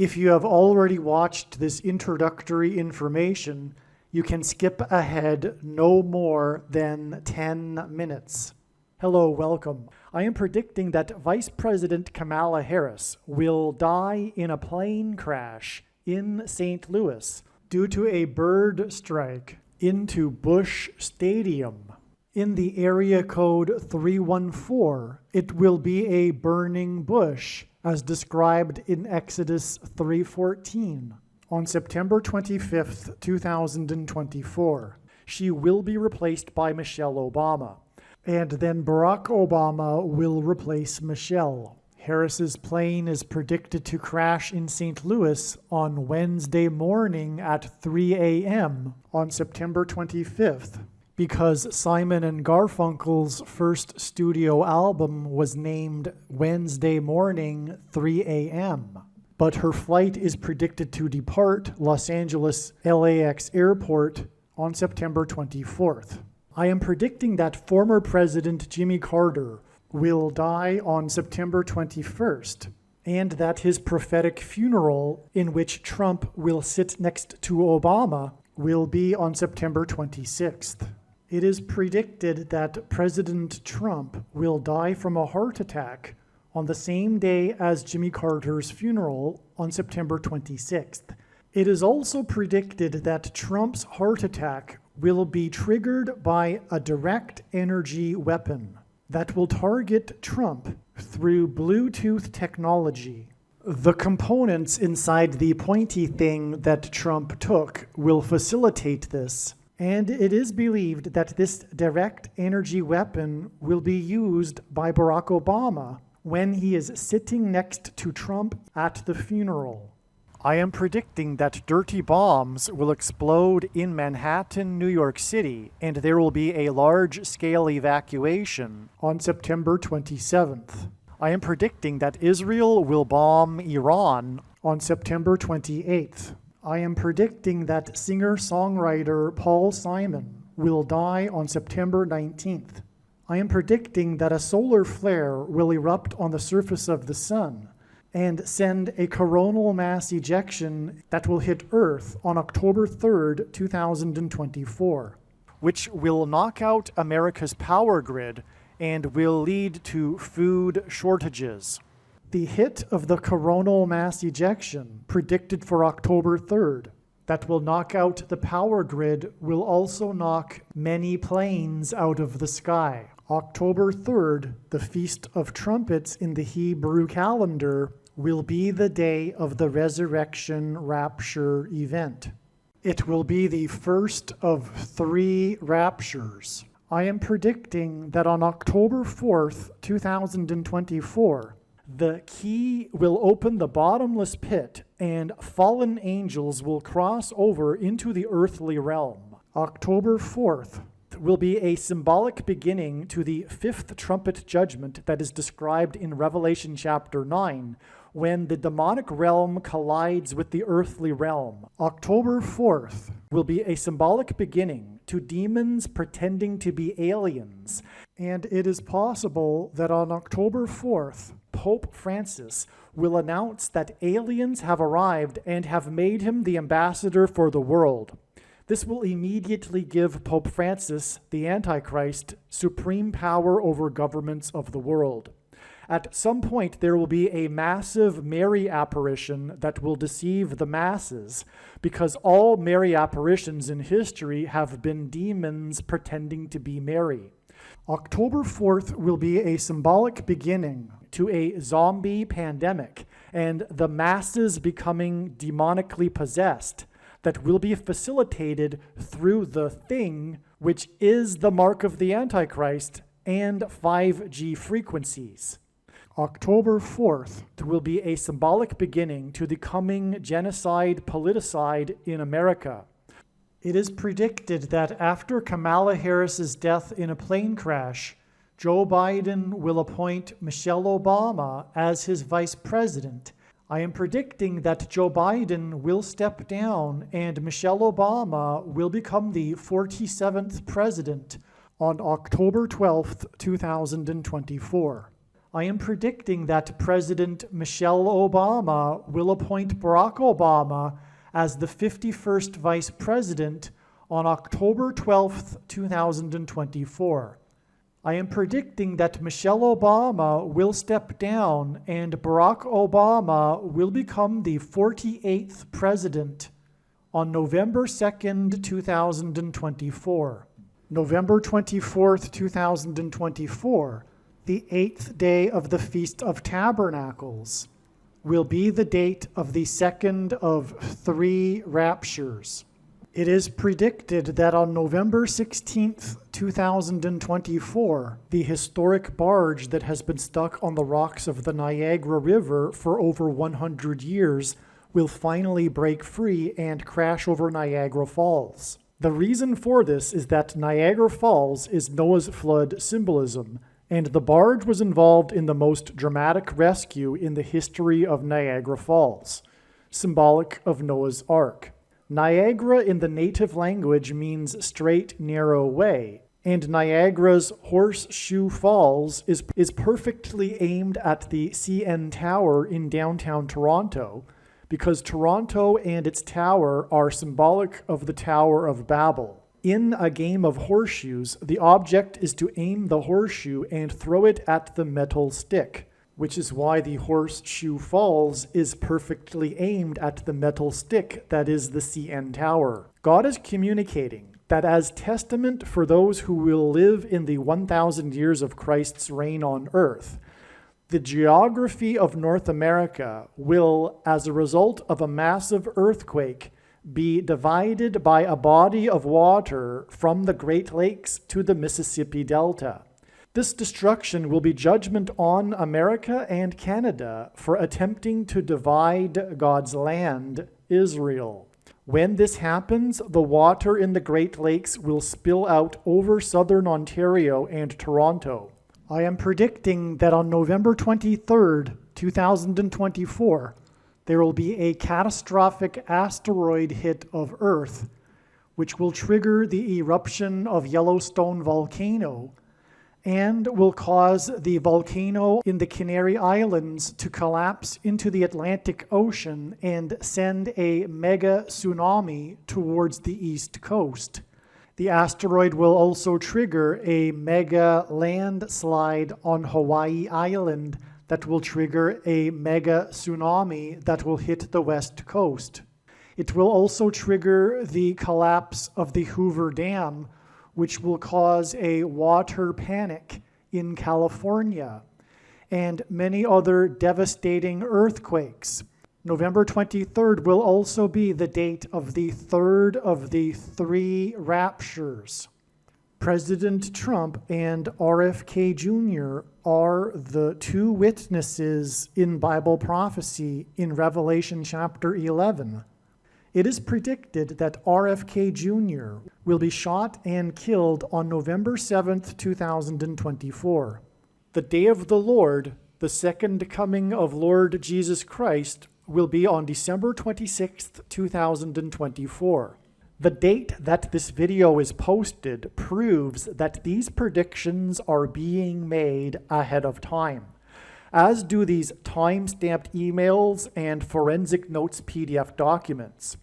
If you have already watched this introductory information, you can skip ahead no more than 10 minutes. Hello, welcome. I am predicting that Vice President Kamala Harris will die in a plane crash in St. Louis due to a bird strike into Busch Stadium. In the area code 314, it will be a burning bush, as described in Exodus 3:14. On September 25th, 2024, she will be replaced by Michelle Obama, and then Barack Obama will replace Michelle. Harris's plane is predicted to crash in St. Louis on Wednesday morning at 3 a.m. on September 25th. Because Simon and Garfunkel's first studio album was named Wednesday Morning 3 a.m., but her flight is predicted to depart Los Angeles LAX Airport on September 24th. I am predicting that former President Jimmy Carter will die on September 21st, and that his prophetic funeral, in which Trump will sit next to Obama, will be on September 26th. It is predicted that President Trump will die from a heart attack on the same day as Jimmy Carter's funeral on September 26th. It is also predicted that Trump's heart attack will be triggered by a direct energy weapon that will target Trump through Bluetooth technology. The components inside the pointy thing that Trump took will facilitate this. And it is believed that this direct energy weapon will be used by Barack Obama when he is sitting next to Trump at the funeral. I am predicting that dirty bombs will explode in Manhattan, New York City, and there will be a large-scale evacuation on September 27th. I am predicting that Israel will bomb Iran on September 28th. I am predicting that singer-songwriter Paul Simon will die on September 19th. I am predicting that a solar flare will erupt on the surface of the sun and send a coronal mass ejection that will hit Earth on October 3rd, 2024, which will knock out America's power grid and will lead to food shortages. The hit of the coronal mass ejection, predicted for October 3rd, that will knock out the power grid, will also knock many planes out of the sky. October 3rd, the Feast of Trumpets in the Hebrew calendar, will be the day of the resurrection rapture event. It will be the first of 3 raptures. I am predicting that on October 4th, 2024, the key will open the bottomless pit, and fallen angels will cross over into the earthly realm. October 4th will be a symbolic beginning to the 5th trumpet judgment that is described in Revelation chapter 9, when the demonic realm collides with the earthly realm. October 4th will be a symbolic beginning to demons pretending to be aliens, and it is possible that on October 4th, Pope Francis will announce that aliens have arrived and have made him the ambassador for the world. This will immediately give Pope Francis, the Antichrist, supreme power over governments of the world. At some point, there will be a massive Mary apparition that will deceive the masses, because all Mary apparitions in history have been demons pretending to be Mary. October 4th will be a symbolic beginning to a zombie pandemic and the masses becoming demonically possessed that will be facilitated through the thing, which is the mark of the Antichrist and 5G frequencies. October 4th will be a symbolic beginning to the coming genocide politicide in America. It is predicted that after Kamala Harris's death in a plane crash, Joe Biden will appoint Michelle Obama as his vice president. I am predicting that Joe Biden will step down and Michelle Obama will become the 47th president on October 12th, 2024. I am predicting that President Michelle Obama will appoint Barack Obama as the 51st Vice President on October 12th, 2024. I am predicting that Michelle Obama will step down and Barack Obama will become the 48th President on November 2nd, 2024. November 24th, 2024, the 8th day of the Feast of Tabernacles, will be the date of the second of 3 raptures. It is predicted that on November 16th, 2024, the historic barge that has been stuck on the rocks of the Niagara River for over 100 years will finally break free and crash over Niagara Falls. The reason for this is that Niagara Falls is Noah's flood symbolism, and the barge was involved in the most dramatic rescue in the history of Niagara Falls, symbolic of Noah's Ark. Niagara in the native language means straight, narrow way, and Niagara's Horseshoe Falls is perfectly aimed at the CN Tower in downtown Toronto, because Toronto and its tower are symbolic of the Tower of Babel. In a game of horseshoes, the object is to aim the horseshoe and throw it at the metal stick, which is why the Horseshoe Falls is perfectly aimed at the metal stick that is the CN Tower. God is communicating that as testament for those who will live in the 1,000 years of Christ's reign on earth, the geography of North America will, as a result of a massive earthquake, be divided by a body of water from the Great Lakes to the Mississippi Delta. This destruction will be judgment on America and Canada for attempting to divide God's land, Israel. When this happens, the water in the Great Lakes will spill out over southern Ontario and Toronto. I am predicting that on November 23rd, 2024, there will be a catastrophic asteroid hit of Earth, which will trigger the eruption of Yellowstone volcano and will cause the volcano in the Canary Islands to collapse into the Atlantic Ocean and send a mega tsunami towards the east coast. The asteroid will also trigger a mega landslide on Hawaii Island that will trigger a mega tsunami that will hit the west coast. It will also trigger the collapse of the Hoover Dam, which will cause a water panic in California, and many other devastating earthquakes. November 23rd will also be the date of the third of the 3 raptures. President Trump and RFK Jr. are the 2 witnesses in Bible prophecy in Revelation chapter 11. It is predicted that RFK Jr. will be shot and killed on November 7th, 2024. The day of the Lord, the second coming of Lord Jesus Christ, will be on December 26th, 2024. The date that this video is posted proves that these predictions are being made ahead of time, as do these time-stamped emails and forensic notes PDF documents.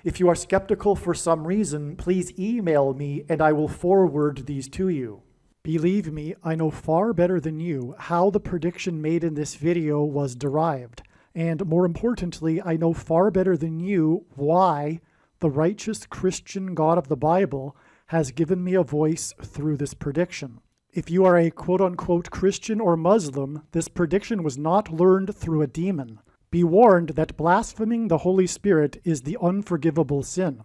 If you are skeptical for some reason, please email me and I will forward these to you. Believe me, I know far better than you how the prediction made in this video was derived. And more importantly, I know far better than you why the righteous Christian God of the Bible has given me a voice through this prediction. If you are a quote-unquote Christian or Muslim, this prediction was not learned through a demon. Be warned that blaspheming the Holy Spirit is the unforgivable sin.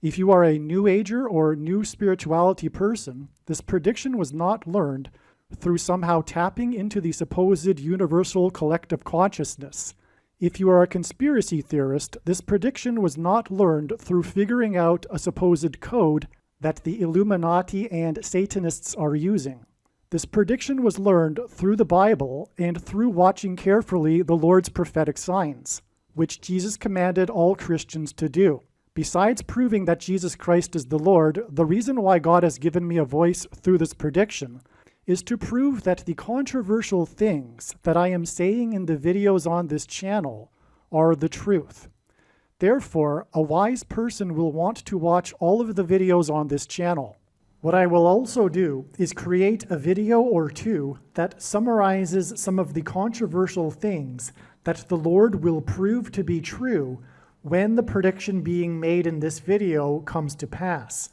If you are a New Ager or New Spirituality person, this prediction was not learned through somehow tapping into the supposed universal collective consciousness. If you are a conspiracy theorist, this prediction was not learned through figuring out a supposed code that the Illuminati and Satanists are using. This prediction was learned through the Bible and through watching carefully the Lord's prophetic signs, which Jesus commanded all Christians to do. Besides proving that Jesus Christ is the Lord, the reason why God has given me a voice through this prediction is to prove that the controversial things that I am saying in the videos on this channel are the truth. Therefore, a wise person will want to watch all of the videos on this channel. What I will also do is create a video or two that summarizes some of the controversial things that the Lord will prove to be true when the prediction being made in this video comes to pass.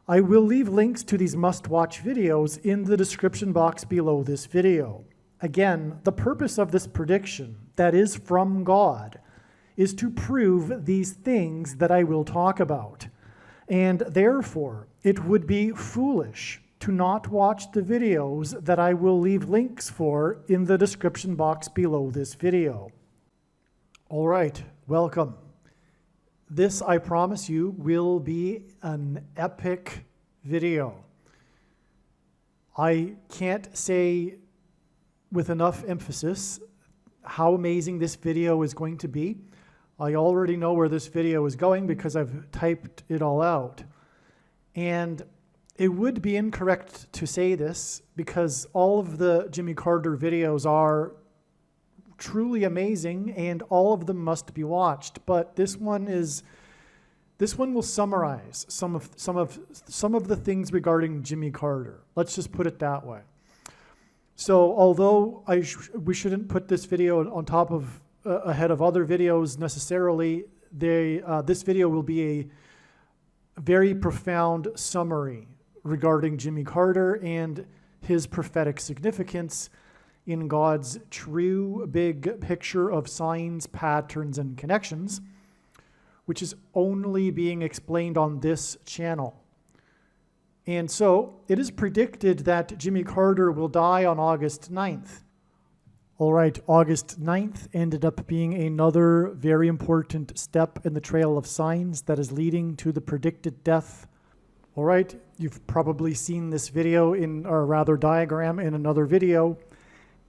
I will leave links to these must-watch videos in the description box below this video. Again, the purpose of this prediction, that is from God, is to prove these things that I will talk about. And therefore, it would be foolish to not watch the videos that I will leave links for in the description box below this video. All right, welcome. This, I promise you, will be an epic video. I can't say with enough emphasis how amazing this video is going to be. I already know where this video is going because I've typed it all out. And it would be incorrect to say this because all of the Jimmy Carter videos are truly amazing and all of them must be watched. But this one will summarize some of the things regarding Jimmy Carter. Let's just put it that way. So although we shouldn't put this video on top of ahead of other videos necessarily, this video will be a very profound summary regarding Jimmy Carter and his prophetic significance in God's true big picture of signs, patterns, and connections, which is only being explained on this channel. And so it is predicted that Jimmy Carter will die on August 9th. All right, August 9th ended up being another very important step in the trail of signs that is leading to the predicted death. All right, you've probably seen this video or rather diagram in another video,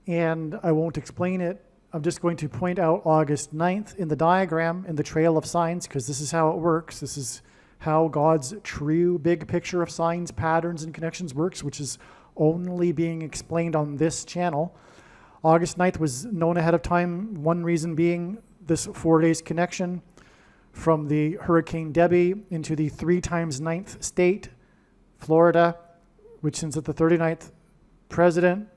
and I won't explain it. I'm just going to point out August 9th in the diagram in the trail of signs because this is how it works. This is how God's true big picture of signs, patterns, and connections works, which is only being explained on this channel. August 9th was known ahead of time, one reason being this 4 days connection from the Hurricane Debbie into the 3 times 9th state, Florida, which sends at the 39th president,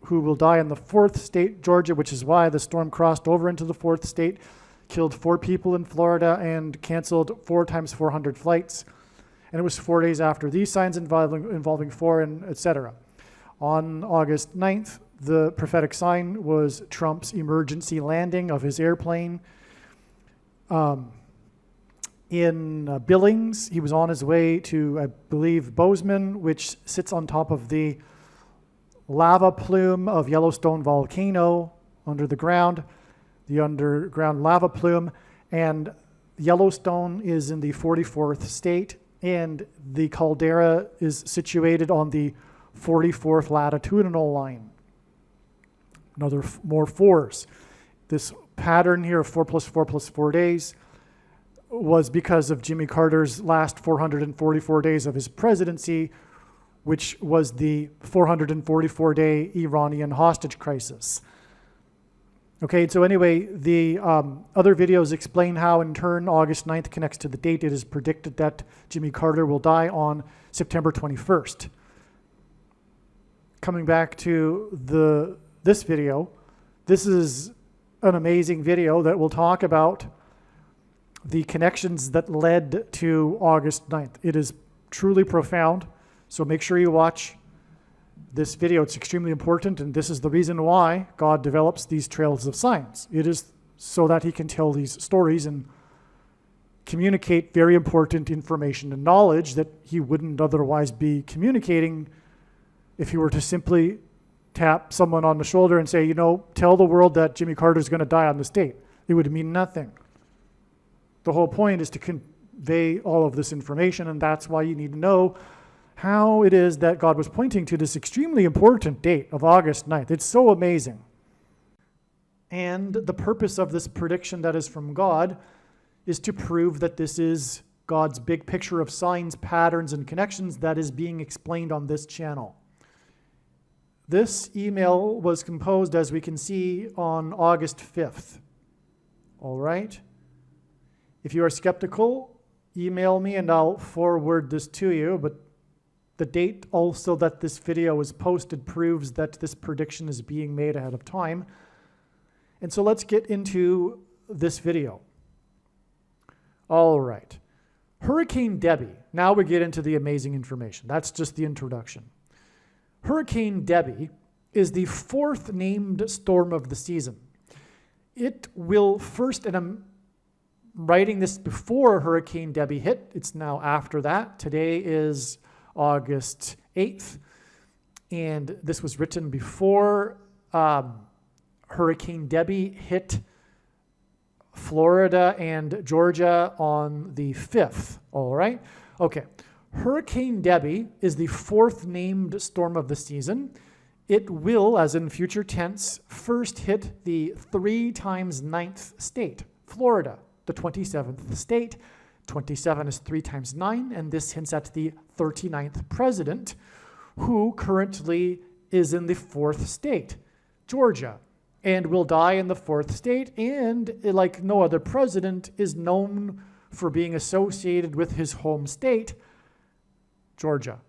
who will die in the 4th state, Georgia, which is why the storm crossed over into the 4th state, killed 4 people in Florida, and canceled 4 times 400 flights. And it was 4 days after these signs involving 4 and etc. On August 9th, the prophetic sign was Trump's emergency landing of his airplane in Billings. He was on his way to, I believe, Bozeman, which sits on top of the lava plume of Yellowstone volcano under the ground, the underground lava plume. And Yellowstone is in the 44th state, and the caldera is situated on the 44th latitudinal line. Another more 4s. This pattern here of 4 plus 4 plus 4 days was because of Jimmy Carter's last 444 days of his presidency, which was the 444-day Iranian hostage crisis. Okay, so anyway, the other videos explain how, in turn, August 9th connects to the date. It is predicted that Jimmy Carter will die on September 21st. Coming back to this video, this is an amazing video that will talk about the connections that led to August 9th. It is truly profound, so make sure you watch this video. It's extremely important, and this is the reason why God develops these trails of signs. It is so that he can tell these stories and communicate very important information and knowledge that he wouldn't otherwise be communicating if he were to simply tap someone on the shoulder and say, tell the world that Jimmy Carter is going to die on this date. It would mean nothing. The whole point is to convey all of this information, and that's why you need to know how it is that God was pointing to this extremely important date of August 9th. It's so amazing. And the purpose of this prediction that is from God is to prove that this is God's big picture of signs, patterns, and connections that is being explained on this channel. This email was composed, as we can see, on August 5th. All right? If you are skeptical, email me and I'll forward this to you, but the date also that this video was posted proves that this prediction is being made ahead of time. And so let's get into this video. All right. Hurricane Debbie. Now we get into the amazing information. That's just the introduction. Hurricane Debbie is the fourth named storm of the season. It will first, and I'm writing this before Hurricane Debbie hit. It's now after that. Today is August 8th, and this was written before Hurricane Debbie hit Florida and Georgia on the 5th. All right? Okay. Hurricane Debbie is the fourth named storm of the season. It will, as in future tense, first hit the 3 times 9th state, Florida, the 27th state. 27 is 3 times 9, and this hints at the 39th president, who currently is in the 4th state, Georgia, and will die in the 4th state, and like no other president, is known for being associated with his home state, Georgia.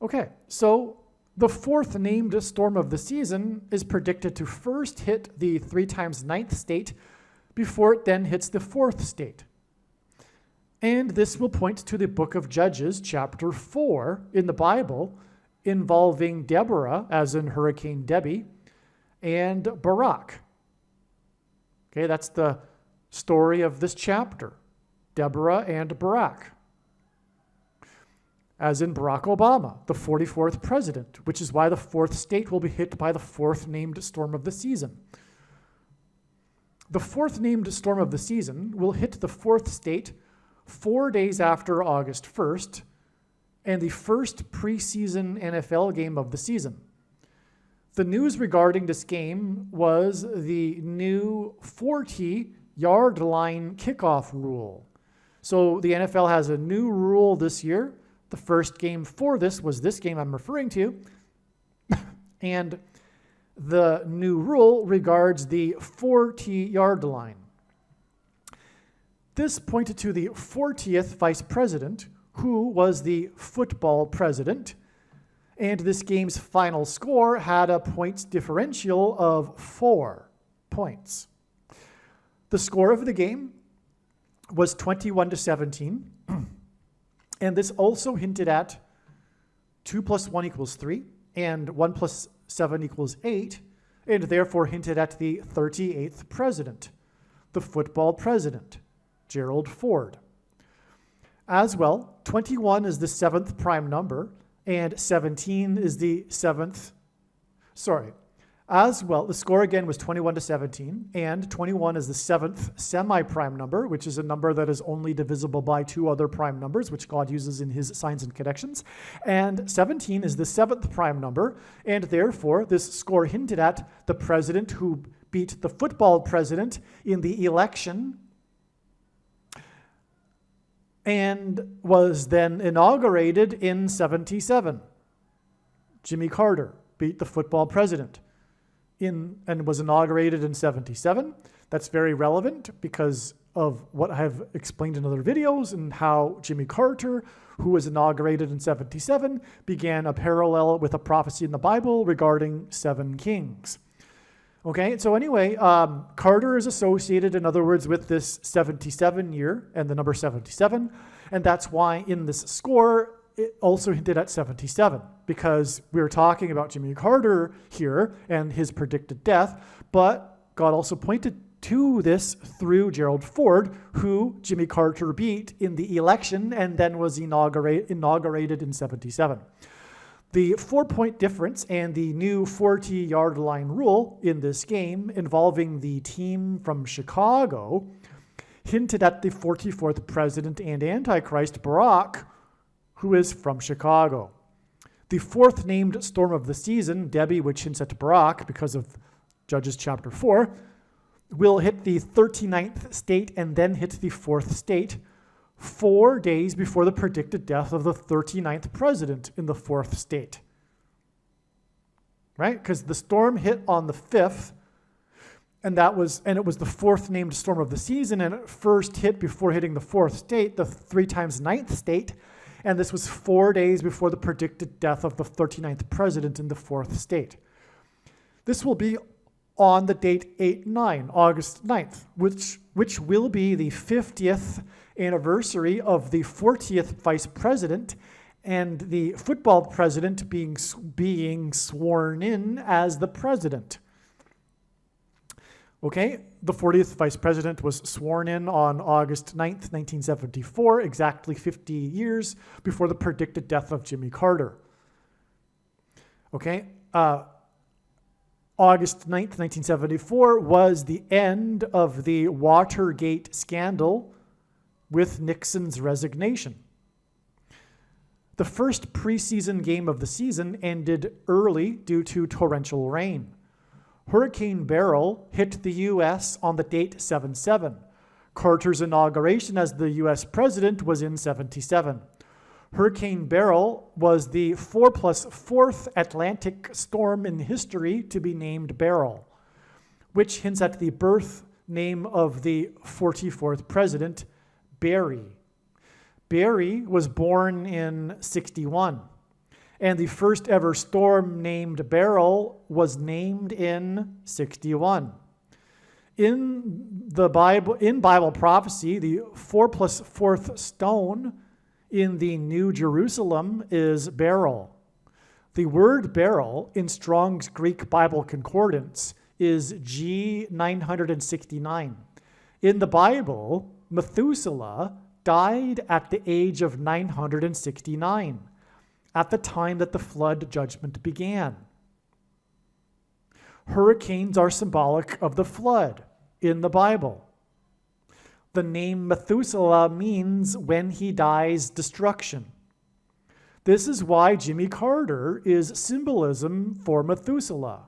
Okay, so the fourth named storm of the season is predicted to first hit the 3 times 9th state before it then hits the 4th state. And this will point to the book of Judges, chapter 4 in the Bible, involving Deborah, as in Hurricane Debbie, and Barak. Okay, that's the story of this chapter, Deborah and Barak. As in Barack Obama, the 44th president, which is why the 4th state will be hit by the fourth named storm of the season. The fourth named storm of the season will hit the 4th state 4 days after August 1st, and the first preseason NFL game of the season. The news regarding this game was the new 40-yard line kickoff rule. So the NFL has a new rule this year. The first game for this was this game I'm referring to. And the new rule regards the 40-yard line. This pointed to the 40th vice president, who was the football president, and this game's final score had a points differential of 4 points. The score of the game was 21-17, and this also hinted at 2 + 1 = 3, and 1 + 7 = 8, and therefore hinted at the 38th president, the football president, Gerald Ford. As well, 21 is the 7th prime number, and 17 is the 7th. As well, the score again was 21-17, and 21 is the 7th semi-prime number, which is a number that is only divisible by 2 other prime numbers, which God uses in his signs and connections. And 17 is the 7th prime number, and therefore this score hinted at the president who beat the football president in the election and was then inaugurated in 77. Jimmy Carter beat the football president and was inaugurated in 77. That's very relevant because of what I have explained in other videos and how Jimmy Carter, who was inaugurated in 77, began a parallel with a prophecy in the Bible regarding 7 kings. Okay, so anyway, Carter is associated, in other words, with this 77 year and the number 77, and that's why in this score, it also hinted at 77, because we're talking about Jimmy Carter here and his predicted death, but God also pointed to this through Gerald Ford, who Jimmy Carter beat in the election and then was inaugurated in 77. The 4-point difference and the new 40-yard line rule in this game involving the team from Chicago hinted at the 44th president and Antichrist, Barak, who is from Chicago. The fourth named storm of the season, Debbie, which hints at Barak because of Judges chapter 4, will hit the 39th state and then hit the 4th state 4 days before the predicted death of the 39th president in the 4th state. right? Because the storm hit on the 5th, and it was the 4th named storm of the season, and it first hit before hitting the 4th state, the 3 times 9th state, and this was 4 days before the predicted death of the 39th president in the 4th state. This will be on the date 8/9, August 9th, which will be the 50th anniversary of the 40th vice president and the football president being sworn in as the president. Okay, the 40th vice president was sworn in on August 9th, 1974, exactly 50 years before the predicted death of Jimmy Carter. Okay, August 9th, 1974 was the end of the Watergate scandal with Nixon's resignation. The first preseason game of the season ended early due to torrential rain. Hurricane Beryl hit the U.S. on the date 7/7. Carter's inauguration as the U.S. president was in 77. Hurricane Beryl was the 4+4th Atlantic storm in history to be named Beryl, which hints at the birth name of the 44th president, Barry. Barry was born in 61, and the first ever storm named Beryl was named in 61. In Bible prophecy, the 4+4th stone in the New Jerusalem is beryl. The word beryl in Strong's Greek Bible Concordance is G969. In the Bible, Methuselah died at the age of 969, at the time that the flood judgment began. Hurricanes are symbolic of the flood in the Bible. The name Methuselah means when he dies, destruction. This is why Jimmy Carter is symbolism for Methuselah.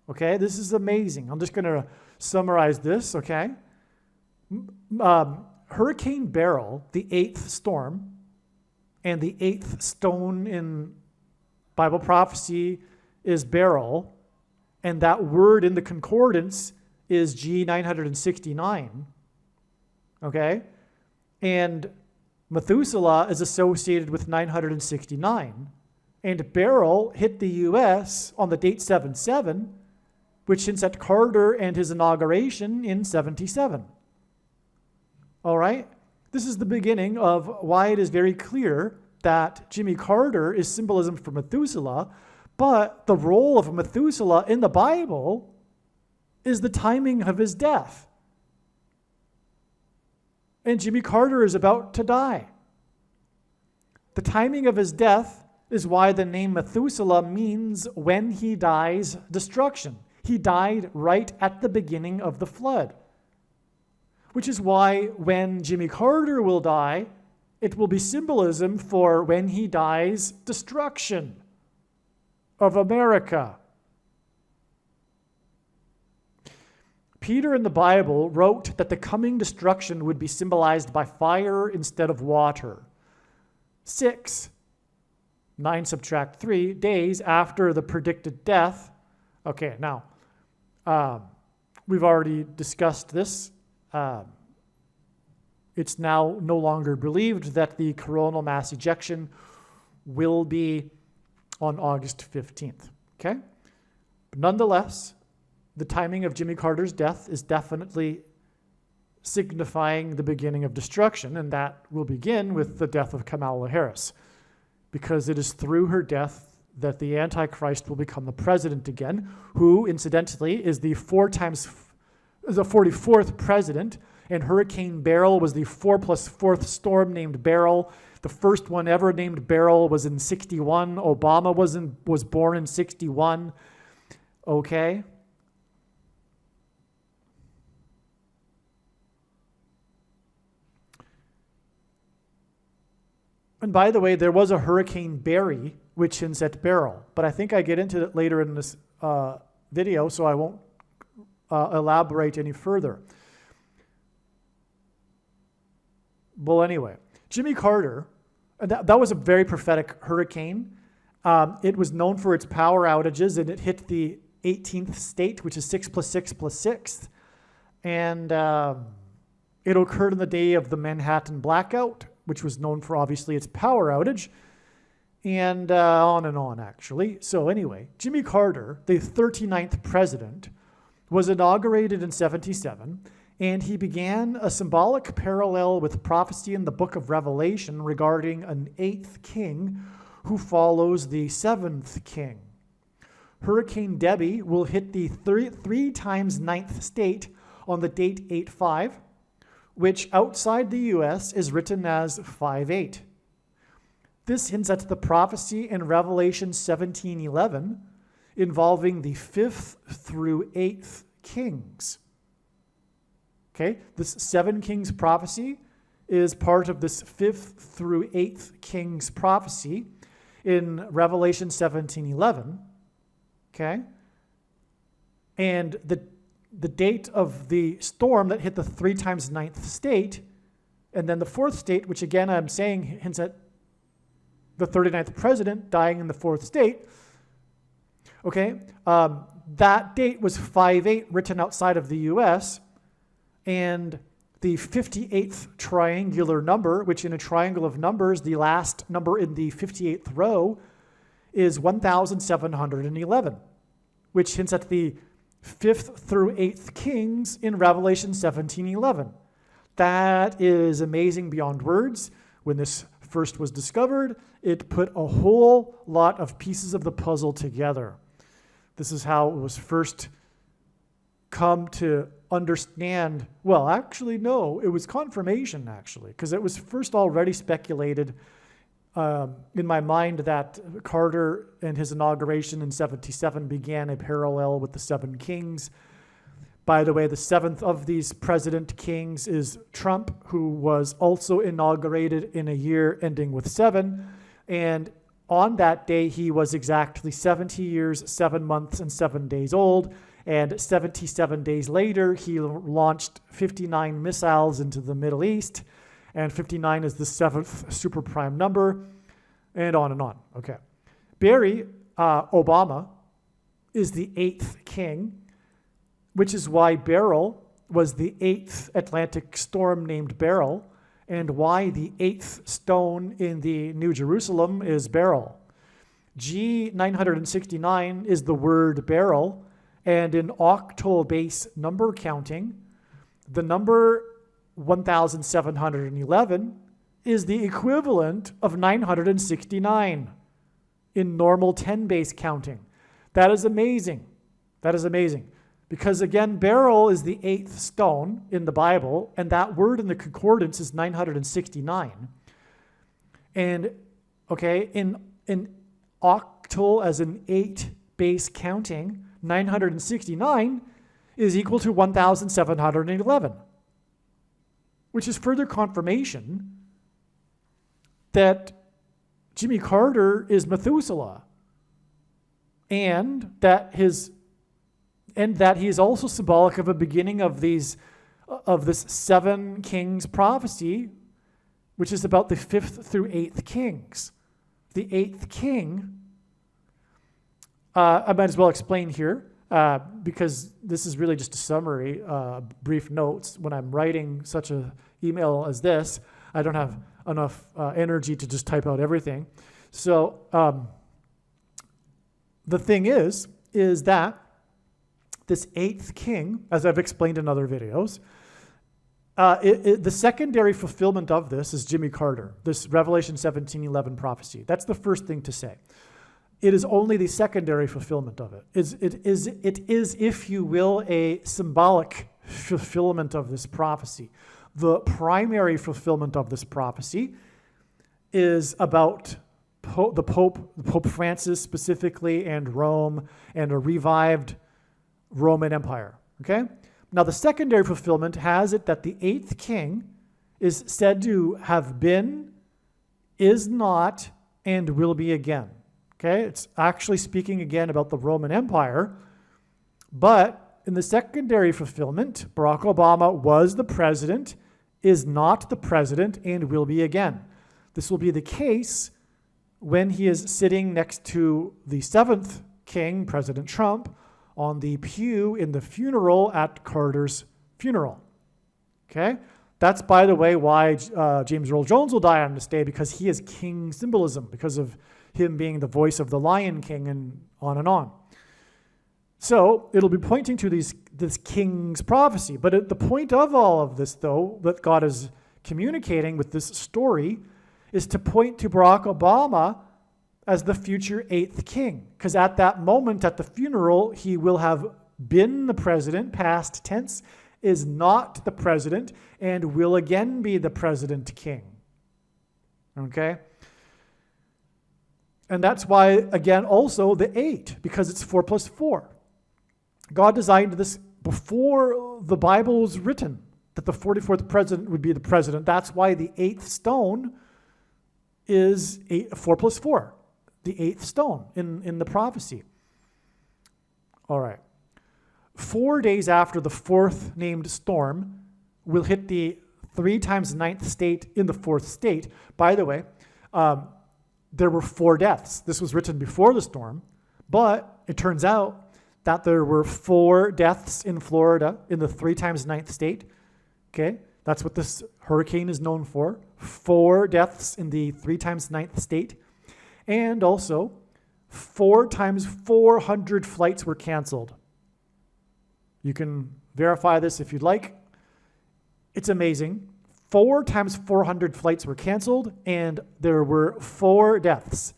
Okay, this is amazing. I'm just going to summarize this, okay? Hurricane Beryl, the 8th storm, and the 8th stone in Bible prophecy is beryl, and that word in the concordance is G969. Okay? And Methuselah is associated with 969. And Beryl hit the U.S. on the date 7/7, which hints at Carter and his inauguration in 77. All right? This is the beginning of why it is very clear that Jimmy Carter is symbolism for Methuselah, but the role of Methuselah in the Bible is the timing of his death. And Jimmy Carter is about to die. The timing of his death is why the name Methuselah means when he dies, destruction. He died right at the beginning of the flood. Which is why when Jimmy Carter will die, it will be symbolism for when he dies, destruction of America. Peter in the Bible wrote that the coming destruction would be symbolized by fire instead of water. 9 subtract 3 days after the predicted death. Okay, now, we've already discussed this. It's now no longer believed that the coronal mass ejection will be on August 15th, okay? But nonetheless, the timing of Jimmy Carter's death is definitely signifying the beginning of destruction, and that will begin with the death of Kamala Harris, because it is through her death that the Antichrist will become the president again, who, incidentally, is the 44th president, and Hurricane Beryl was the 4+4th storm named Beryl. The first one ever named Beryl was in 61. Obama was born in 61. Okay? And by the way, there was a Hurricane Barry, which hints at Beryl, but I think I get into it later in this video, so I won't elaborate any further. Well, anyway, Jimmy Carter, that was a very prophetic hurricane. It was known for its power outages, and it hit the 18th state, which is 6 plus 6 plus 6th. And it occurred on the day of the Manhattan blackout, which was known for, obviously, its power outage. And on, actually. So anyway, Jimmy Carter, the 39th president, was inaugurated in 77, and he began a symbolic parallel with prophecy in the book of Revelation regarding an 8th king who follows the 7th king. Hurricane Debbie will hit the 3 times 9th state on the date 8/5, which outside the U.S. is written as 5/8. This hints at the prophecy in Revelation 17:11 involving the 5th through 8th kings. Okay, this 7 kings prophecy is part of this 5th through 8th kings prophecy in Revelation 17:11. Okay, and the date of the storm that hit the 3 times 9th state, and then the 4th state, which again I'm saying hints at the 39th president dying in the 4th state. Okay, that date was 5/8 written outside of the U.S., and the 58th triangular number, which in a triangle of numbers, the last number in the 58th row is 1,711, which hints at the 5th through 8th kings in Revelation 17:11. That is amazing beyond words. When this first was discovered, it put a whole lot of pieces of the puzzle together. This is how it was first come to understand. Well, actually, no, it was confirmation, actually, because it was first already speculated in my mind that Carter and his inauguration in 77 began a parallel with the 7 kings. By the way, the 7th of these president kings is Trump, who was also inaugurated in a year ending with 7. And on that day, he was exactly 70 years, 7 months, and 7 days old. And 77 days later, he launched 59 missiles into the Middle East. And 59 is the 7th super prime number, and on and on. Okay. Barry Obama is the 8th king, which is why Beryl was the 8th Atlantic storm named Beryl, and why the 8th stone in the New Jerusalem is beryl. G969 is the word beryl, and in octal base number counting, the number 1,711 is the equivalent of 969 in normal 10-base counting. That is amazing. That is amazing. Because again, beryl is the 8th stone in the Bible, and that word in the concordance is 969. And, okay, in octal, as in 8-base counting, 969 is equal to 1,711. Which is further confirmation that Jimmy Carter is Methuselah, and that he is also symbolic of a beginning of this 7 kings prophecy, which is about the 5th through 8th kings. The 8th king, I might as well explain here, because this is really just a summary, brief notes. When I'm writing such an email as this, I don't have enough energy to just type out everything. So the thing is that this 8th king, as I've explained in other videos, the secondary fulfillment of this is Jimmy Carter, this Revelation 17:11 prophecy. That's the first thing to say. It is only the secondary fulfillment of it. It is, if you will, a symbolic fulfillment of this prophecy. The primary fulfillment of this prophecy is about Pope Francis specifically, and Rome, and a revived Roman Empire. Okay? Now, the secondary fulfillment has it that the 8th king is said to have been, is not, and will be again. Okay? It's actually speaking again about the Roman Empire. But in the secondary fulfillment, Barack Obama was the president, is not the president, and will be again. This will be the case when he is sitting next to the seventh king, President Trump, on the pew in the funeral at Carter's funeral. Okay? That's, by the way, why James Earl Jones will die on this day, because he is king symbolism, because of him being the voice of the Lion King, and on and on. So it'll be pointing to this king's prophecy. But the point of all of this, though, that God is communicating with this story, is to point to Barack Obama as the future eighth king. Because at that moment, at the funeral, he will have been the president, past tense, is not the president, and will again be the president king. Okay? And that's why, again, also the 8, because it's 4 plus 4. God designed this before the Bible was written, that the 44th president would be the president. That's why the 8th stone is 4 plus 4, the 8th stone in the prophecy. All right. 4 days after the 4th named storm will hit the 3 times 9th state in the 4th state. By the way, there were 4 deaths. This was written before the storm, but it turns out that there were 4 deaths in Florida in the 3 times 9th state. Okay, that's what this hurricane is known for. 4 deaths in the 3 times 9th state. And also, 4 times 400 flights were canceled. You can verify this if you'd like. It's amazing. 4 times 400 flights were canceled, and there were 4 deaths.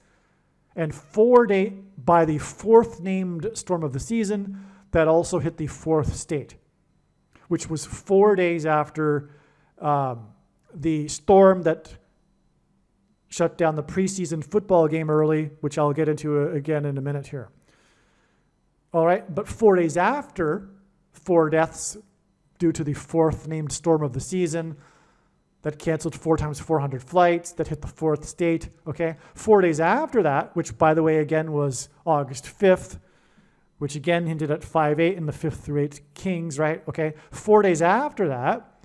And 4 days by the 4th named storm of the season that also hit the 4th state, which was 4 days after the storm that shut down the preseason football game early, which I'll get into again in a minute here. All right, but 4 days after, 4 deaths due to the 4th named storm of the season that canceled 4 times 400 flights, that hit the 4th state, okay? 4 days after that, which, by the way, again, was August 5th, which again hinted at 5-8 in the 5th through 8th kings, right? Okay, 4 days after that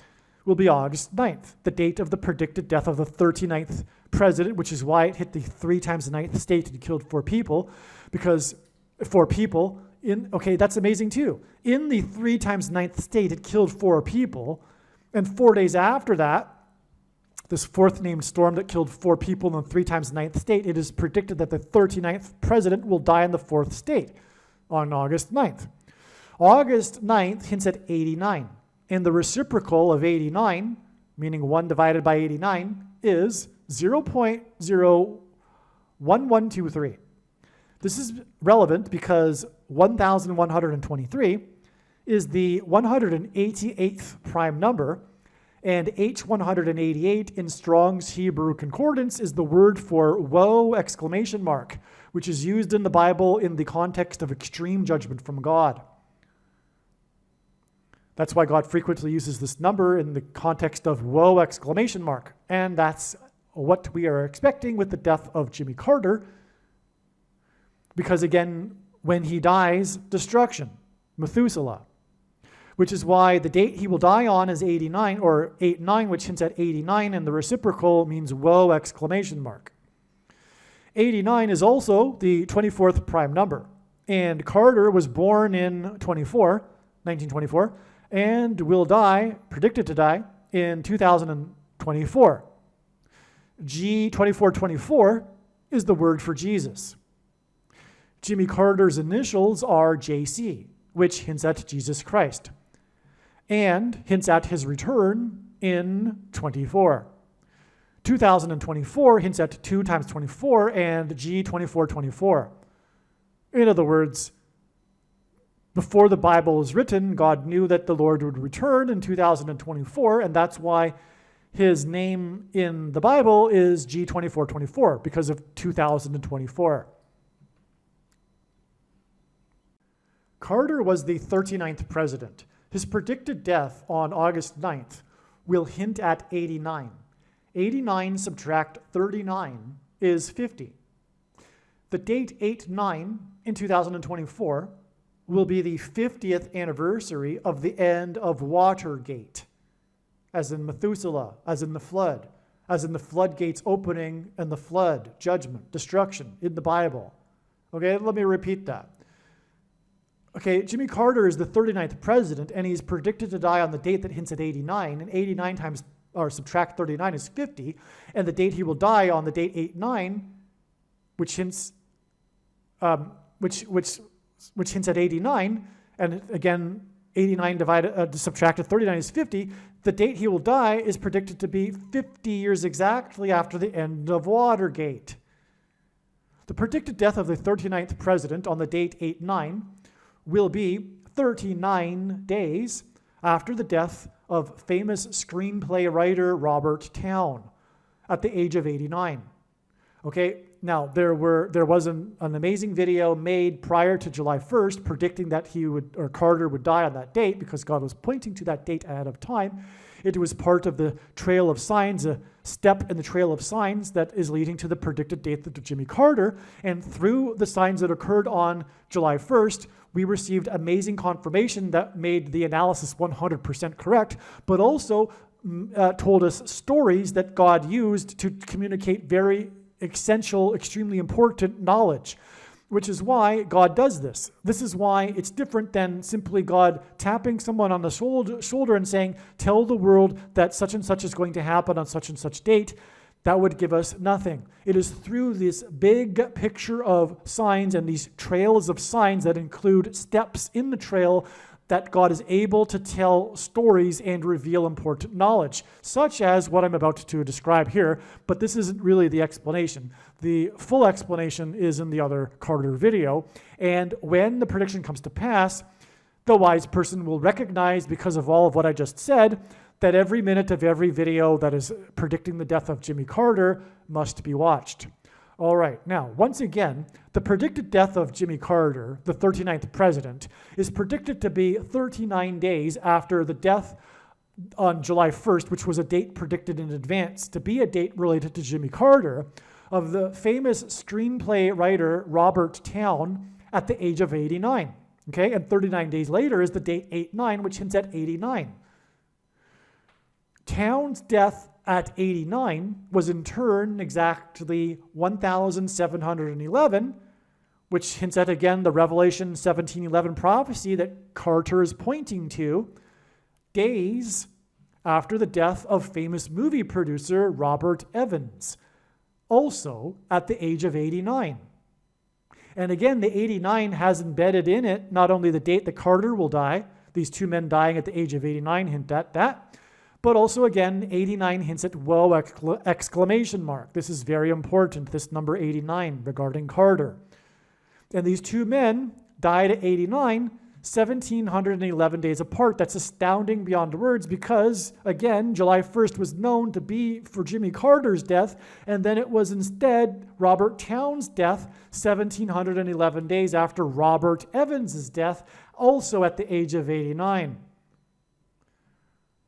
will be August 9th, the date of the predicted death of the 39th president, which is why it hit the 3 times 9th state and killed 4 people, because 4 people okay, that's amazing too. In the 3 times 9th state, it killed 4 people, and 4 days after that, this 4th named storm that killed 4 people in the 3 times 9th state, it is predicted that the 39th president will die in the 4th state on August 9th. August 9th hints at 89. And the reciprocal of 89, meaning 1 divided by 89, is 0.01123. This is relevant because 1,123 is the 188th prime number, and H188 in Strong's Hebrew Concordance is the word for woe exclamation mark, which is used in the Bible in the context of extreme judgment from God. That's why God frequently uses this number in the context of woe exclamation mark. And that's what we are expecting with the death of Jimmy Carter. Because again, when he dies, destruction, Methuselah. Which is why the date he will die on is 89, or 89, which hints at 89, and the reciprocal means woe exclamation mark. 89 is also the 24th prime number. And Carter was born in 1924, and will die, predicted to die, in 2024. G2424 is the word for Jesus. Jimmy Carter's initials are JC, which hints at Jesus Christ, and hints at his return in 24. 2024 hints at 2 times 24 and G2424. In other words, before the Bible was written, God knew that the Lord would return in 2024, and that's why his name in the Bible is G2424, because of 2024. Carter was the 39th president. His predicted death on August 9th will hint at 89. 89 subtract 39 is 50. The date 8-9 in 2024 will be the 50th anniversary of the end of Watergate, as in Methuselah, as in the flood. as in the floodgates opening and the flood, judgment, destruction in the Bible. Okay, let me repeat that. Okay, Jimmy Carter is the 39th president, and he's predicted to die on the date that hints at 89, and 89 times, or subtract 39 is 50, and the date he will die on the date 89, which hints at 89, and again, 89 subtracted 39 is 50. The date he will die is predicted to be 50 years exactly after the end of Watergate. The predicted death of the 39th president on the date 89 will be 39 days after the death of famous screenplay writer Robert Towne at the age of 89. Okay, now there was an amazing video made prior to July 1st predicting that Carter would die on that date because God was pointing to that date ahead of time. It was part of the trail of signs, a step in the trail of signs that is leading to the predicted death of Jimmy Carter. And through the signs that occurred on July 1st, we received amazing confirmation that made the analysis 100% correct, but also told us stories that God used to communicate very essential, extremely important knowledge, which is why God does this. This is why it's different than simply God tapping someone on the shoulder and saying, tell the world that such and such is going to happen on such and such date. That would give us nothing. It is through this big picture of signs and these trails of signs that include steps in the trail that God is able to tell stories and reveal important knowledge, such as what I'm about to describe here, but this isn't really the explanation. The full explanation is in the other Carter video, and when the prediction comes to pass, the wise person will recognize, because of all of what I just said, that every minute of every video that is predicting the death of Jimmy Carter must be watched. All right, now, once again, the predicted death of Jimmy Carter, the 39th president, is predicted to be 39 days after the death on July 1st, which was a date predicted in advance to be a date related to Jimmy Carter, of the famous screenplay writer Robert Towne at the age of 89. Okay, and 39 days later is the date 89, which hints at 89. Towne's death at 89 was in turn exactly 1,711, which hints at, again, the Revelation 17:11 prophecy that Carter is pointing to, days after the death of famous movie producer Robert Evans, also at the age of 89. And again, the 89 has embedded in it not only the date that Carter will die, these two men dying at the age of 89 hint at that, but also, again, 89 hints at whoa, exclamation mark. This is very important, this number 89 regarding Carter. And these two men died at 89, 1,711 days apart. That's astounding beyond words because, again, July 1st was known to be for Jimmy Carter's death, and then it was instead Robert Towne's death, 1,711 days after Robert Evans's death, also at the age of 89.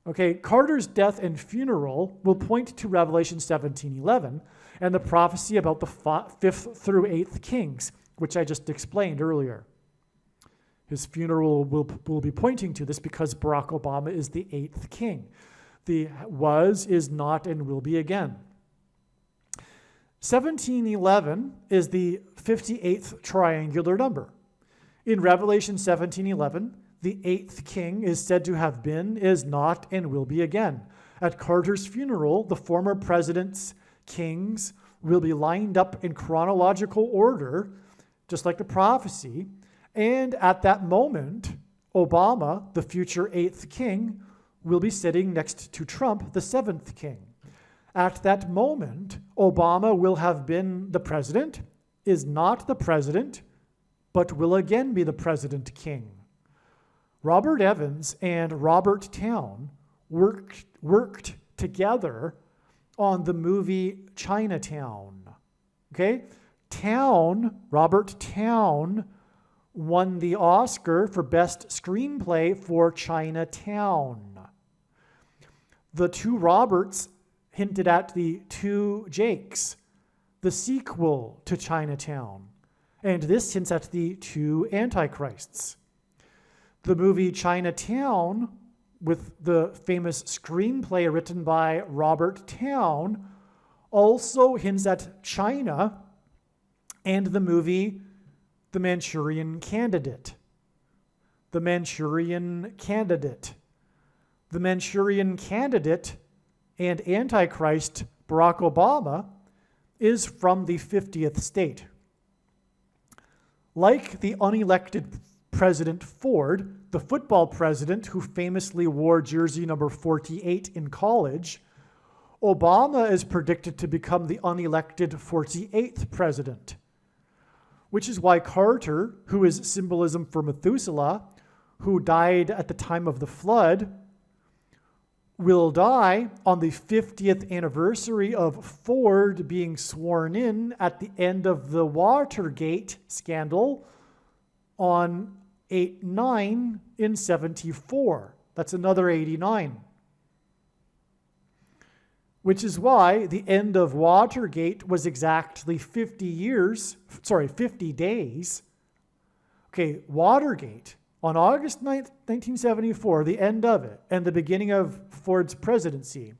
Okay, Carter's death and funeral will point to Revelation 17:11 and the prophecy about the 5th through 8th kings, which I just explained earlier. His funeral will be pointing to this because Barack Obama is the 8th king. The was, is not, and will be again. 1711 is the 58th triangular number. In Revelation 17:11, the 8th king is said to have been, is not, and will be again. At Carter's funeral, the former president's kings will be lined up in chronological order, just like the prophecy. And at that moment, Obama, the future 8th king, will be sitting next to Trump, the 7th king. At that moment, Obama will have been the president, is not the president, but will again be the president king. Robert Evans and Robert Towne worked together on the movie Chinatown. Okay? Robert Towne won the Oscar for Best Screenplay for Chinatown. The two Roberts hinted at the two Jakes, the sequel to Chinatown. And this hints at the two Antichrists. The movie Chinatown with the famous screenplay written by Robert Towne, also hints at China and the movie The Manchurian Candidate. The Manchurian Candidate. The Manchurian Candidate and Antichrist Barack Obama is from the 50th state. Like the unelected President Ford, the football president who famously wore jersey number 48 in college, Obama is predicted to become the unelected 48th president, which is why Carter, who is symbolism for Methuselah, who died at the time of the flood, will die on the 50th anniversary of Ford being sworn in at the end of the Watergate scandal on 8/9 in 74. That's another 89. Which is why the end of Watergate was exactly 50 days. Okay, Watergate, on August 9th, 1974, the end of it, and the beginning of Ford's presidency,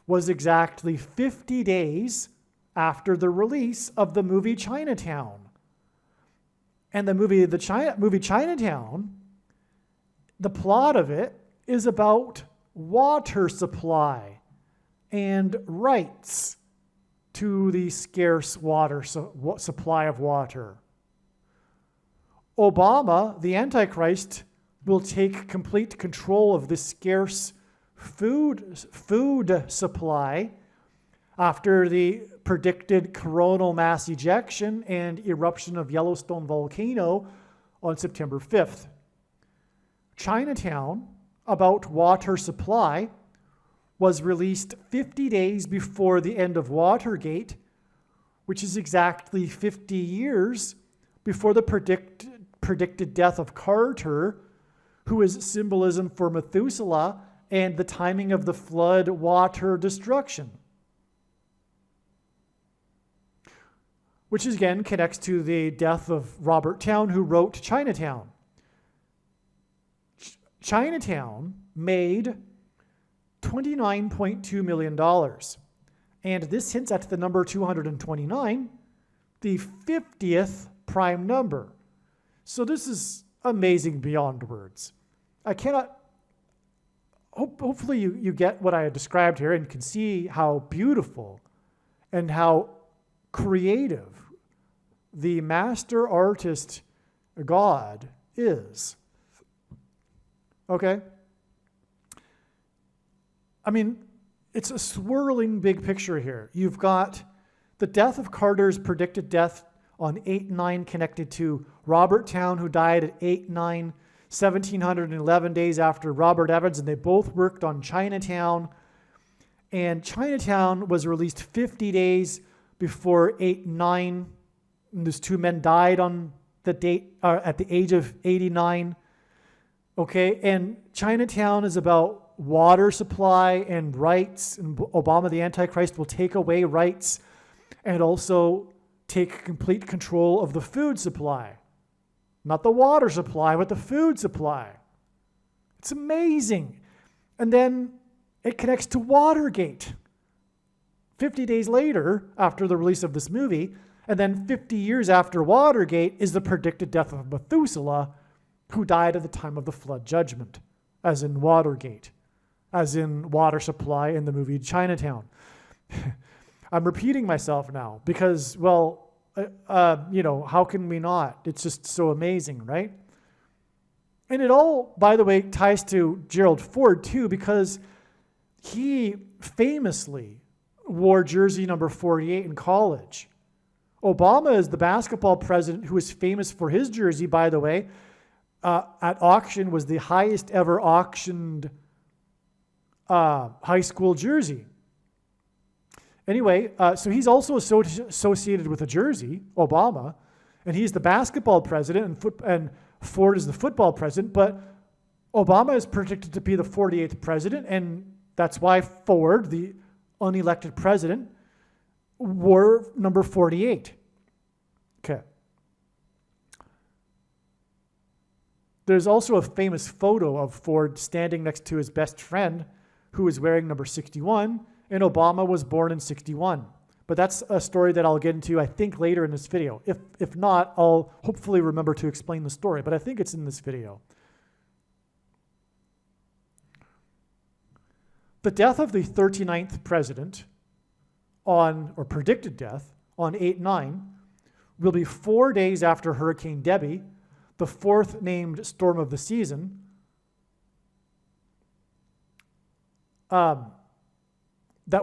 was exactly 50 days after the release of the movie Chinatown. And the movie Chinatown, the plot of it is about water supply and rights to the scarce water supply of water. Obama, the Antichrist, will take complete control of the scarce food supply after the predicted coronal mass ejection and eruption of Yellowstone volcano on September 5th. Chinatown, about water supply, was released 50 days before the end of Watergate, which is exactly 50 years before the predicted death of Carter, who is symbolism for Methuselah and the timing of the flood water destruction. Which again connects to the death of Robert Towne, who wrote Chinatown. Chinatown made $29.2 million. And this hints at the number 229, the 50th prime number. So this is amazing beyond words. I cannot, hopefully you get what I had described here and can see how beautiful and how creative the master artist God is. Okay? I mean, it's a swirling big picture here. You've got the death of Carter's predicted death on 8/9 connected to Robert Towne, who died at 8/9, 1711 days after Robert Evans, and they both worked on Chinatown. And Chinatown was released 50 days before 8/9. And those two men died on the date at the age of 89. Okay, and Chinatown is about water supply and rights, and Obama, the Antichrist, will take away rights and also take complete control of the food supply. Not the water supply, but the food supply. It's amazing. And then it connects to Watergate. 50 days later, after the release of this movie, and then 50 years after Watergate, is the predicted death of Methuselah, who died at the time of the flood judgment, as in Watergate, as in water supply in the movie Chinatown. I'm repeating myself now because, well, how can we not? It's just so amazing, right? And it all, by the way, ties to Gerald Ford too, because he famously wore jersey number 48 in college. Obama is the basketball president who is famous for his jersey, by the way. At auction was the highest ever auctioned high school jersey. Anyway, so he's also associated with a jersey, Obama, and he's the basketball president, and Ford is the football president, but Obama is predicted to be the 48th president, and that's why Ford, the unelected president, wore number 48. Okay. There's also a famous photo of Ford standing next to his best friend who was wearing number 61, and Obama was born in 61. But that's a story that I'll get into, I think, later in this video. If not, I'll hopefully remember to explain the story, but I think it's in this video. The death of the 39th president or predicted death, on 8/9, will be 4 days after Hurricane Debbie, the fourth named storm of the season, that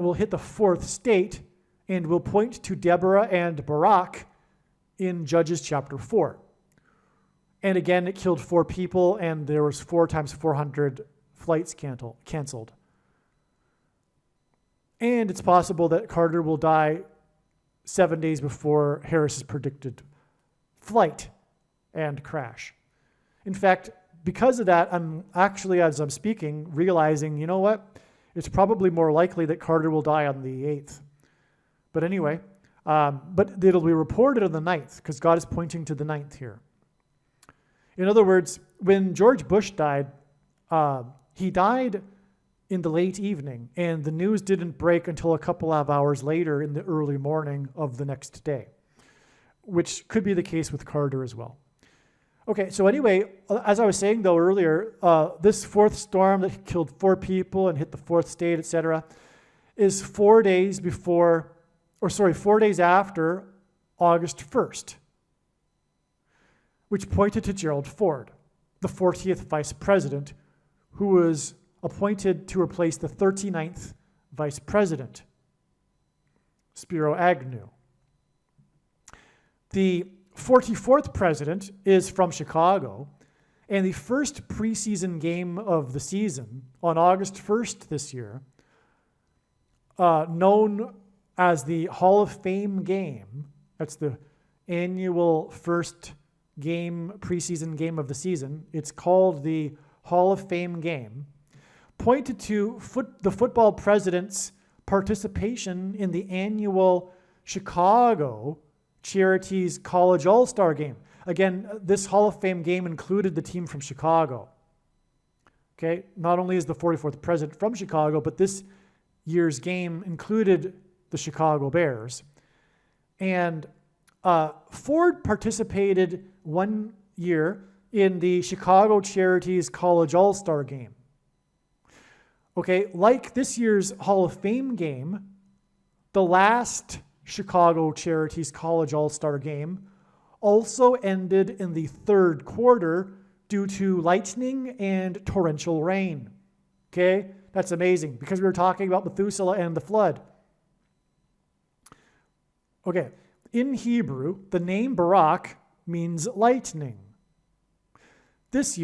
will hit the fourth state and will point to Deborah and Barak in Judges chapter 4. And again, it killed 4 people, and there was 4 times 400 flights canceled. And it's possible that Carter will die 7 days before Harris's predicted flight and crash. In fact, because of that, I'm actually, as I'm speaking, realizing, you know what? It's probably more likely that Carter will die on the 8th. But anyway, but it'll be reported on the 9th, because God is pointing to the 9th here. In other words, when George Bush died, he died in the late evening, and the news didn't break until a couple of hours later in the early morning of the next day, which could be the case with Carter as well. Okay, so anyway, as I was saying though earlier, this fourth storm that killed 4 people and hit the fourth state, etc., is 4 days after August 1st, which pointed to Gerald Ford, the 40th vice president, who was appointed to replace the 39th vice president, Spiro Agnew. The 44th president is from Chicago, and the first preseason game of the season on August 1st this year, known as the Hall of Fame game, that's the annual first game, preseason game of the season, it's called the Hall of Fame game, pointed to the football president's participation in the annual Chicago Charities College All-Star Game. Again, this Hall of Fame game included the team from Chicago. Okay, not only is the 44th president from Chicago, but this year's game included the Chicago Bears. And Ford participated one year in the Chicago Charities College All-Star Game. Okay, like this year's Hall of Fame game, the last Chicago Charities College All-Star Game also ended in the third quarter due to lightning and torrential rain. Okay, that's amazing because we were talking about Methuselah and the flood. Okay, in Hebrew, the name Barak means lightning. This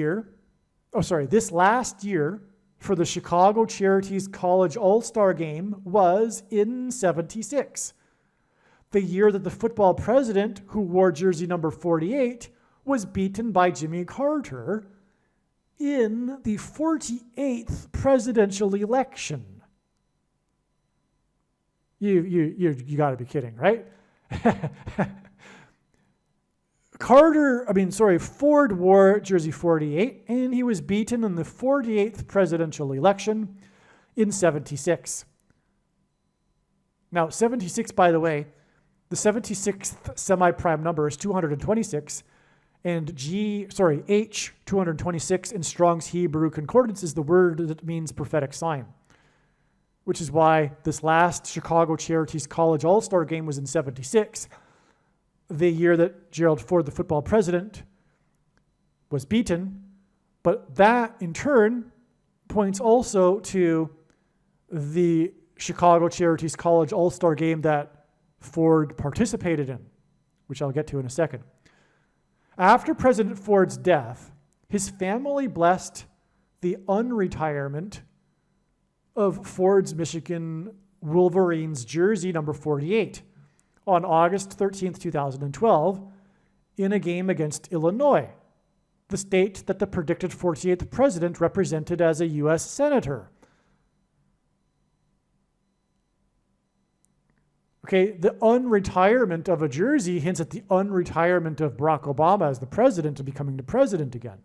last year, for the Chicago Charities College All-Star Game was in 76, the year that the football president, who wore jersey number 48, was beaten by Jimmy Carter in the 48th presidential election. You got to be kidding, right? Ford wore jersey 48, and he was beaten in the 48th presidential election in 76. Now, 76, by the way, the 76th semi-prime number is 226, and H, 226 in Strong's Hebrew Concordance is the word that means prophetic sign, which is why this last Chicago Charities College All-Star Game was in 76, the year that Gerald Ford, the football president, was beaten. But that, in turn, points also to the Chicago Charities College All-Star Game that Ford participated in, which I'll get to in a second. After President Ford's death, his family blessed the unretirement of Ford's Michigan Wolverines jersey number 48 on August 13th, 2012, in a game against Illinois, the state that the predicted 48th president represented as a U.S. senator. Okay, the unretirement of a jersey hints at the unretirement of Barack Obama as the president and becoming the president again.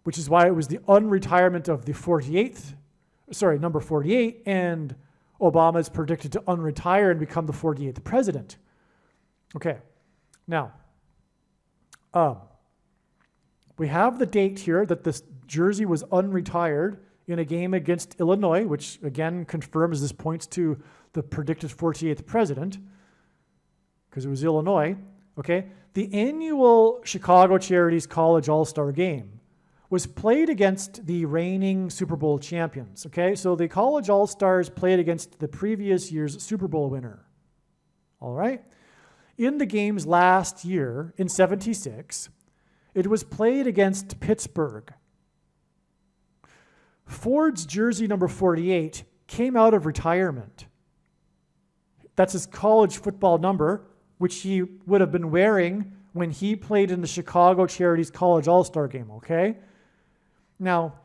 which is why it was the unretirement of the number 48, and Obama is predicted to unretire and become the 48th president. Okay, now, we have the date here that this jersey was unretired in a game against Illinois, which again confirms this points to the predicted 48th president, because it was Illinois. Okay, the annual Chicago Charities College All-Star Game was played against the reigning Super Bowl champions. Okay, so the College All-Stars played against the previous year's Super Bowl winner. All right, in the games last year in '76, it was played against Pittsburgh. Ford's jersey number 48 came out of retirement. That's his college football number, which he would have been wearing when he played in the Chicago Charities College All-Star Game, okay? Now,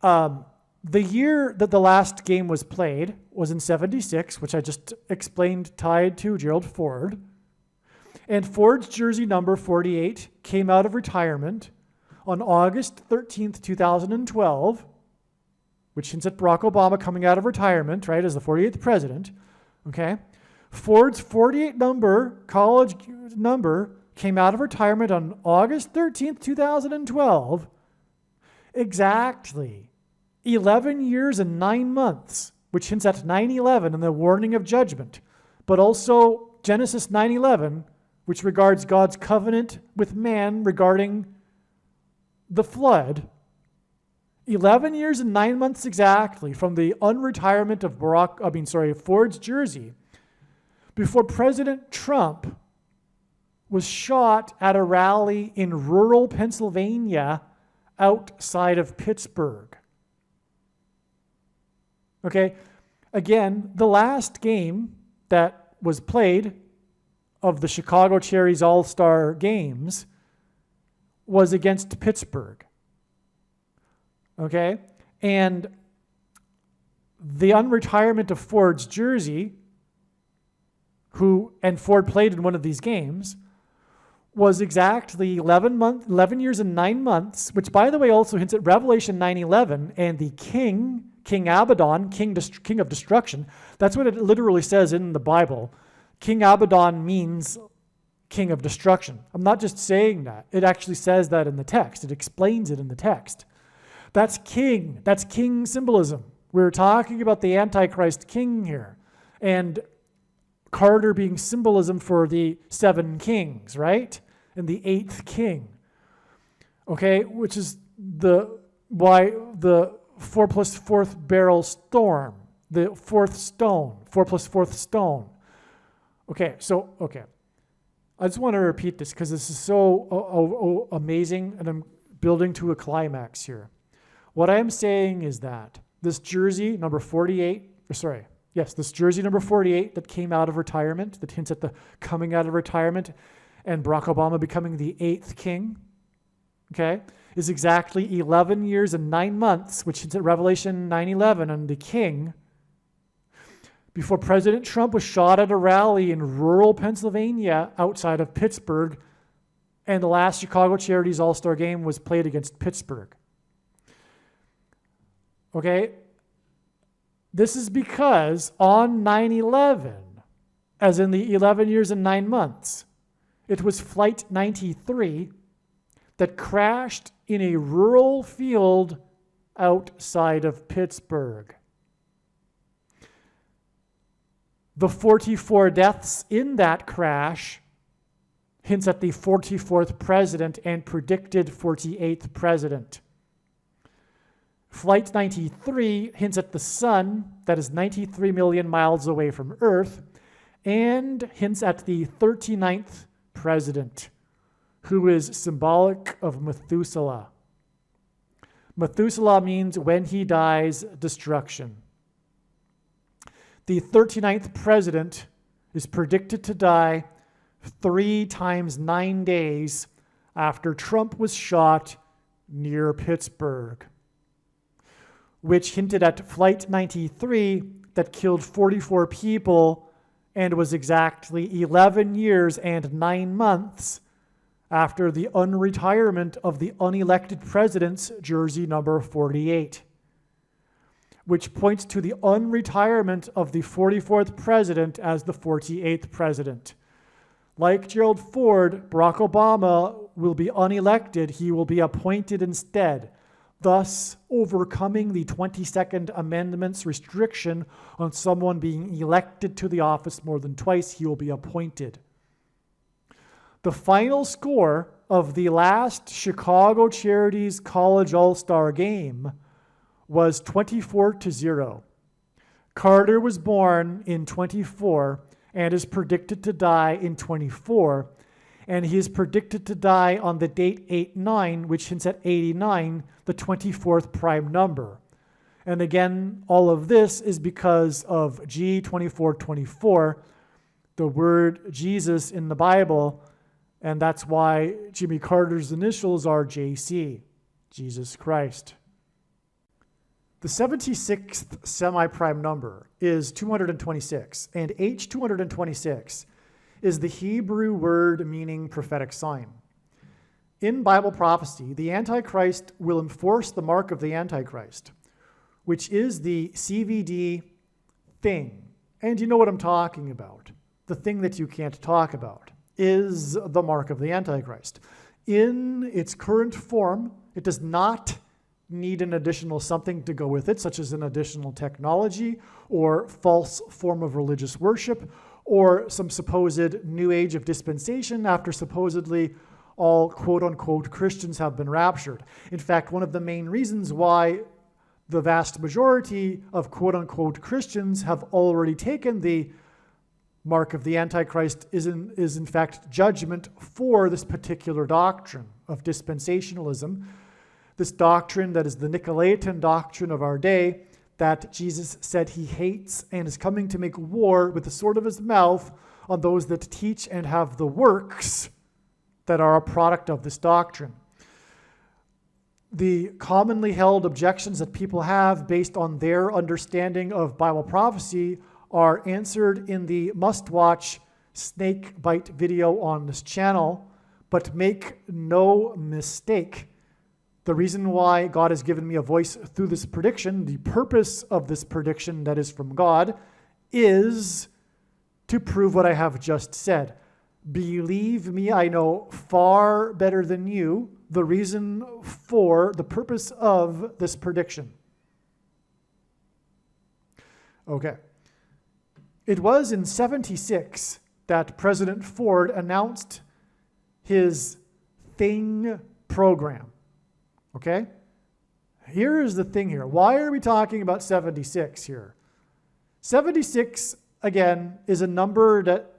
the year that the last game was played was in '76, which I just explained tied to Gerald Ford. And Ford's jersey number 48 came out of retirement on August 13th, 2012, which hints at Barack Obama coming out of retirement, right, as the 48th president, okay? Ford's 48 number, college number, came out of retirement on August 13th, 2012, exactly 11 years and 9 months, which hints at 9/11 and the warning of judgment, but also Genesis 9/11, which regards God's covenant with man regarding the flood. 11 years and 9 months exactly from the unretirement of Ford's jersey, before President Trump was shot at a rally in rural Pennsylvania outside of Pittsburgh. Okay, again, the last game that was played of the Chicago Charities All-Star Games was against Pittsburgh. Okay, and the unretirement of Ford's jersey, and Ford played in one of these games, was exactly 11 years and 9 months, which by the way also hints at Revelation 9:11 and the King Abaddon, king of destruction. That's what it literally says in the Bible. King Abaddon means king of destruction. I'm not just saying that. It actually says that in the text. It explains it in the text. That's king. That's king symbolism. We're talking about the Antichrist king here. And Carter being symbolism for the 7 kings, right? And the 8th king. Okay, which is why the 4 plus 4th barrel storm, the 4th stone, 4 plus 4th stone. Okay. I just want to repeat this because this is so amazing, and I'm building to a climax here. What I'm saying is that this jersey number 48, this jersey number 48 that came out of retirement, that hints at the coming out of retirement and Barack Obama becoming the 8th king, okay, is exactly 11 years and 9 months, which hints at Revelation 9:11 and the king, before President Trump was shot at a rally in rural Pennsylvania outside of Pittsburgh, and the last Chicago Charities All-Star Game was played against Pittsburgh. Okay? This is because on 9/11, as in the 11 years and 9 months, it was Flight 93 that crashed in a rural field outside of Pittsburgh. The 44 deaths in that crash hints at the 44th president and predicted 48th president. Flight 93 hints at the sun that is 93 million miles away from Earth and hints at the 39th president, who is symbolic of Methuselah. Methuselah means when he dies, destruction. The 39th president is predicted to die 3 times 9 days after Trump was shot near Pittsburgh, which hinted at Flight 93 that killed 44 people and was exactly 11 years and 9 months after the unretirement of the unelected president's jersey number 48, which points to the unretirement of the 44th president as the 48th president. Like Gerald Ford, Barack Obama will be unelected. He will be appointed instead, thus overcoming the 22nd Amendment's restriction on someone being elected to the office more than twice. He will be appointed. The final score of the last Chicago Charities College All-Star game was 24-0. Carter was born in 24 and is predicted to die in 24, and he is predicted to die on the date 8-9, which hints at 89, the 24th prime number. And again, all of this is because of G2424, the word Jesus in the Bible, and that's why Jimmy Carter's initials are JC, Jesus Christ. The 76th semi-prime number is 226, and H226 is the Hebrew word meaning prophetic sign. In Bible prophecy, the Antichrist will enforce the mark of the Antichrist, which is the CVD thing. And you know what I'm talking about. The thing that you can't talk about is the mark of the Antichrist. In its current form, it does not need an additional something to go with it, such as an additional technology or false form of religious worship or some supposed new age of dispensation after supposedly all quote-unquote Christians have been raptured. In fact, one of the main reasons why the vast majority of quote-unquote Christians have already taken the mark of the Antichrist is in fact judgment for this particular doctrine of dispensationalism. This doctrine that is the Nicolaitan doctrine of our day, that Jesus said he hates and is coming to make war with the sword of his mouth on those that teach and have the works that are a product of this doctrine. The commonly held objections that people have based on their understanding of Bible prophecy are answered in the must-watch snake bite video on this channel, but make no mistake. The reason why God has given me a voice through this prediction, the purpose of this prediction that is from God, is to prove what I have just said. Believe me, I know far better than you the reason for the purpose of this prediction. Okay. It was in 76 that President Ford announced his Thing program. Okay? Here is the thing here. Why are we talking about 76 here? 76, again, is a number that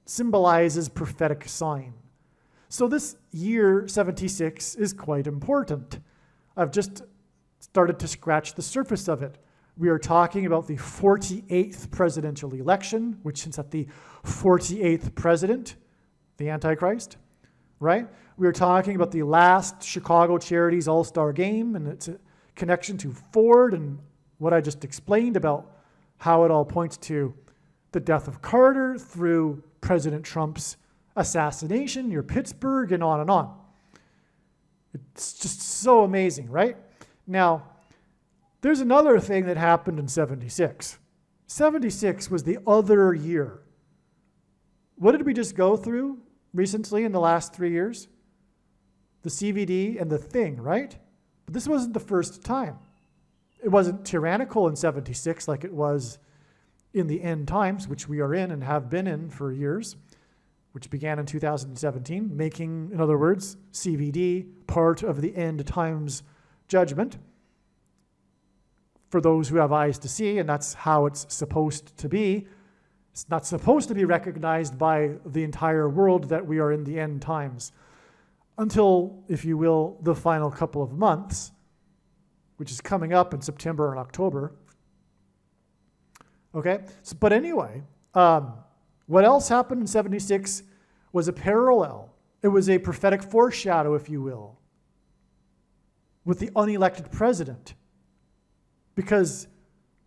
symbolizes prophetic sign. So this year 76 is quite important. I've just started to scratch the surface of it. We are talking about the 48th presidential election, which is at the 48th president, the Antichrist, right? We are talking about the last Chicago Charities All-Star game and its connection to Ford and what I just explained about how it all points to the death of Carter through President Trump's assassination near Pittsburgh and on and on. It's just so amazing, right? Now, there's another thing that happened in 76. 76 was the other year. What did we just go through recently in the last 3 years? The CVD and the Thing, right? But this wasn't the first time. It wasn't tyrannical in 76 like it was in the end times, which we are in and have been in for years, which began in 2017, making, in other words, CVD part of the end times judgment for those who have eyes to see, and that's how it's supposed to be. It's not supposed to be recognized by the entire world that we are in the end times until, if you will, the final couple of months, which is coming up in September and October. Okay, so, but anyway, what else happened in 76 was a parallel. It was a prophetic foreshadow, if you will, with the unelected president. Because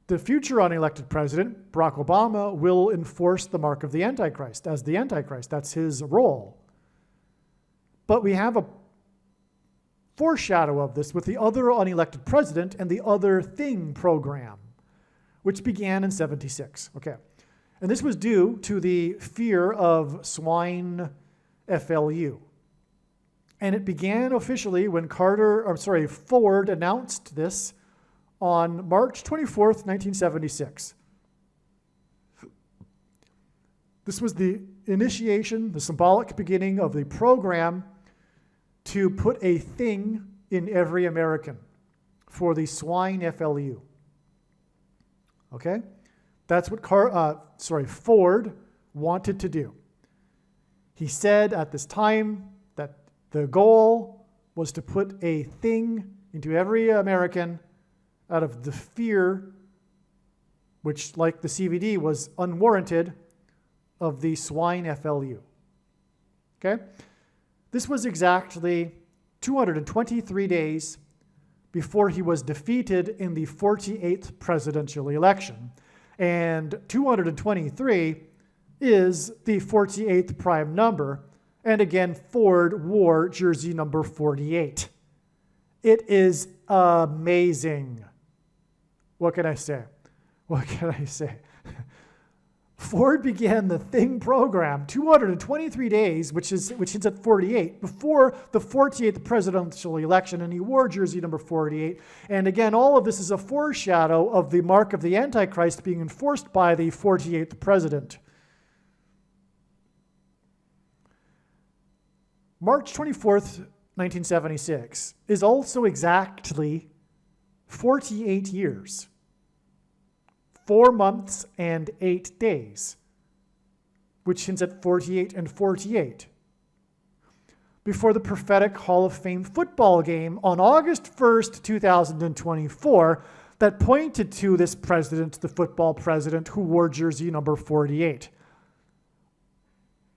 the future unelected president, Barack Obama, will enforce the mark of the Antichrist as the Antichrist. That's his role. But we have a foreshadow of this with the other unelected president and the Other Thing program, which began in 76. Okay. And this was due to the fear of swine FLU. And it began officially when Ford announced this on March 24th, 1976. This was the initiation, the symbolic beginning of the program to put a thing in every American for the swine FLU. Okay? That's what Ford wanted to do. He said at this time that the goal was to put a thing into every American out of the fear, which, like the CVD, was unwarranted, of the swine FLU. Okay? This was exactly 223 days before he was defeated in the 48th presidential election. And 223 is the 48th prime number. And again, Ford wore jersey number 48. It is amazing. What can I say? What can I say? Ford began the Thing program 223 days, which hits at 48, before the 48th presidential election, and he wore jersey number 48. And again, all of this is a foreshadow of the mark of the Antichrist being enforced by the 48th president. March 24th, 1976 is also exactly 48 years. 4 months and 8 days, which hints at 48 and 48. Before the prophetic Hall of Fame football game on August 1st, 2024, that pointed to this president, the football president, who wore jersey number 48.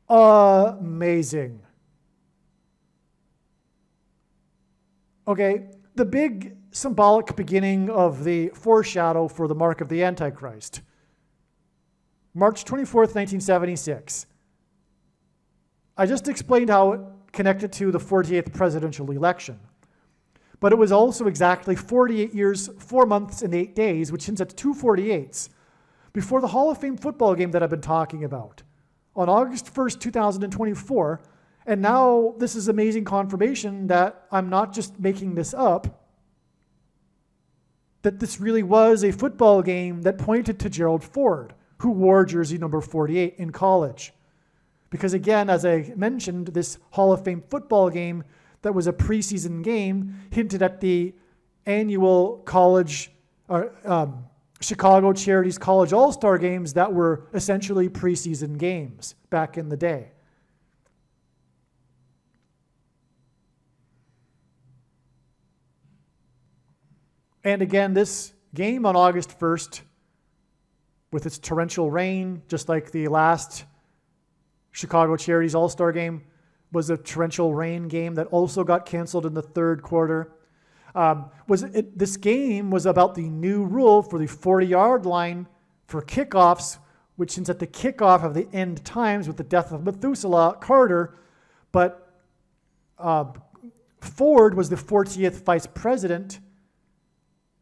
Amazing. Okay, the big symbolic beginning of the foreshadow for the mark of the Antichrist. March 24th, 1976. I just explained how it connected to the 48th presidential election. But it was also exactly 48 years, 4 months, and 8 days, which hints at 248s, before the Hall of Fame football game that I've been talking about. On August 1st, 2024, and now this is amazing confirmation that I'm not just making this up, that this really was a football game that pointed to Gerald Ford, who wore jersey number 48 in college. Because again, as I mentioned, this Hall of Fame football game that was a preseason game hinted at the annual Chicago Charities College All-Star games that were essentially preseason games back in the day. And again, this game on August 1st, with its torrential rain, just like the last Chicago Charities All-Star game, was a torrential rain game that also got canceled in the third quarter. This game was about the new rule for the 40-yard line for kickoffs, which hints at the kickoff of the end times with the death of Methuselah Carter. But Ford was the 40th vice president,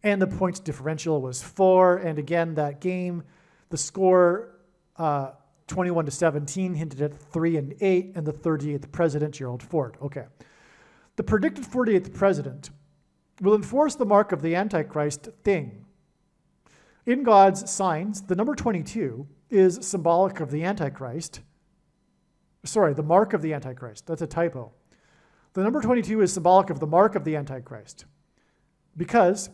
and the points differential was 4. And again, that game, the score 21-17 hinted at 3 and 8, and the 38th president, Gerald Ford. Okay. The predicted 48th president will enforce the mark of the Antichrist thing. In God's signs, the number 22 is symbolic of the Antichrist. Sorry, the mark of the Antichrist. That's a typo. The number 22 is symbolic of the mark of the Antichrist, because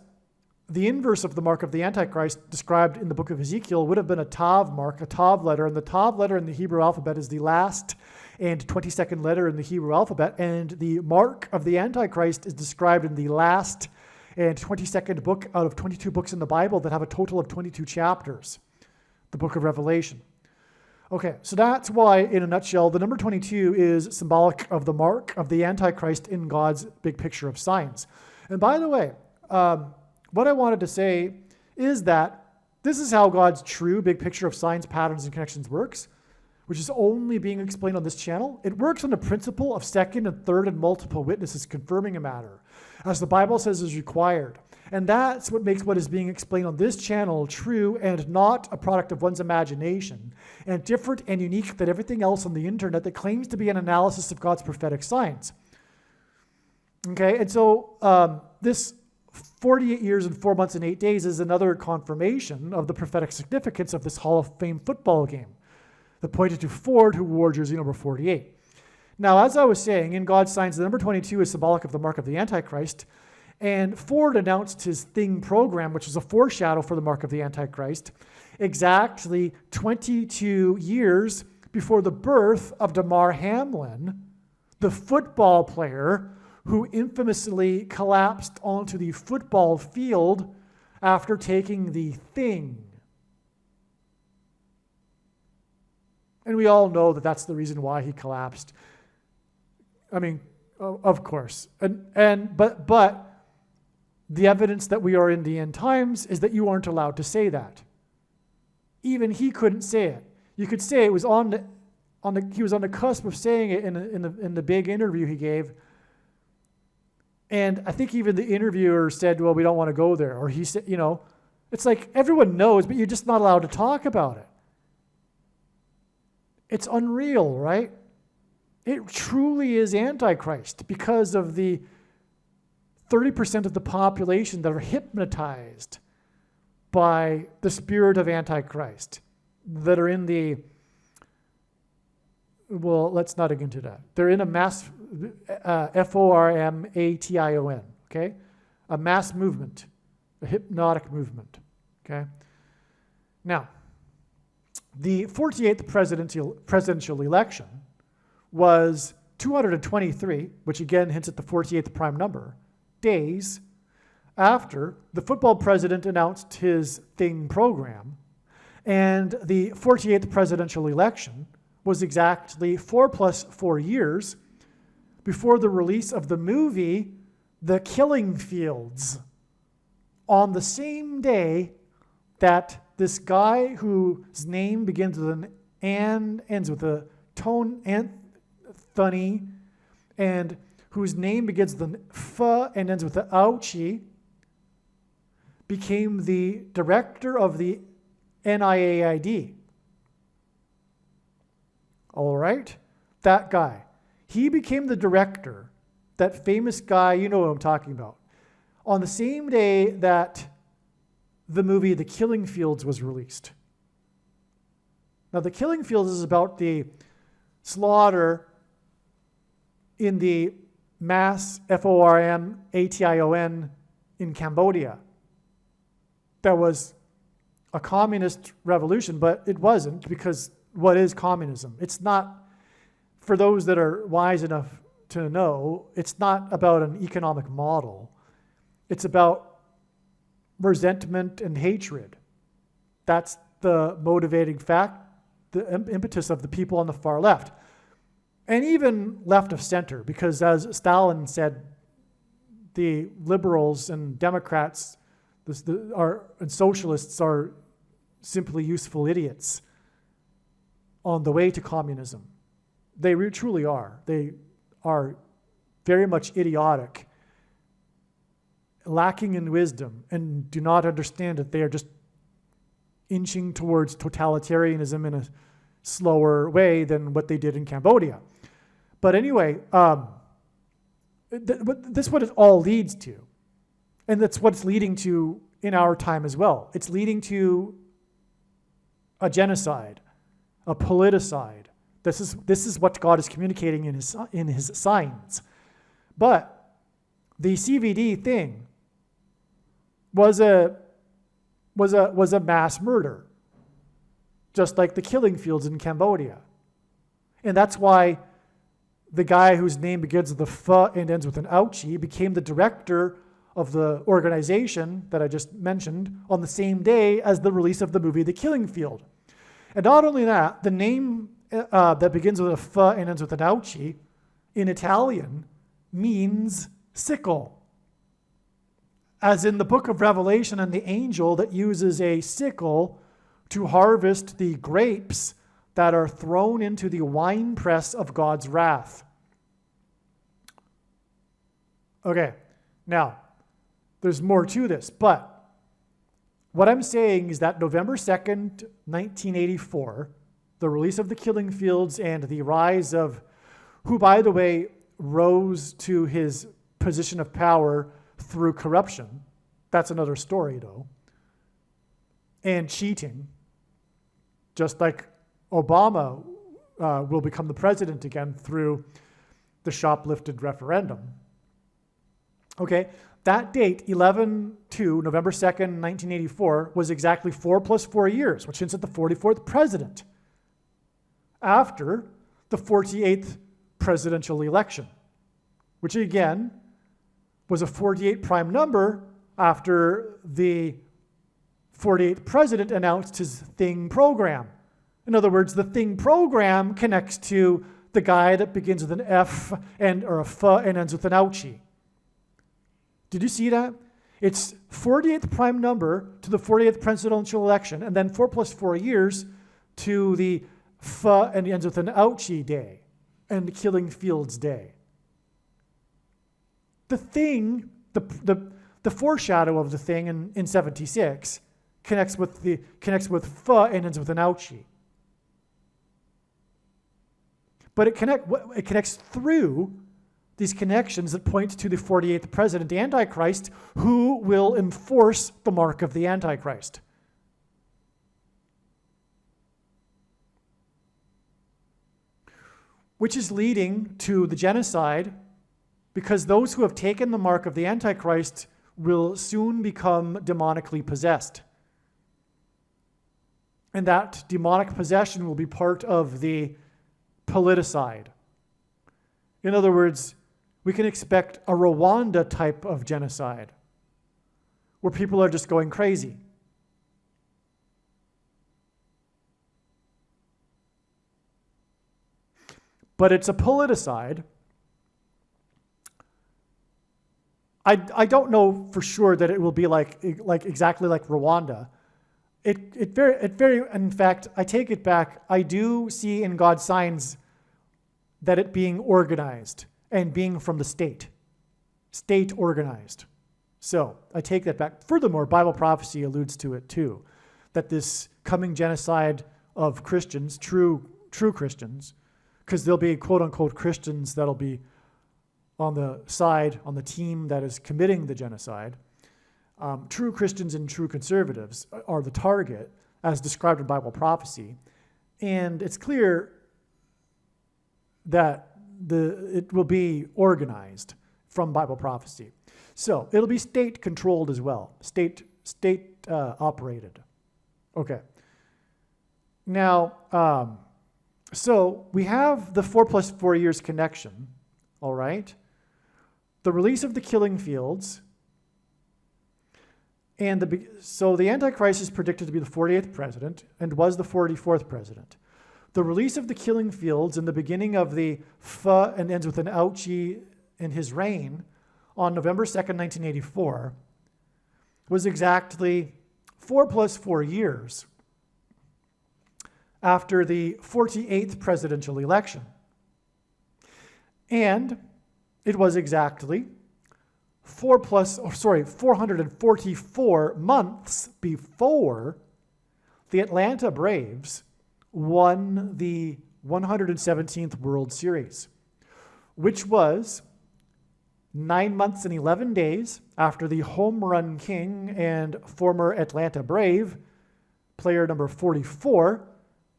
the inverse of the mark of the Antichrist described in the book of Ezekiel would have been a Tav mark, a Tav letter, and the Tav letter in the Hebrew alphabet is the last and 22nd letter in the Hebrew alphabet, and the mark of the Antichrist is described in the last and 22nd book out of 22 books in the Bible that have a total of 22 chapters, the book of Revelation. Okay, so that's why, in a nutshell, the number 22 is symbolic of the mark of the Antichrist in God's big picture of signs. And by the way, what I wanted to say is that this is how God's true big picture of signs, patterns, and connections works. which is only being explained on this channel, it works on the principle of second and third and multiple witnesses confirming a matter, as the Bible says is required. And that's what makes what is being explained on this channel true and not a product of one's imagination, and different and unique than everything else on the internet that claims to be an analysis of God's prophetic signs. Okay, and so this 48 years and 4 months and 8 days is another confirmation of the prophetic significance of this Hall of Fame football game that pointed to Ford, who wore jersey number 48. Now, as I was saying, in God's signs, the number 22 is symbolic of the mark of the Antichrist. And Ford announced his Thing program, which was a foreshadow for the mark of the Antichrist, exactly 22 years before the birth of Damar Hamlin, the football player who infamously collapsed onto the football field after taking the Thing. And we all know that that's the reason why he collapsed. I mean, of course. But the evidence that we are in the end times is that you aren't allowed to say that. Even he couldn't say it. You could say it was he was on the cusp of saying it in the big interview he gave. And I think even the interviewer said, well, we don't want to go there. Or he said, it's like everyone knows, but you're just not allowed to talk about it. It's unreal, right? It truly is Antichrist because of the 30% of the population that are hypnotized by the spirit of Antichrist, that are in let's not get into that. They're in a mass, FORMATION, okay? A mass movement, a hypnotic movement, okay? Now, the 48th presidential election was 223, which again hints at the 48th prime number, days after the football president announced his Thing program, and the 48th presidential election was exactly 4 plus 4 years before the release of the movie The Killing Fields, on the same day that this guy whose name begins with an and ends with a tone, Anthony, and whose name begins with an F and ends with an ouchie, became the director of the NIAID. All right? That guy. He became the director, that famous guy, you know what I'm talking about, on the same day that the movie The Killing Fields was released. Now, The Killing Fields is about the slaughter in the mass FORMATION in Cambodia. That was a communist revolution, but it wasn't, because what is communism? It's not, for those that are wise enough to know, it's not about an economic model. It's about resentment and hatred. That's the motivating fact, the impetus of the people on the far left. And even left of center, because as Stalin said, the liberals and Democrats and socialists are simply useful idiots on the way to communism. They truly are. They are very much idiotic, lacking in wisdom, and do not understand that they are just inching towards totalitarianism in a slower way than what they did in Cambodia. But anyway, this is what it all leads to. And that's what it's leading to in our time as well. It's leading to a genocide, a politicide. This is what God is communicating in his signs. But the CVD thing was a mass murder, just like the killing fields in Cambodia. And that's why the guy whose name begins with a F and ends with an ouchie became the director of the organization that I just mentioned on the same day as the release of the movie The Killing Field. And not only that, the name that begins with a F and ends with an ouchie in Italian means sickle. As in the book of Revelation, and the angel that uses a sickle to harvest the grapes that are thrown into the winepress of God's wrath. Okay, now, there's more to this, but what I'm saying is that November 2nd, 1984, the release of the killing fields and the rise of, who, by the way, rose to his position of power through corruption. That's another story, though. And cheating. Just like Obama will become the president again through the shoplifted referendum. Okay, that date, 11/2, November 2nd, 1984, was exactly 4 + 4 years, which hints at the 44th president, after the 48th presidential election, which again was a 48 prime number after the 48th president announced his Thing program. In other words, the Thing program connects to the guy that begins with an F or a F and ends with an ouchie. Did you see that? It's 48th prime number to the 48th presidential election, and then 4 + 4 years to the F and ends with an ouchie day and the Killing Fields Day. The Thing, the foreshadow of the Thing in 76 connects with F and ends with an ouchie. But it connects through these connections that point to the 48th president, the Antichrist, who will enforce the mark of the Antichrist. Which is leading to the genocide, because those who have taken the mark of the Antichrist will soon become demonically possessed. And that demonic possession will be part of the politicide. In other words, we can expect a Rwanda type of genocide, where people are just going crazy. But it's a politicide. I don't know for sure that it will be like exactly like Rwanda. In fact, I take it back. I do see in God signs that it being organized and being from the state organized. So I take that back. Furthermore, Bible prophecy alludes to it too, that this coming genocide of Christians, true Christians, because there'll be quote unquote Christians that'll be on the team that is committing the genocide. True Christians and true conservatives are the target, as described in Bible prophecy. And it's clear that it will be organized from Bible prophecy. So it'll be state-controlled as well, state operated. Okay. Now, so we have the 4 + 4 years connection, all right? The release of the killing fields. So the Antichrist is predicted to be the 48th president and was the 44th president. The release of the killing fields and the beginning of the F and ends with an ouchie in his reign on November 2nd, 1984 was exactly 4 + 4 years after the 48th presidential election. And it was exactly 444 months before the Atlanta Braves won the 117th World Series, which was 9 months and 11 days after the home run king and former Atlanta Brave, player number 44,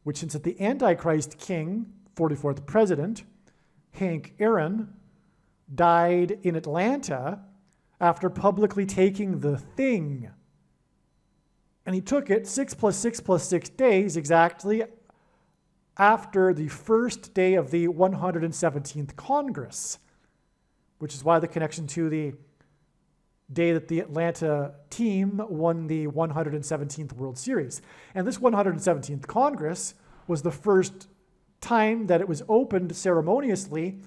which hints at the Antichrist king, 44th president, Hank Aaron, died in Atlanta after publicly taking the Thing. And he took it 6 + 6 + 6 days exactly after the first day of the 117th Congress, which is why the connection to the day that the Atlanta team won the 117th World Series. And this 117th Congress was the first time that it was opened ceremoniously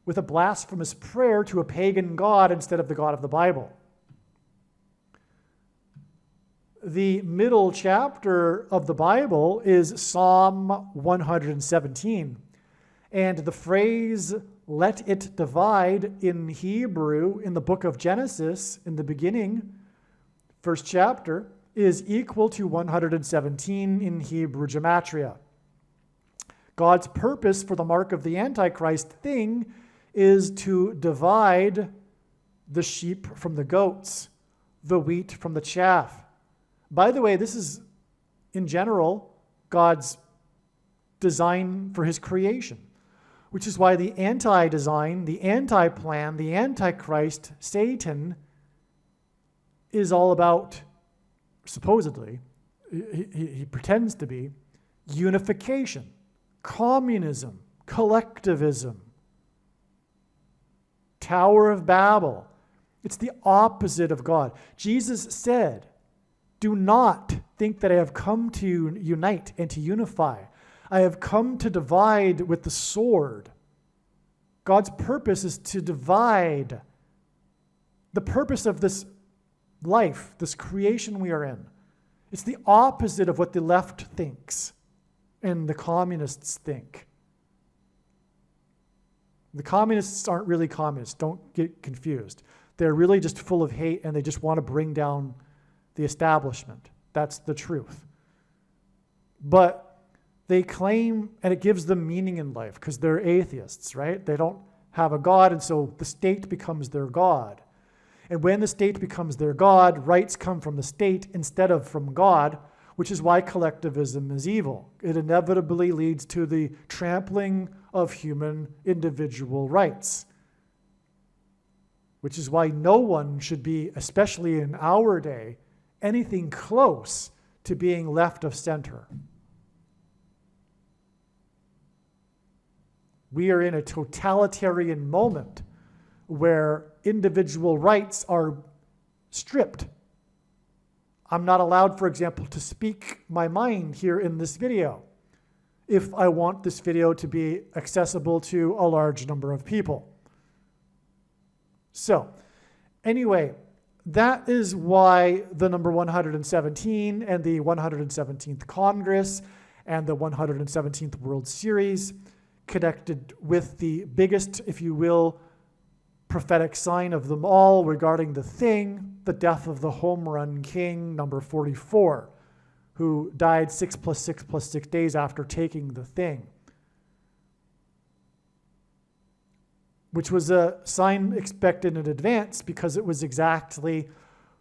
with a blasphemous prayer to a pagan god instead of the God of the Bible. The middle chapter of the Bible is Psalm 117. And the phrase, let it divide, in Hebrew, in the book of Genesis, in the beginning, first chapter, is equal to 117 in Hebrew gematria. God's purpose for the mark of the Antichrist thing is to divide the sheep from the goats, the wheat from the chaff. By the way, this is, in general, God's design for his creation, which is why the anti-design, the anti-plan, the Antichrist, Satan, is all about, supposedly, he pretends to be, unification, communism, collectivism, Tower of Babel. It's the opposite of God. Jesus said, do not think that I have come to unite and to unify. I have come to divide with the sword. God's purpose is to divide. The purpose of this life, this creation we are in, it's the opposite of what the left thinks and the communists think. The communists aren't really communists. Don't get confused. They're really just full of hate and they just want to bring down the establishment. That's the truth. But they claim, and it gives them meaning in life because they're atheists, right? They don't have a God, and so the state becomes their God. And when the state becomes their God, rights come from the state instead of from God, which is why collectivism is evil. It inevitably leads to the trampling of human individual rights, which is why no one should be, especially in our day, anything close to being left of center. We are in a totalitarian moment where individual rights are stripped. I'm not allowed, for example, to speak my mind here in this video if I want this video to be accessible to a large number of people. So, anyway, that is why the number 117 and the 117th Congress and the 117th World Series connected with the biggest, if you will, prophetic sign of them all regarding the thing, the death of the home run king, number 44, who died 6 + 6 + 6 days after taking the thing, which was a sign expected in advance because it was exactly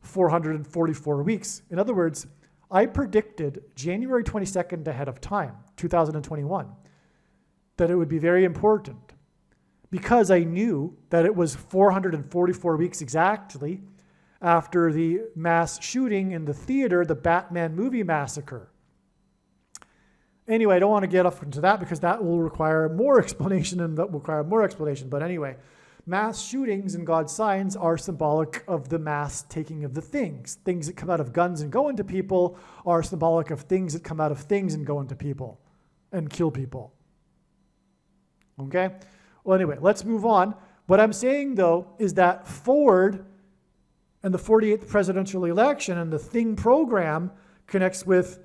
444 weeks. In other words, I predicted January 22nd ahead of time, 2021, that it would be very important because I knew that it was 444 weeks exactly after the mass shooting in the theater, the Batman movie massacre. Anyway, I don't want to get off into that because that will require more explanation and that will require more explanation. But anyway, mass shootings and God's signs are symbolic of the mass taking of the things. Things that come out of guns and go into people are symbolic of things that come out of things and go into people and kill people. Okay? Well, anyway, let's move on. What I'm saying, though, is that Ford and the 48th presidential election and the Thing program connects with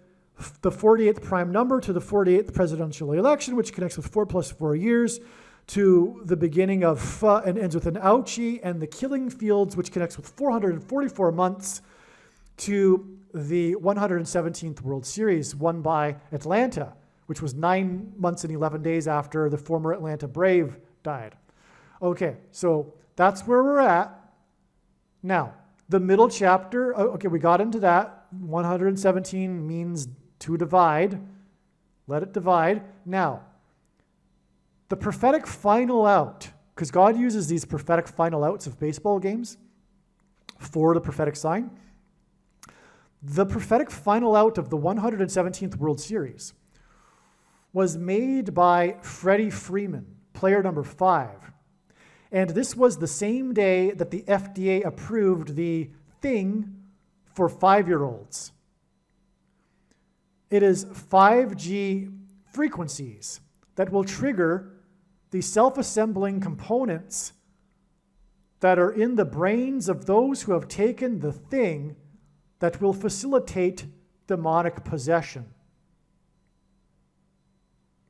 the 48th prime number to the 48th presidential election, which connects with 4 + 4 years to the beginning of F and ends with an ouchie, and the Killing Fields, which connects with 444 months to the 117th World Series won by Atlanta, which was 9 months and 11 days after the former Atlanta Brave died. Okay, so that's where we're at. Now, the middle chapter, okay, we got into that. 117 means to divide. Let it divide. Now, the prophetic final out, because God uses these prophetic final outs of baseball games for the prophetic sign. The prophetic final out of the 117th World Series was made by Freddie Freeman, player number 5. And this was the same day that the FDA approved the thing for 5-year-olds. It is 5G frequencies that will trigger the self-assembling components that are in the brains of those who have taken the thing that will facilitate demonic possession.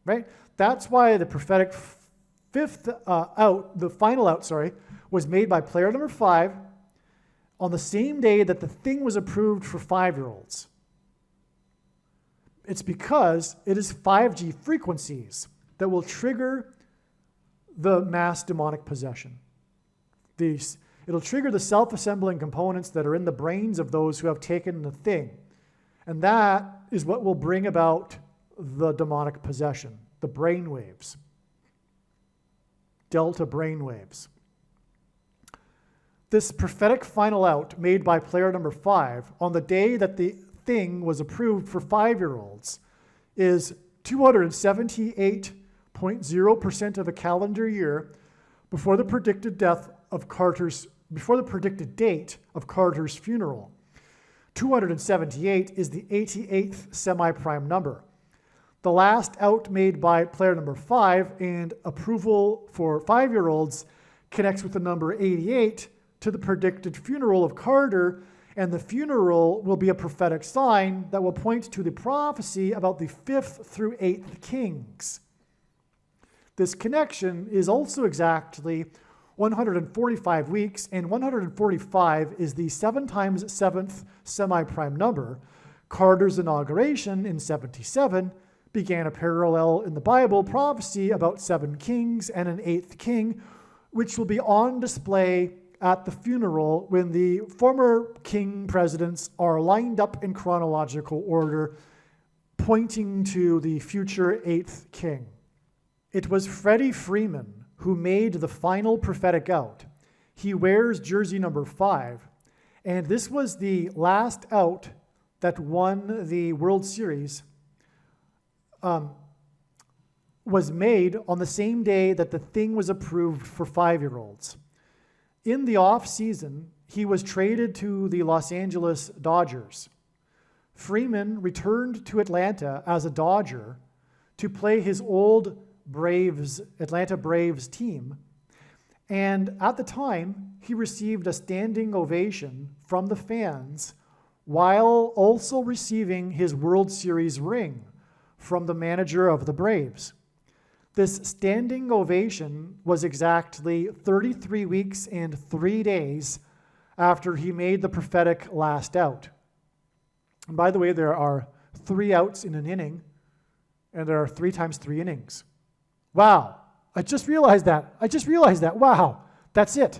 Right? That's why the prophetic final out, was made by player number 5 on the same day that the thing was approved for 5-year-olds. It's because it is 5G frequencies that will trigger the mass demonic possession. It'll trigger the self-assembling components that are in the brains of those who have taken the thing. And that is what will bring about the demonic possession, the brain waves, delta brain waves. This prophetic final out made by player number 5 on the day that the thing was approved for 5-year-olds is 278.0% of a calendar year before the predicted date of Carter's funeral. 278 is the 88th semi-prime number. The last out made by player number 5 and approval for 5-year-olds connects with the number 88 to the predicted funeral of Carter, and the funeral will be a prophetic sign that will point to the prophecy about the 5th through 8th kings. This connection is also exactly 145 weeks, and 145 is the 7 times 7th semi-prime number. Carter's inauguration in 77 began a parallel in the Bible prophecy about 7 kings and an 8th king, which will be on display at the funeral when the former king presidents are lined up in chronological order, pointing to the future 8th king. It was Freddie Freeman who made the final prophetic out. He wears jersey number 5, and this was the last out that won the World Series, was made on the same day that the thing was approved for 5-year-olds. In the off-season, he was traded to the Los Angeles Dodgers. Freeman returned to Atlanta as a Dodger to play his old Atlanta Braves team. And at the time, he received a standing ovation from the fans while also receiving his World Series ring from the manager of the Braves. This standing ovation was exactly 33 weeks and 3 days after he made the prophetic last out. And by the way, there are 3 outs in an inning, and there are 3 times 3 innings. Wow, I just realized that. Wow, that's it.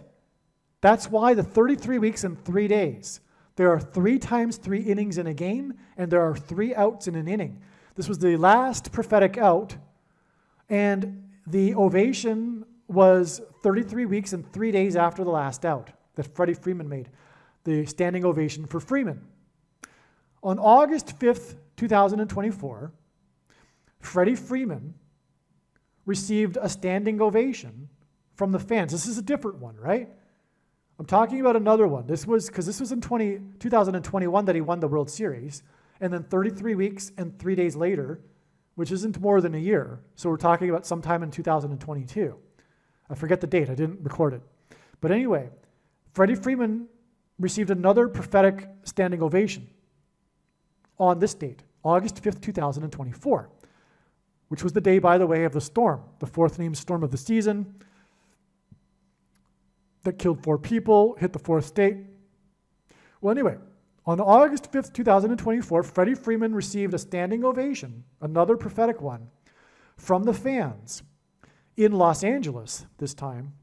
That's why the 33 weeks and 3 days. There are 3 times 3 innings in a game, and there are 3 outs in an inning. This was the last prophetic out, and the ovation was 33 weeks and 3 days after the last out that Freddie Freeman made, the standing ovation for Freeman. On August 5th, 2024, Freddie Freeman received a standing ovation from the fans. This is a different one, right? I'm talking about another one. This was in 2021 that he won the World Series, and then 33 weeks and 3 days later, which isn't more than a year. So we're talking about sometime in 2022. I forget the date. I didn't record it. But anyway, Freddie Freeman received another prophetic standing ovation on this date, August 5th, 2024, which was the day, by the way, of the storm, the 4th named storm of the season that killed 4 people, hit the 4th state. Well, anyway, on August 5th, 2024, Freddie Freeman received a standing ovation, another prophetic one, from the fans in Los Angeles this time,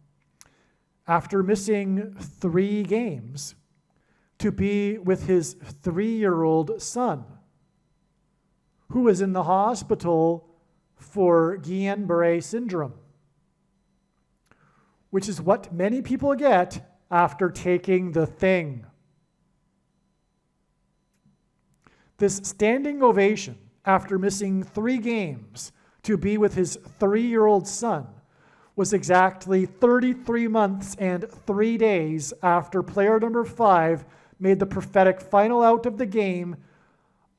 after missing 3 games to be with his 3-year-old son, who was in the hospital for Guillain-Barré syndrome, which is what many people get after taking the thing. This standing ovation after missing 3 games to be with his 3-year-old son was exactly 33 months and 3 days after player number 5 made the prophetic final out of the game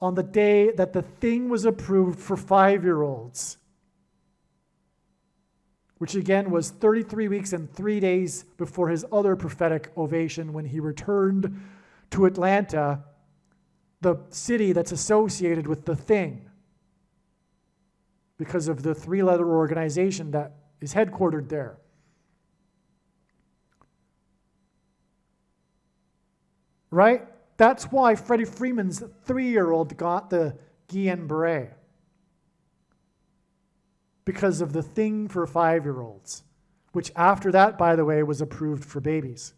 on the day that the thing was approved for 5-year-olds, which again was 33 weeks and 3 days before his other prophetic ovation when he returned to Atlanta the city that's associated with the thing because of the three-letter organization that is headquartered there. Right? That's why Freddie Freeman's 3-year-old got the Guillain-Barré. Because of the thing for 5-year-olds, which after that, by the way, was approved for babies.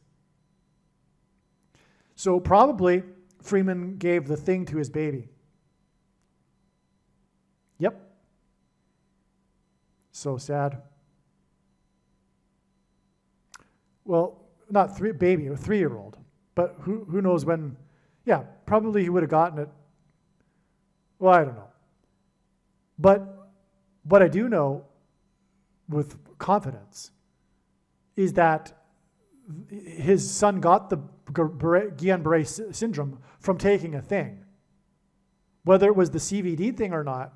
So probably Freeman gave the thing to his baby. Yep. So sad. Well, not baby, a 3-year-old. But who knows when, yeah, probably he would have gotten it. Well, I don't know. But what I do know with confidence is that his son got the Guillain-Barré syndrome from taking a thing. Whether it was the CVD thing or not,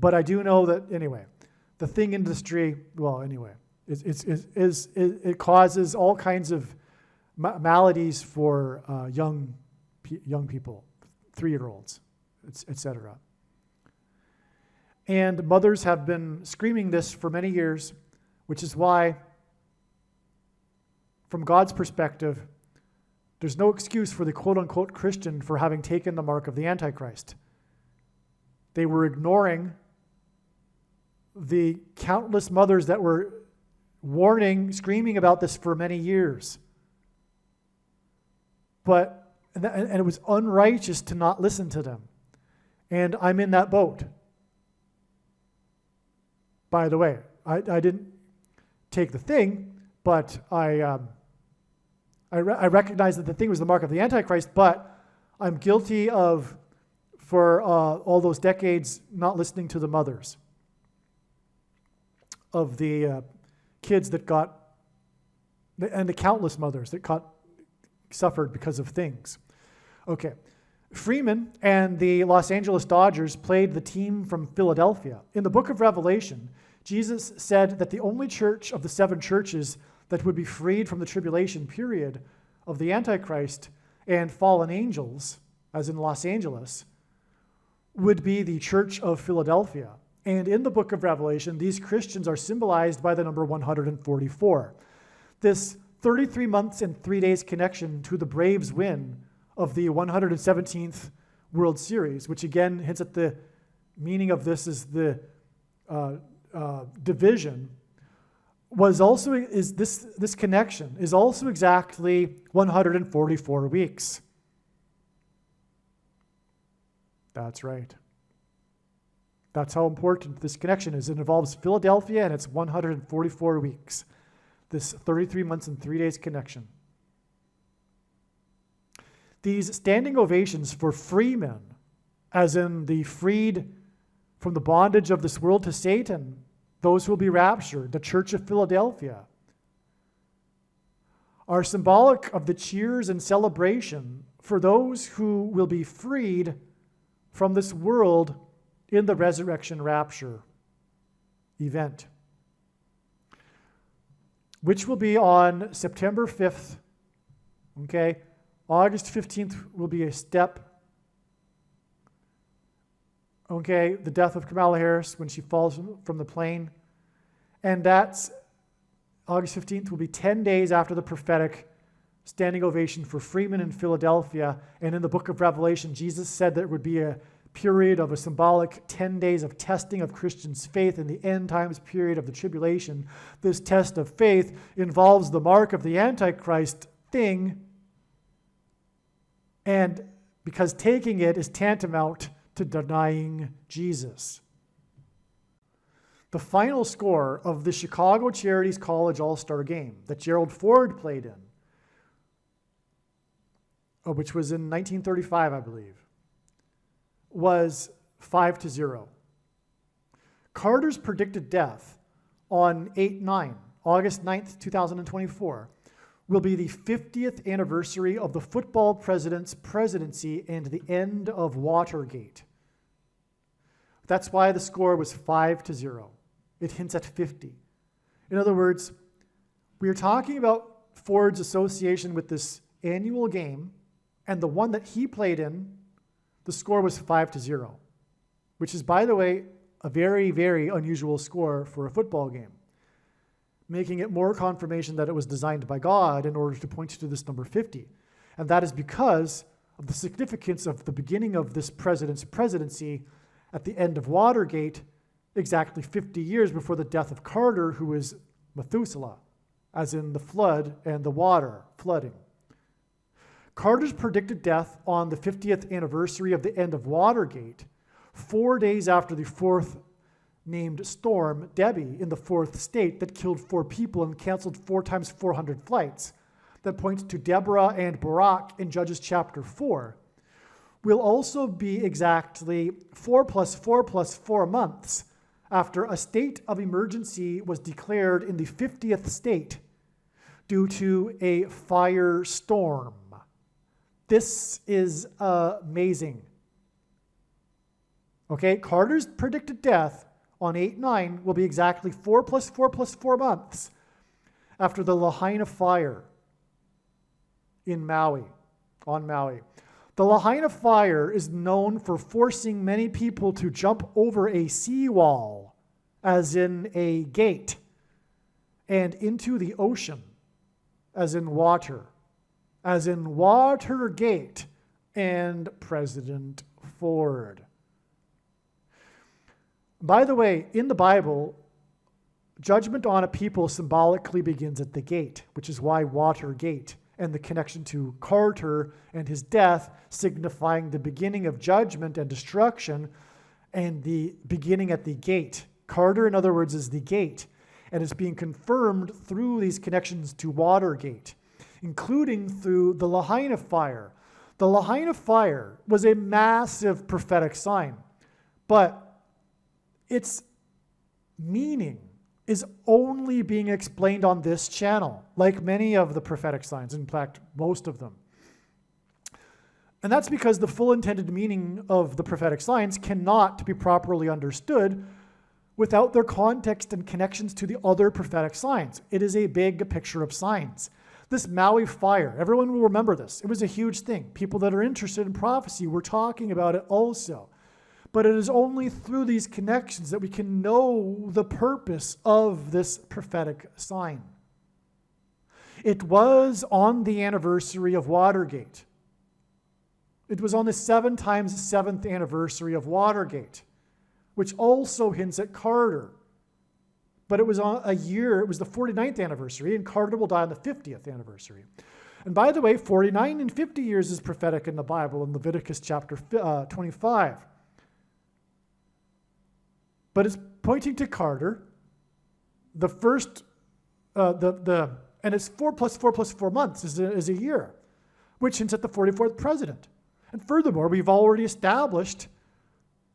but I do know that, anyway, the thing industry, well, anyway, it causes all kinds of maladies for young people, 3-year-olds, etc. And mothers have been screaming this for many years, which is why, from God's perspective, there's no excuse for the quote-unquote Christian for having taken the mark of the Antichrist. They were ignoring the countless mothers that were warning, screaming about this for many years. And it was unrighteous to not listen to them. And I'm in that boat. By the way, I didn't take the thing, but I recognize that the thing was the mark of the Antichrist, but I'm guilty of, for all those decades, not listening to the mothers of the kids that got, and the countless mothers that suffered because of things. Okay. Freeman and the Los Angeles Dodgers played the team from Philadelphia. In the book of Revelation, Jesus said that the only church of the 7 churches that would be freed from the tribulation period of the Antichrist and fallen angels, as in Los Angeles, would be the Church of Philadelphia. And in the book of Revelation, these Christians are symbolized by the number 144. This 33 months and 3 days connection to the Braves' win of the 117th World Series, which again hints at the meaning of this is the division, this connection is also exactly 144 weeks. That's right. That's how important this connection is. It involves Philadelphia, and it's 144 weeks. This 33 months and 3 days connection. These standing ovations for free men, as in the freed from the bondage of this world to Satan, those who will be raptured, the Church of Philadelphia, are symbolic of the cheers and celebration for those who will be freed from this world in the resurrection rapture event, which will be on September 5th. Okay, August 15th will be a step. Okay, the death of Kamala Harris when she falls from the plane. And that's August 15th will be 10 days after the prophetic standing ovation for Freeman in Philadelphia. And in the book of Revelation, Jesus said there would be a period of a symbolic 10 days of testing of Christians' faith in the end times period of the tribulation. This test of faith involves the mark of the Antichrist thing, and because taking it is tantamount to denying Jesus. The final score of the Chicago Charities College All-Star Game that Gerald Ford played in, which was in 1935, I believe, was 5-0. Carter's predicted death on August 9th, 2024, will be the 50th anniversary of the football president's presidency and the end of Watergate. That's why the score was 5-0. It hints at 50. In other words, we are talking about Ford's association with this annual game And the one that he played in, the score was 5-0, which is, by the way, a very, very unusual score for a football game, making it more confirmation that it was designed by God in order to point to this number 50. And that is because of the significance of the beginning of this president's presidency at the end of Watergate, exactly 50 years before the death of Carter, who is Methuselah, as in the flood and the water flooding. Carter's predicted death on the 50th anniversary of the end of Watergate, 4 days after the fourth named storm, Debbie, in the fourth state that killed 4 people and canceled 4 times 400 flights, that points to Deborah and Barak in Judges chapter 4, will also be exactly 4 + 4 + 4 months after a state of emergency was declared in the 50th state due to a firestorm. This is amazing. Okay, Carter's predicted death on 8/9 will be exactly 4 + 4 + 4 months after the Lahaina fire on Maui. The Lahaina fire is known for forcing many people to jump over a seawall, as in a gate, and into the ocean, as in water. As in Watergate and President Ford. By the way, in the Bible, judgment on a people symbolically begins at the gate, which is why Watergate, and the connection to Carter and his death signifying the beginning of judgment and destruction, and the beginning at the gate. Carter, in other words, is the gate, and it's being confirmed through these connections to Watergate, including through the Lahaina fire. The Lahaina fire was a massive prophetic sign, but its meaning is only being explained on this channel, like many of the prophetic signs, in fact, most of them. And that's because the full intended meaning of the prophetic signs cannot be properly understood without their context and connections to the other prophetic signs. It is a big picture of signs. This Maui fire, everyone will remember this. It was a huge thing. People that are interested in prophecy were talking about it also. But it is only through these connections that we can know the purpose of this prophetic sign. It was on the anniversary of Watergate. It was on the 7 times 7th anniversary of Watergate, which also hints at Carter. But it was on a year, it was the 49th anniversary, and Carter will die on the 50th anniversary. And by the way, 49 and 50 years is prophetic in the Bible in Leviticus chapter 25. But it's pointing to Carter, the first, and it's 4 + 4 + 4 months is a year, which hints at the 44th president. And furthermore, we've already established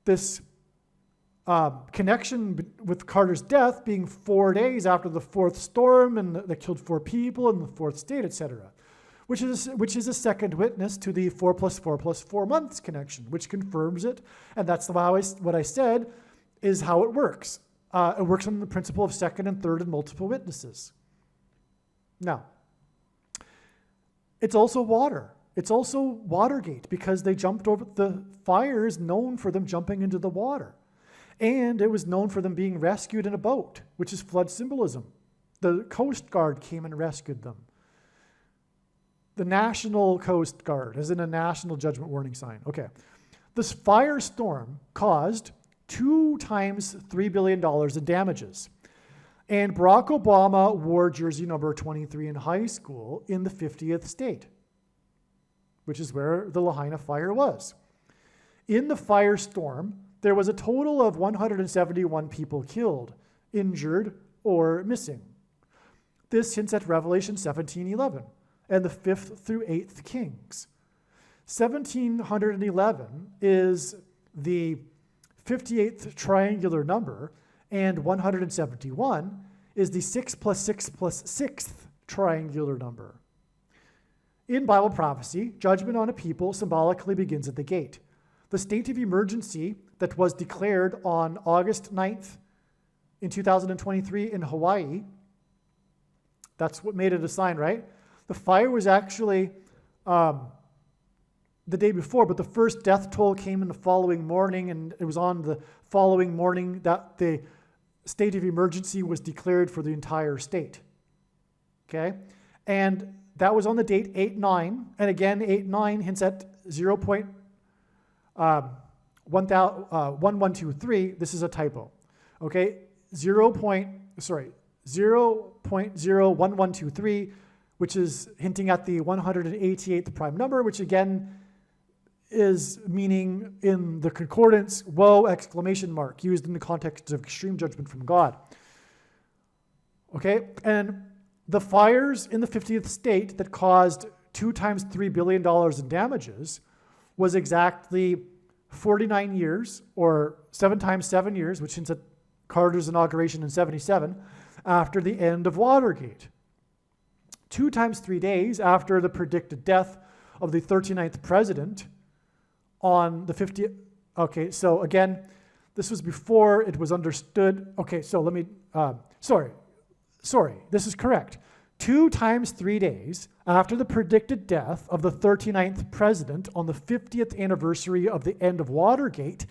this connection with Carter's death being 4 days after the fourth storm and that killed 4 people in the fourth state, etc., which is a second witness to the 4 + 4 + 4 months connection, which confirms it. And that's what I said is how it works. It works on the principle of second and third and multiple witnesses. Now, it's also water. It's also Watergate because they jumped over. The fire is known for them jumping into the water. And it was known for them being rescued in a boat, which is flood symbolism. The Coast Guard came and rescued them. The National Coast Guard, as in a national judgment warning sign. Okay. This firestorm caused 2 times $3 billion in damages. And Barack Obama wore jersey number 23 in high school in the 50th state, which is where the Lahaina fire was. In the firestorm, there was a total of 171 people killed, injured, or missing. This hints at Revelation 17:11 and the 5th through 8th Kings. 1711 is the 58th triangular number, and 171 is the 6 + 6 + 6th triangular number. In Bible prophecy, judgment on a people symbolically begins at the gate. The state of emergency that was declared on August 9th in 2023 in Hawaii, that's what made it a sign, right? The fire was actually the day before, but the first death toll came in the following morning, and it was on the following morning that the state of emergency was declared for the entire state. Okay? And that was on the date 8/9, and again, 8/9 hints at 0.1123. This is a typo. Okay? 0.0123, which is hinting at the 188th prime number, which again is meaning in the concordance, woe, exclamation mark, used in the context of extreme judgment from God. Okay, and the fires in the 50th state that caused 2 times $3 billion in damages was exactly 49 years, or 7 times 7 years, which hints at Carter's inauguration in 77, after the end of Watergate. 2 times 3 days after the predicted death of the 39th president on the 50th. Okay, so again, this was before it was understood. Okay, so let me, sorry, this is correct. 2 times 3 days after the predicted death of the 39th president on the 50th anniversary of the end of Watergate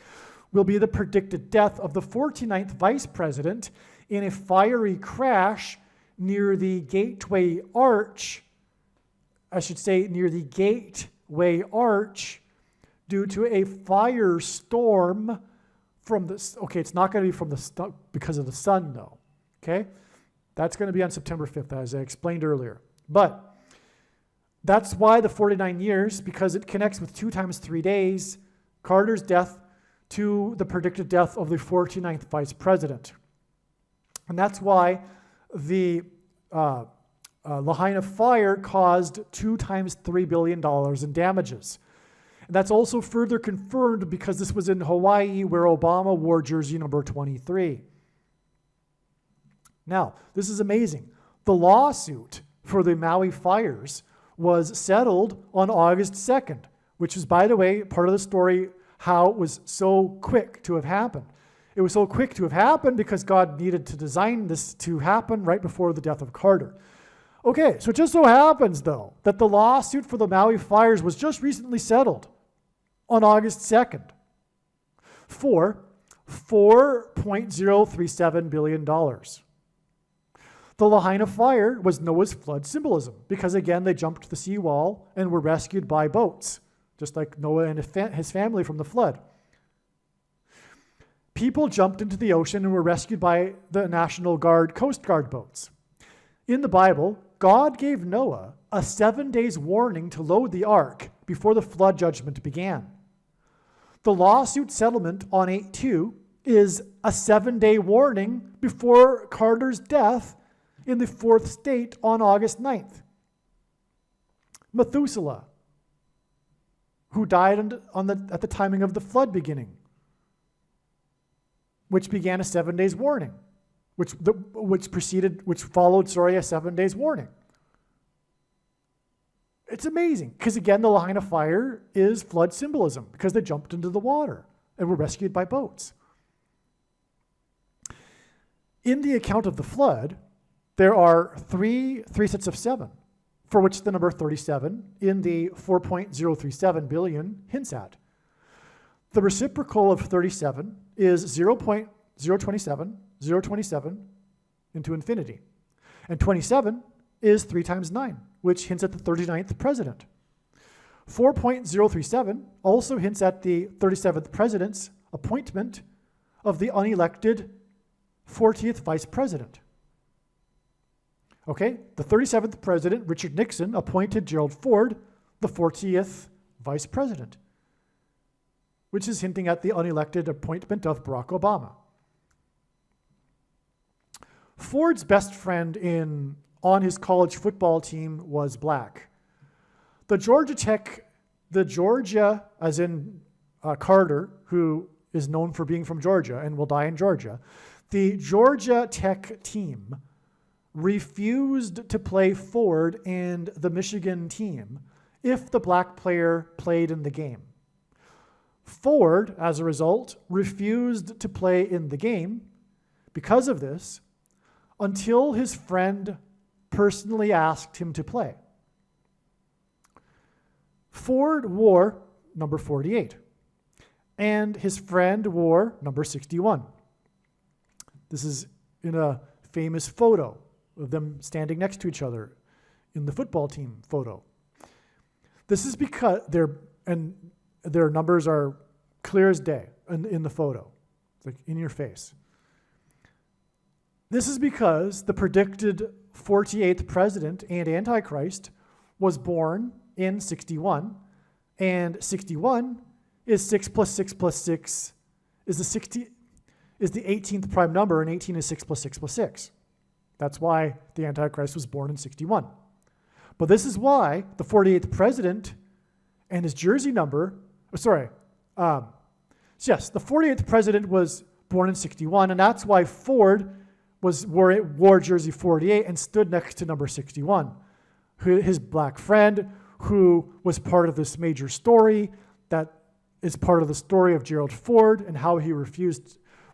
will be the predicted death of the 49th vice president in a fiery crash near the Gateway Arch, I should say near the Gateway Arch, due to a firestorm from the, okay, it's not going to be from the, because of the sun though, okay? That's going to be on September 5th, as I explained earlier. But that's why the 49 years, because it connects with 2 times 3 days, Carter's death to the predicted death of the 49th vice president. And that's why the Lahaina fire caused 2 times $3 billion in damages. And that's also further confirmed because this was in Hawaii, where Obama wore jersey number 23. Now, this is amazing. The lawsuit for the Maui fires was settled on August 2nd, which is, by the way, part of the story how it was so quick to have happened. It was so quick to have happened because God needed to design this to happen right before the death of Carter. Okay, so it just so happens, though, that the lawsuit for the Maui fires was just recently settled on August 2nd for $4.037 billion. The Lahaina fire was Noah's flood symbolism because, again, they jumped the seawall and were rescued by boats, just like Noah and his family from the flood. People jumped into the ocean and were rescued by the National Guard Coast Guard boats. In the Bible, God gave Noah a 7 days warning to load the ark before the flood judgment began. The lawsuit settlement on 8/2 is a 7-day warning before Carter's death in the 4th state on August 9th. Methuselah, who died at the timing of the flood beginning, which began a 7 days warning, which followed a 7 days warning. It's amazing, because again, the Lahaina fire is flood symbolism, because they jumped into the water and were rescued by boats. In the account of the flood, there are three sets of 7, for which the number 37 in the 4.037 billion hints at. The reciprocal of 37 is 0.027, 0.27 into infinity. And 27 is 3 times 9, which hints at the 39th president. 4.037 also hints at the 37th president's appointment of the unelected 40th vice president. Okay, the 37th president, Richard Nixon, appointed Gerald Ford the 40th vice president, which is hinting at the unelected appointment of Barack Obama. Ford's best friend on his college football team was black. The Georgia, as in Carter, who is known for being from Georgia and will die in Georgia, the Georgia Tech team refused to play Ford and the Michigan team if the black player played in the game. Ford, as a result, refused to play in the game because of this until his friend personally asked him to play. Ford wore number 48. And his friend wore number 61. This is in a famous photo of them standing next to each other in the football team photo. This is because their numbers are clear as day in the photo. It's like in your face. This is because the predicted 48th president and Antichrist was born in 61, and 61 is 6 plus 6 plus 6 is the 18th prime number, and 18 is 6 plus 6 plus 6. That's why the Antichrist was born in 61. But this is why the 48th president and his jersey number, the 48th president was born in 61, and that's why Ford wore jersey 48 and stood next to number 61. His black friend, who was part of this major story that is part of the story of Gerald Ford and how he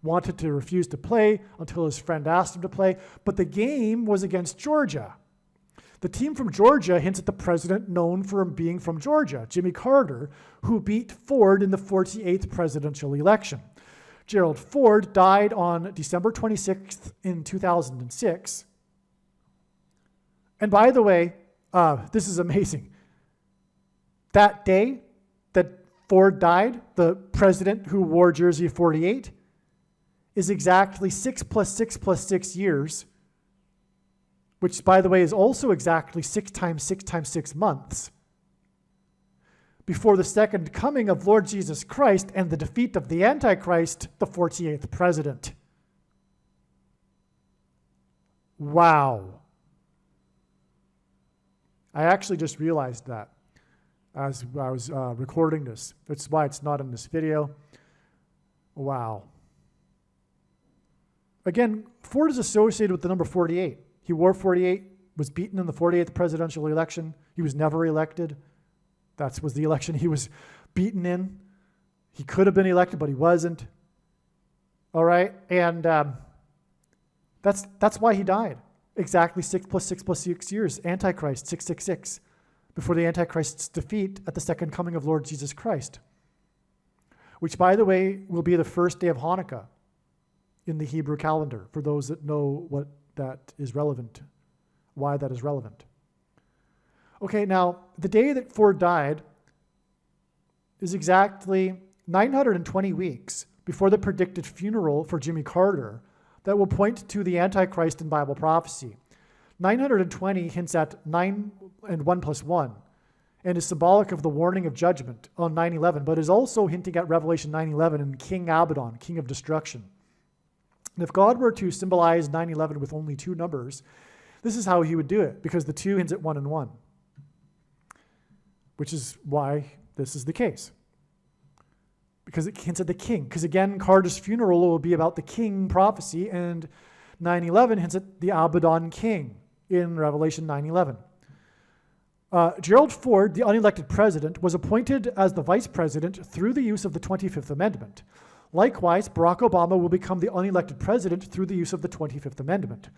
wanted to refuse to play until his friend asked him to play. But the game was against Georgia. The team from Georgia hints at the president known for being from Georgia, Jimmy Carter, who beat Ford in the 48th presidential election. Gerald Ford died on December 26th in 2006. And by the way, this is amazing. That day that Ford died, the president who wore jersey 48, is exactly 6 plus 6 plus 6 years, which, by the way, is also exactly 6 times 6 times 6 months, before the second coming of Lord Jesus Christ and the defeat of the Antichrist, the 48th president. Wow. I actually just realized that as I was recording this. That's why it's not in this video. Wow. Again, Ford is associated with the number 48. He wore 48, was beaten in the 48th presidential election. He was never elected. That was the election he was beaten in. He could have been elected, but he wasn't. All right? And that's why he died. Exactly 6 plus 6 plus 6 years. Antichrist, 666. Before the Antichrist's defeat at the second coming of Lord Jesus Christ. Which, by the way, will be the first day of Hanukkah in the Hebrew calendar, for those that know what that is relevant, why that is relevant. Okay, now, the day that Ford died is exactly 920 weeks before the predicted funeral for Jimmy Carter that will point to the Antichrist in Bible prophecy. 920 hints at 9 and 1 plus 1 and is symbolic of the warning of judgment on 9/11, but is also hinting at Revelation 9/11 and King Abaddon, king of destruction. And if God were to symbolize 9/11 with only 2 numbers, this is how he would do it, because the 2 hints at 1 and 1, which is why this is the case. Because it hints at the king. Because again, Carter's funeral will be about the king prophecy, and 9/11 hints at the Abaddon king in Revelation 9/11. Gerald Ford, the unelected president, was appointed as the vice president through the use of the 25th Amendment. Likewise, Barack Obama will become the unelected president through the use of the 25th Amendment.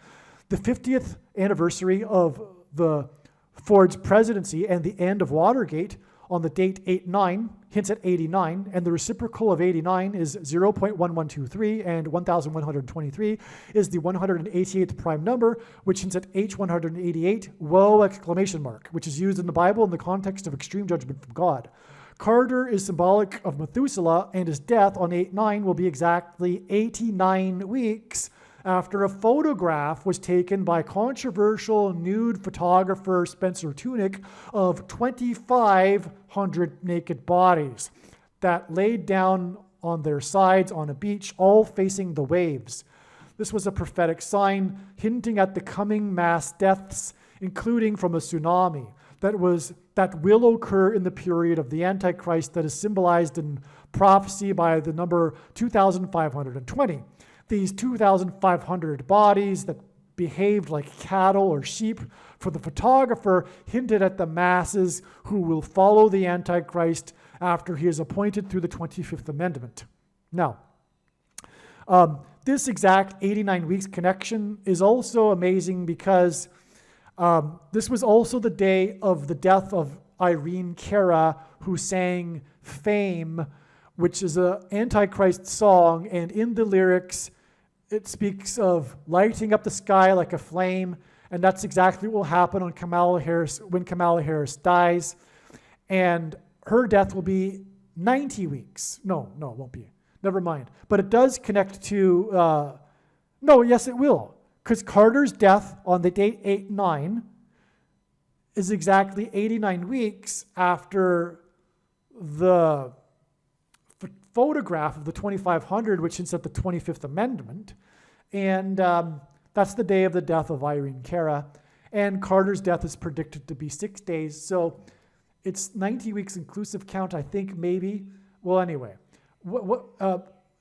The 50th anniversary of the Ford's presidency and the end of Watergate on the date 8/9 hints at 89, and the reciprocal of 89 is 0.1123, and 1123 is the 188th prime number, which hints at H188, whoa, exclamation mark, which is used in the Bible in the context of extreme judgment from God. Carter is symbolic of Methuselah, and his death on 8/9 will be exactly 89 weeks after a photograph was taken by controversial nude photographer Spencer Tunick of 2,500 naked bodies that laid down on their sides on a beach, all facing the waves. This was a prophetic sign hinting at the coming mass deaths, including from a tsunami that will occur in the period of the Antichrist that is symbolized in prophecy by the number 2,520. These 2,500 bodies that behaved like cattle or sheep for the photographer hinted at the masses who will follow the Antichrist after he is appointed through the 25th Amendment. Now, this exact 89 weeks connection is also amazing because this was also the day of the death of Irene Cara, who sang Fame, which is an Antichrist song, and in the lyrics, it speaks of lighting up the sky like a flame, and that's exactly what will happen when Kamala Harris dies. And her death will be 90 weeks. No, it won't be. Never mind. But it does connect to, yes, it will. Because Carter's death on the date 8/9 is exactly 89 weeks after the photograph of the 2500, which hints at the 25th Amendment. And that's the day of the death of Irene Cara. And Carter's death is predicted to be 6 days. So it's 90 weeks inclusive count, I think, maybe. Well, anyway,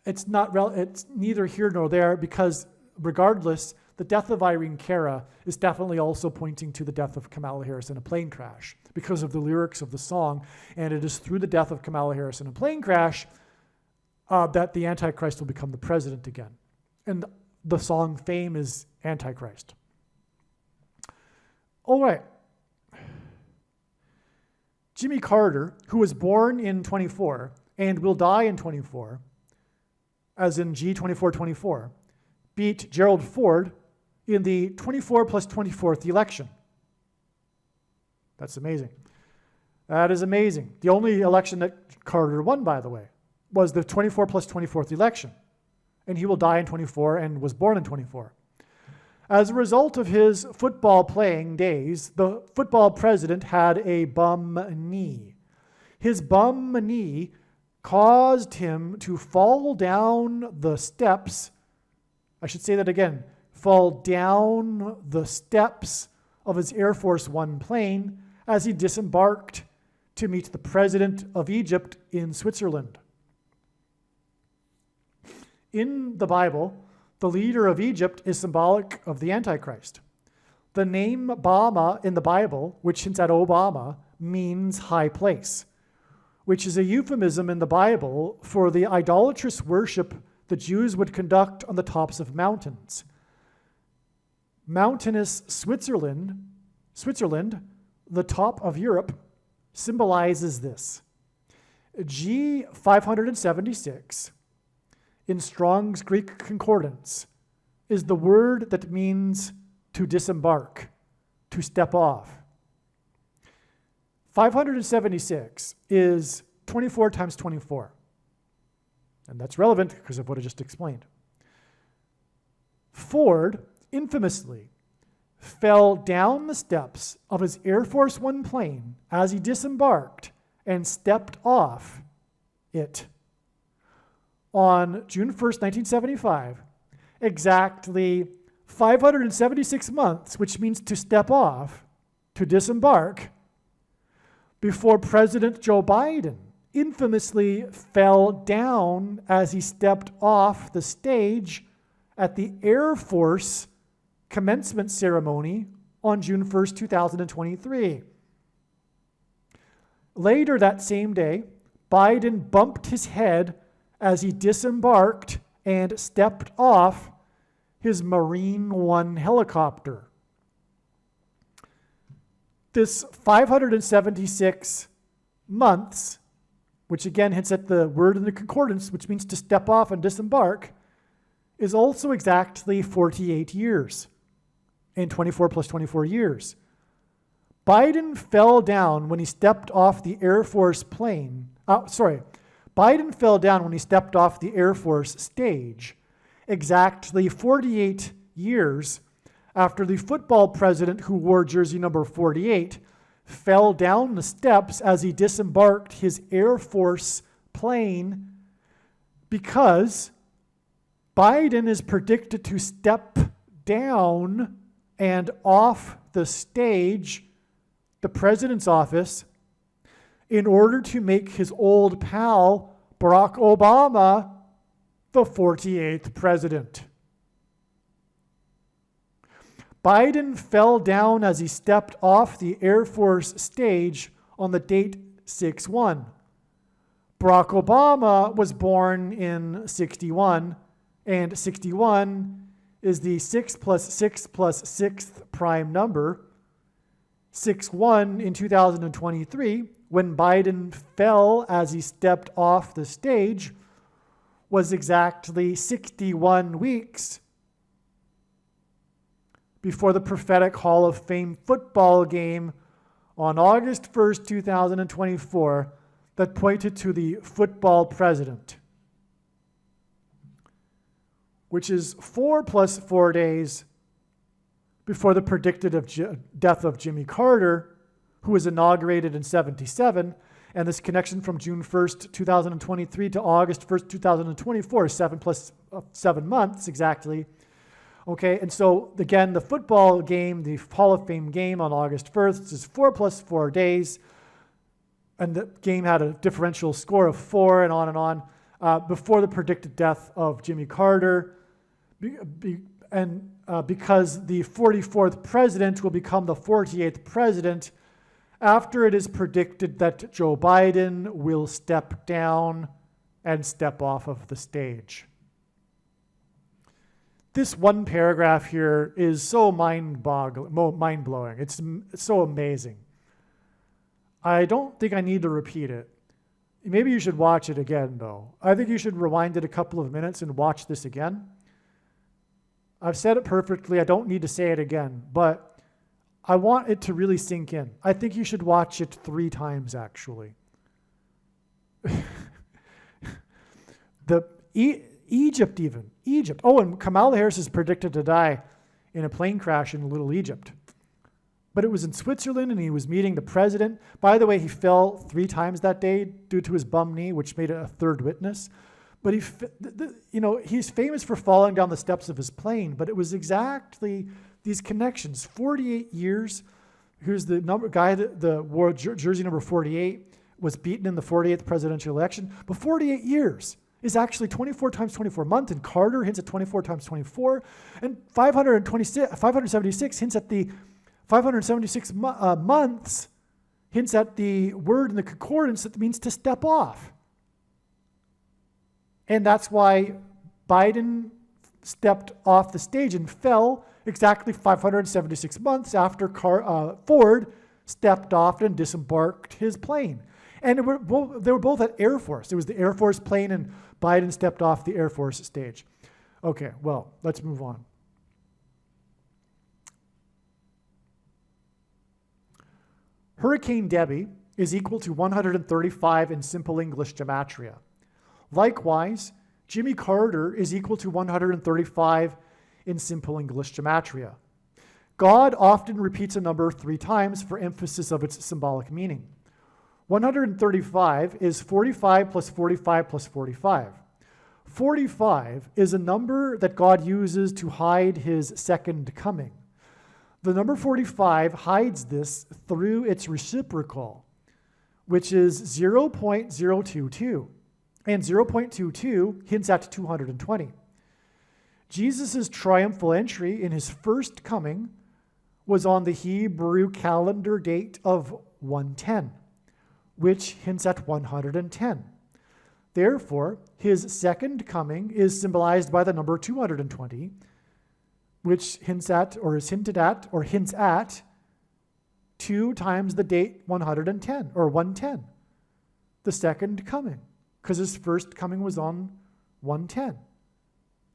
it's neither here nor there, because regardless, the death of Irene Cara is definitely also pointing to the death of Kamala Harris in a plane crash because of the lyrics of the song. And it is through the death of Kamala Harris in a plane crash that the Antichrist will become the president again. And the song Fame is Antichrist. All right. Jimmy Carter, who was born in 24 and will die in 24, as in G2424, beat Gerald Ford in the 24 plus 24th election. That's amazing. That is amazing. The only election that Carter won, by the way, was the 24 plus 24th election. And he will die in 24 and was born in 24. As a result of his football playing days, the football president had a bum knee. His bum knee caused him to fall down the steps. I should say that again. Fall down the steps of his Air Force One plane as he disembarked to meet the president of Egypt in Switzerland. In the Bible, the leader of Egypt is symbolic of the Antichrist. The name Bama in the Bible, which hints at Obama, means high place, which is a euphemism in the Bible for the idolatrous worship the Jews would conduct on the tops of mountains. Mountainous Switzerland, the top of Europe, symbolizes this. G576 in Strong's Greek Concordance is the word that means to disembark, to step off. 576 is 24 times 24. And that's relevant because of what I just explained. Ford infamously fell down the steps of his Air Force One plane as he disembarked and stepped off it on June 1st, 1975, exactly 576 months, which means to step off, to disembark, before President Joe Biden infamously fell down as he stepped off the stage at the Air Force commencement ceremony on June 1st, 2023. Later that same day, Biden bumped his head as he disembarked and stepped off his Marine One helicopter. This 576 months, which again hints at the word in the concordance, which means to step off and disembark, is also exactly 48 years and 24 plus 24 years. Biden fell down when he stepped off the Air Force plane. Biden fell down when he stepped off the Air Force stage exactly 48 years after the football president who wore jersey number 48 fell down the steps as he disembarked his Air Force plane, because Biden is predicted to step down and off the stage, the president's office, in order to make his old pal, Barack Obama, the 48th president. Biden fell down as he stepped off the Air Force stage on the date 6/1. Barack Obama was born in 61, and 61 is the 6 plus 6 plus 6th prime number. 6/1 in 2023 when Biden fell as he stepped off the stage was exactly 61 weeks before the prophetic Hall of Fame football game on August 1st, 2024, that pointed to the football president, which is 4 plus 4 days before the predicted death of Jimmy Carter, who was inaugurated in 77, and this connection from June 1st, 2023 to August 1st, 2024 is 7 plus 7 months exactly. Okay, and so again, the football game, the Hall of Fame game on August 1st is 4 plus 4 days, and the game had a differential score of 4 and on, before the predicted death of Jimmy Carter, because the 44th president will become the 48th president after it is predicted that Joe Biden will step down and step off of the stage. This one paragraph here is so mind-blowing. It's so amazing. I don't think I need to repeat it. Maybe you should watch it again, though. I think you should rewind it a couple of minutes and watch this again. I've said it perfectly. I don't need to say it again, but I want it to really sink in. I think you should watch it 3 times, actually. Egypt. Oh, and Kamala Harris is predicted to die in a plane crash in Little Egypt. But it was in Switzerland, and he was meeting the president. By the way, he fell 3 times that day due to his bum knee, which made it a 3rd witness. But he's famous for falling down the steps of his plane. But it was exactly these connections. 48 years. Here's the guy that wore jersey number 48 was beaten in the 48th presidential election. But 48 years is actually 24 times 24 months, and Carter hints at 24 times 24, and 576 hints at the 576 months, hints at the word in the concordance that means to step off. And that's why Biden stepped off the stage and fell exactly 576 months after Ford stepped off and disembarked his plane. And they were both at Air Force. It was the Air Force plane, and Biden stepped off the Air Force stage. Okay, well, let's move on. Hurricane Debbie is equal to 135 in simple English gematria. Likewise, Jimmy Carter is equal to 135 in simple English gematria. God often repeats a number 3 times for emphasis of its symbolic meaning. 135 is 45 plus 45 plus 45. 45 is a number that God uses to hide his second coming. The number 45 hides this through its reciprocal, which is 0.022. And 0.22 hints at 220. Jesus' triumphal entry in his first coming was on the Hebrew calendar date of 110, which hints at 110. Therefore, his second coming is symbolized by the number 220, which hints at, or is hinted at, or hints at 2 times the date 110, or 110, the second coming, because his first coming was on 110.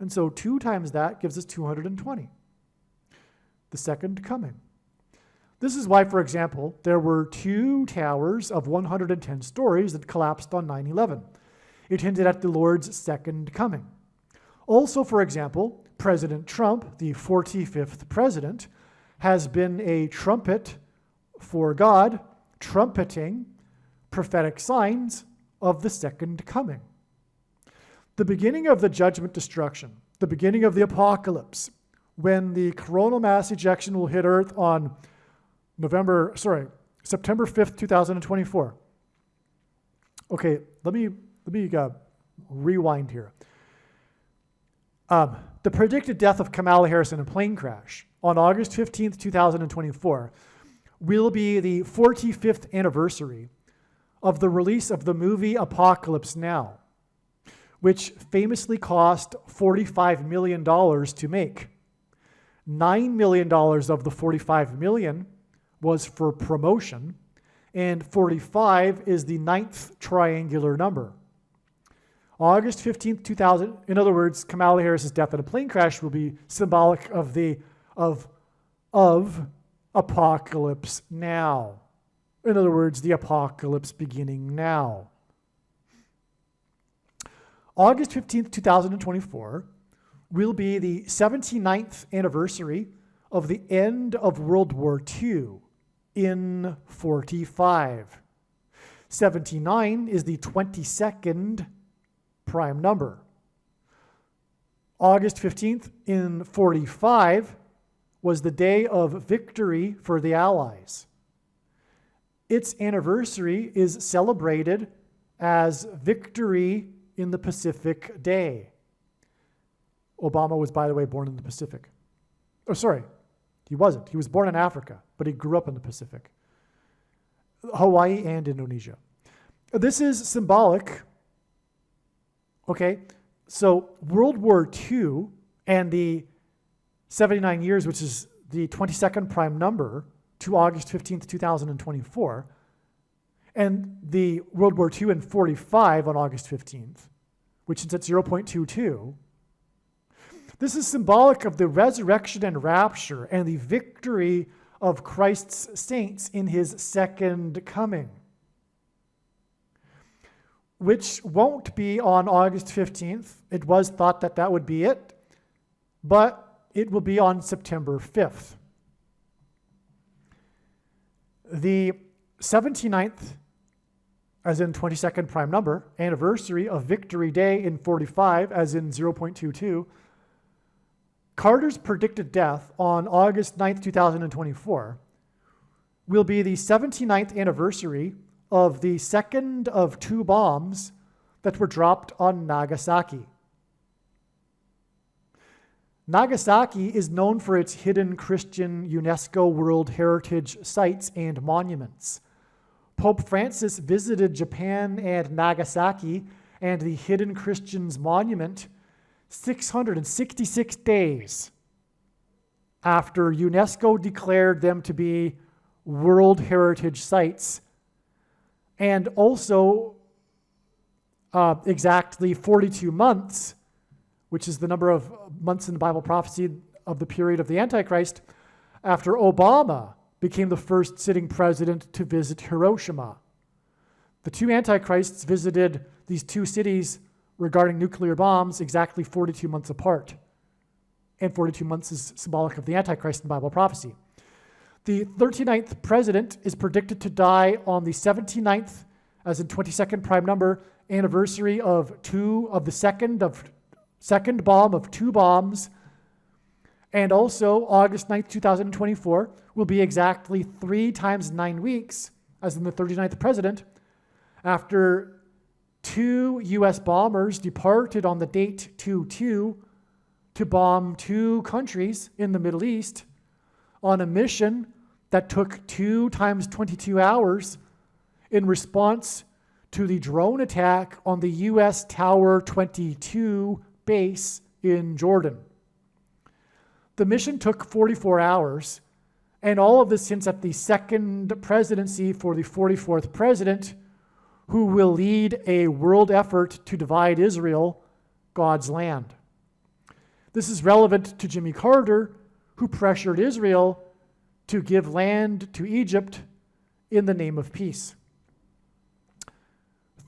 And so 2 times that gives us 220, the second coming. This is why, for example, there were 2 towers of 110 stories that collapsed on 9/11. It hinted at the Lord's second coming. Also, for example, President Trump, the 45th president, has been a trumpet for God, trumpeting prophetic signs of the second coming. The beginning of the judgment destruction, the beginning of the apocalypse, when the coronal mass ejection will hit Earth on September 5th, 2024. Okay, let me rewind here. The predicted death of Kamala Harris in a plane crash on August 15th, 2024 will be the 45th anniversary of the release of the movie Apocalypse Now, which famously cost $45 million to make. $9 million of the $45 million was for promotion, and 45 is the ninth triangular number. August 15th, 2000, in other words, Kamala Harris's death in a plane crash will be symbolic of apocalypse now. In other words, the apocalypse beginning now. August 15th, 2024 will be the 79th anniversary of the end of World War II in 45. 79 is the 22nd prime number. August 15th in 45 was the day of victory for the Allies. Its anniversary is celebrated as Victory in the Pacific Day. Obama was, by the way, born in the Pacific. Oh, sorry, he wasn't. He was born in Africa, but he grew up in the Pacific. Hawaii and Indonesia. This is symbolic. Okay, so World War II and the 79 years, which is the 22nd prime number, to August 15th, 2024, and the World War II and 45 on August 15th, which is at 0.22. This is symbolic of the resurrection and rapture and the victory of Christ's saints in his second coming, which won't be on August 15th. It was thought that that would be it, but it will be on September 5th. The 79th, as in 22nd prime number, anniversary of Victory Day in 45, as in 0.22, Carter's predicted death on August 9th, 2024, will be the 79th anniversary of the second of two bombs that were dropped on Nagasaki. Nagasaki is known for its hidden Christian UNESCO World Heritage sites and monuments. Pope Francis visited Japan and Nagasaki and the Hidden Christians Monument 666 days after UNESCO declared them to be World Heritage sites, and also exactly 42 months, which is the number of months in the Bible prophecy of the period of the Antichrist, after Obama became the first sitting president to visit Hiroshima. The two Antichrists visited these two cities regarding nuclear bombs exactly 42 months apart. And 42 months is symbolic of the Antichrist in Bible prophecy. The 39th president is predicted to die on the 79th, as in 22nd prime number, anniversary of second bomb of two bombs. And also August 9th, 2024 will be exactly 3 times 9 weeks, as in the 39th president, after 2 U.S. bombers departed on the date 2/2 to bomb 2 countries in the Middle East on a mission that took 2 times 22 hours in response to the drone attack on the U.S. Tower 22 base in Jordan. The mission took 44 hours, and all of this hints at the second presidency for the 44th president, who will lead a world effort to divide Israel, God's land. This is relevant to Jimmy Carter, who pressured Israel to give land to Egypt in the name of peace.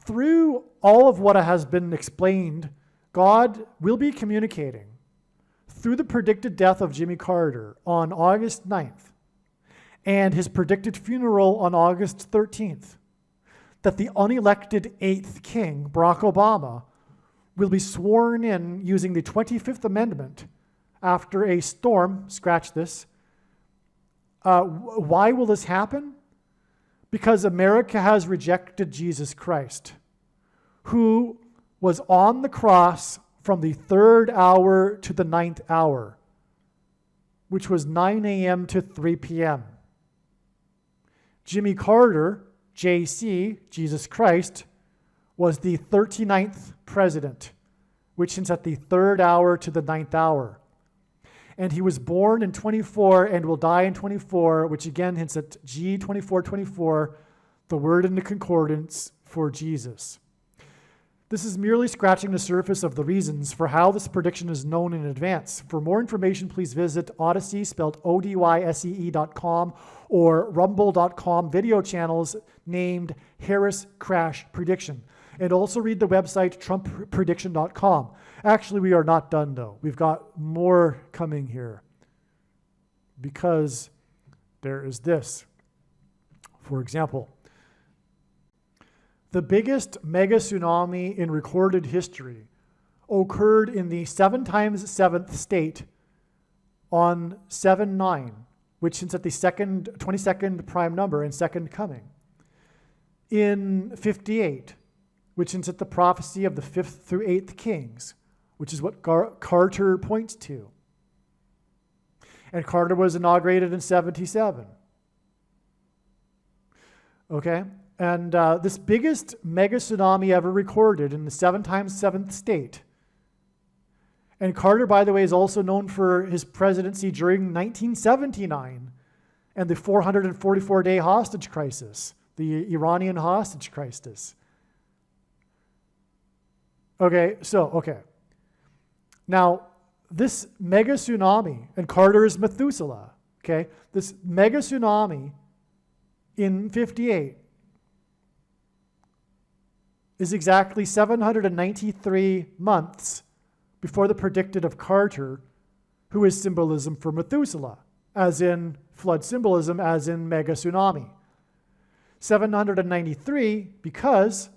Through all of what has been explained, God will be communicating through the predicted death of Jimmy Carter on August 9th and his predicted funeral on August 13th, that the unelected 8th king, Barack Obama, will be sworn in using the 25th Amendment after a storm. Scratch this. Why will this happen? Because America has rejected Jesus Christ, who was on the cross from the 3rd hour to the 9th hour, which was 9 a.m. to 3 p.m. Jimmy Carter, JC, Jesus Christ, was the 39th president, which hints at the 3rd hour to the 9th hour. And he was born in 24 and will die in 24, which again hints at G2424, the word in the concordance for Jesus. This is merely scratching the surface of the reasons for how this prediction is known in advance. For more information, please visit Odyssey, spelled ODYSEE.com, or Rumble.com video channels named Harris Crash Prediction. And also read the website TrumpPrediction.com. Actually, we are not done, though. We've got more coming here, because there is this. For example, the biggest mega tsunami in recorded history occurred in the 7 times 7th state on 7/9, which hints at the 22nd prime number and second coming. In 58, which hints at the prophecy of the 5th through 8th kings, which is what Carter points to. And Carter was inaugurated in 77. Okay? And this biggest mega tsunami ever recorded in the 7 times 7th state. And Carter, by the way, is also known for his presidency during 1979 and the 444-day hostage crisis, the Iranian hostage crisis. Okay. Now, this mega tsunami, and Carter is Methuselah, okay? This mega tsunami in 58 is exactly 793 months before the predicted of Carter, who is symbolism for Methuselah, as in flood symbolism, as in mega tsunami. 793 because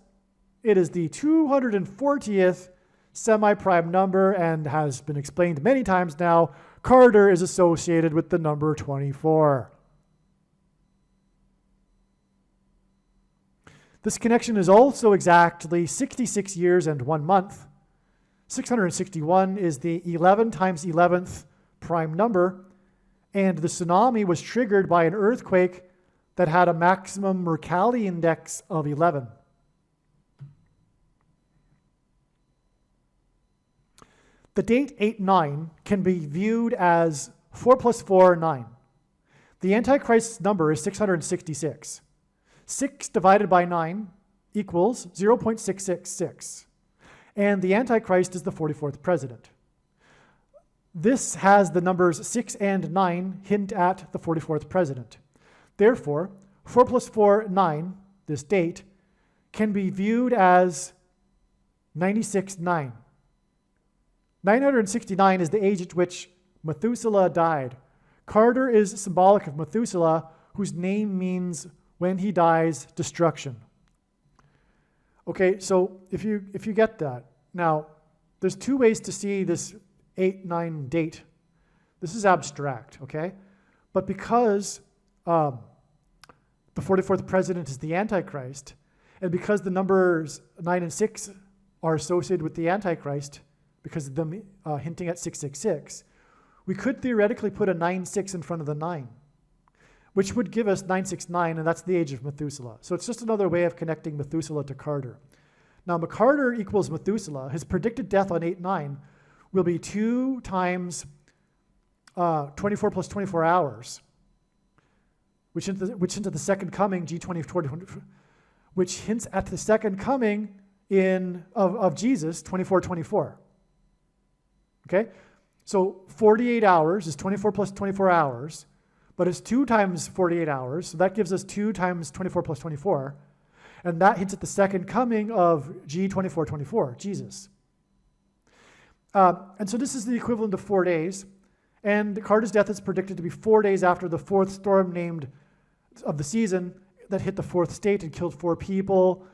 it is the 240th semi-prime number and has been explained many times now. Carter is associated with the number 24. This connection is also exactly 66 years and 1 month. 661 is the 11 times 11th prime number, and the tsunami was triggered by an earthquake that had a maximum Mercalli index of 11. The date 8/9 can be viewed as 4 plus 4, 9. The Antichrist's number is 666. 6 divided by 9 equals 0.666. And the Antichrist is the 44th president. This has the numbers 6 and 9 hint at the 44th president. Therefore, 4 plus 4, 9, this date, can be viewed as 96/9. 969 is the age at which Methuselah died. Carter is symbolic of Methuselah, whose name means when he dies, destruction. Okay, so if you get that. Now, there's 2 ways to see this 8/9 date. This is abstract, okay? But because the 44th president is the Antichrist, and because the numbers 9 and 6 are associated with the Antichrist, because of them hinting at 666, we could theoretically put a 9-6 in front of the 9, which would give us 969, and that's the age of Methuselah. So it's just another way of connecting Methuselah to Carter. Now, Carter equals Methuselah. His predicted death on 8/9 will be 2 times 24 plus 24 hours, which hints at the second coming, G20, which hints at the second coming of Jesus, 24/24. Okay? So 48 hours is 24 plus 24 hours, but it's 2 times 48 hours, so that gives us 2 times 24 plus 24, and that hints at the second coming of G24/24, Jesus. And so this is the equivalent of 4 days, and Carter's death is predicted to be 4 days after the 4th storm named of the season that hit the 4th state and killed 4 people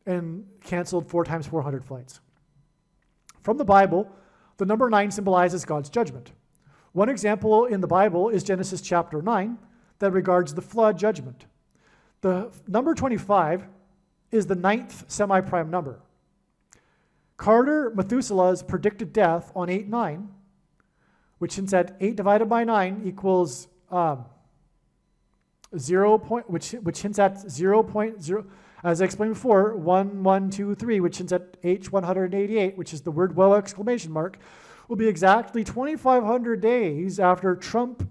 and canceled 4 times 400 flights. From the Bible, the number 9 symbolizes God's judgment. One example in the Bible is Genesis chapter 9 that regards the flood judgment. The number 25 is the 9th semi-prime number. Carter Methuselah's predicted death on 8/9, which hints at 8 divided by 9 equals 0. Which hints at 0.0, as I explained before, 1123, which hints at H188, which is the word "whoa!" exclamation mark, will be exactly 2,500 days after Trump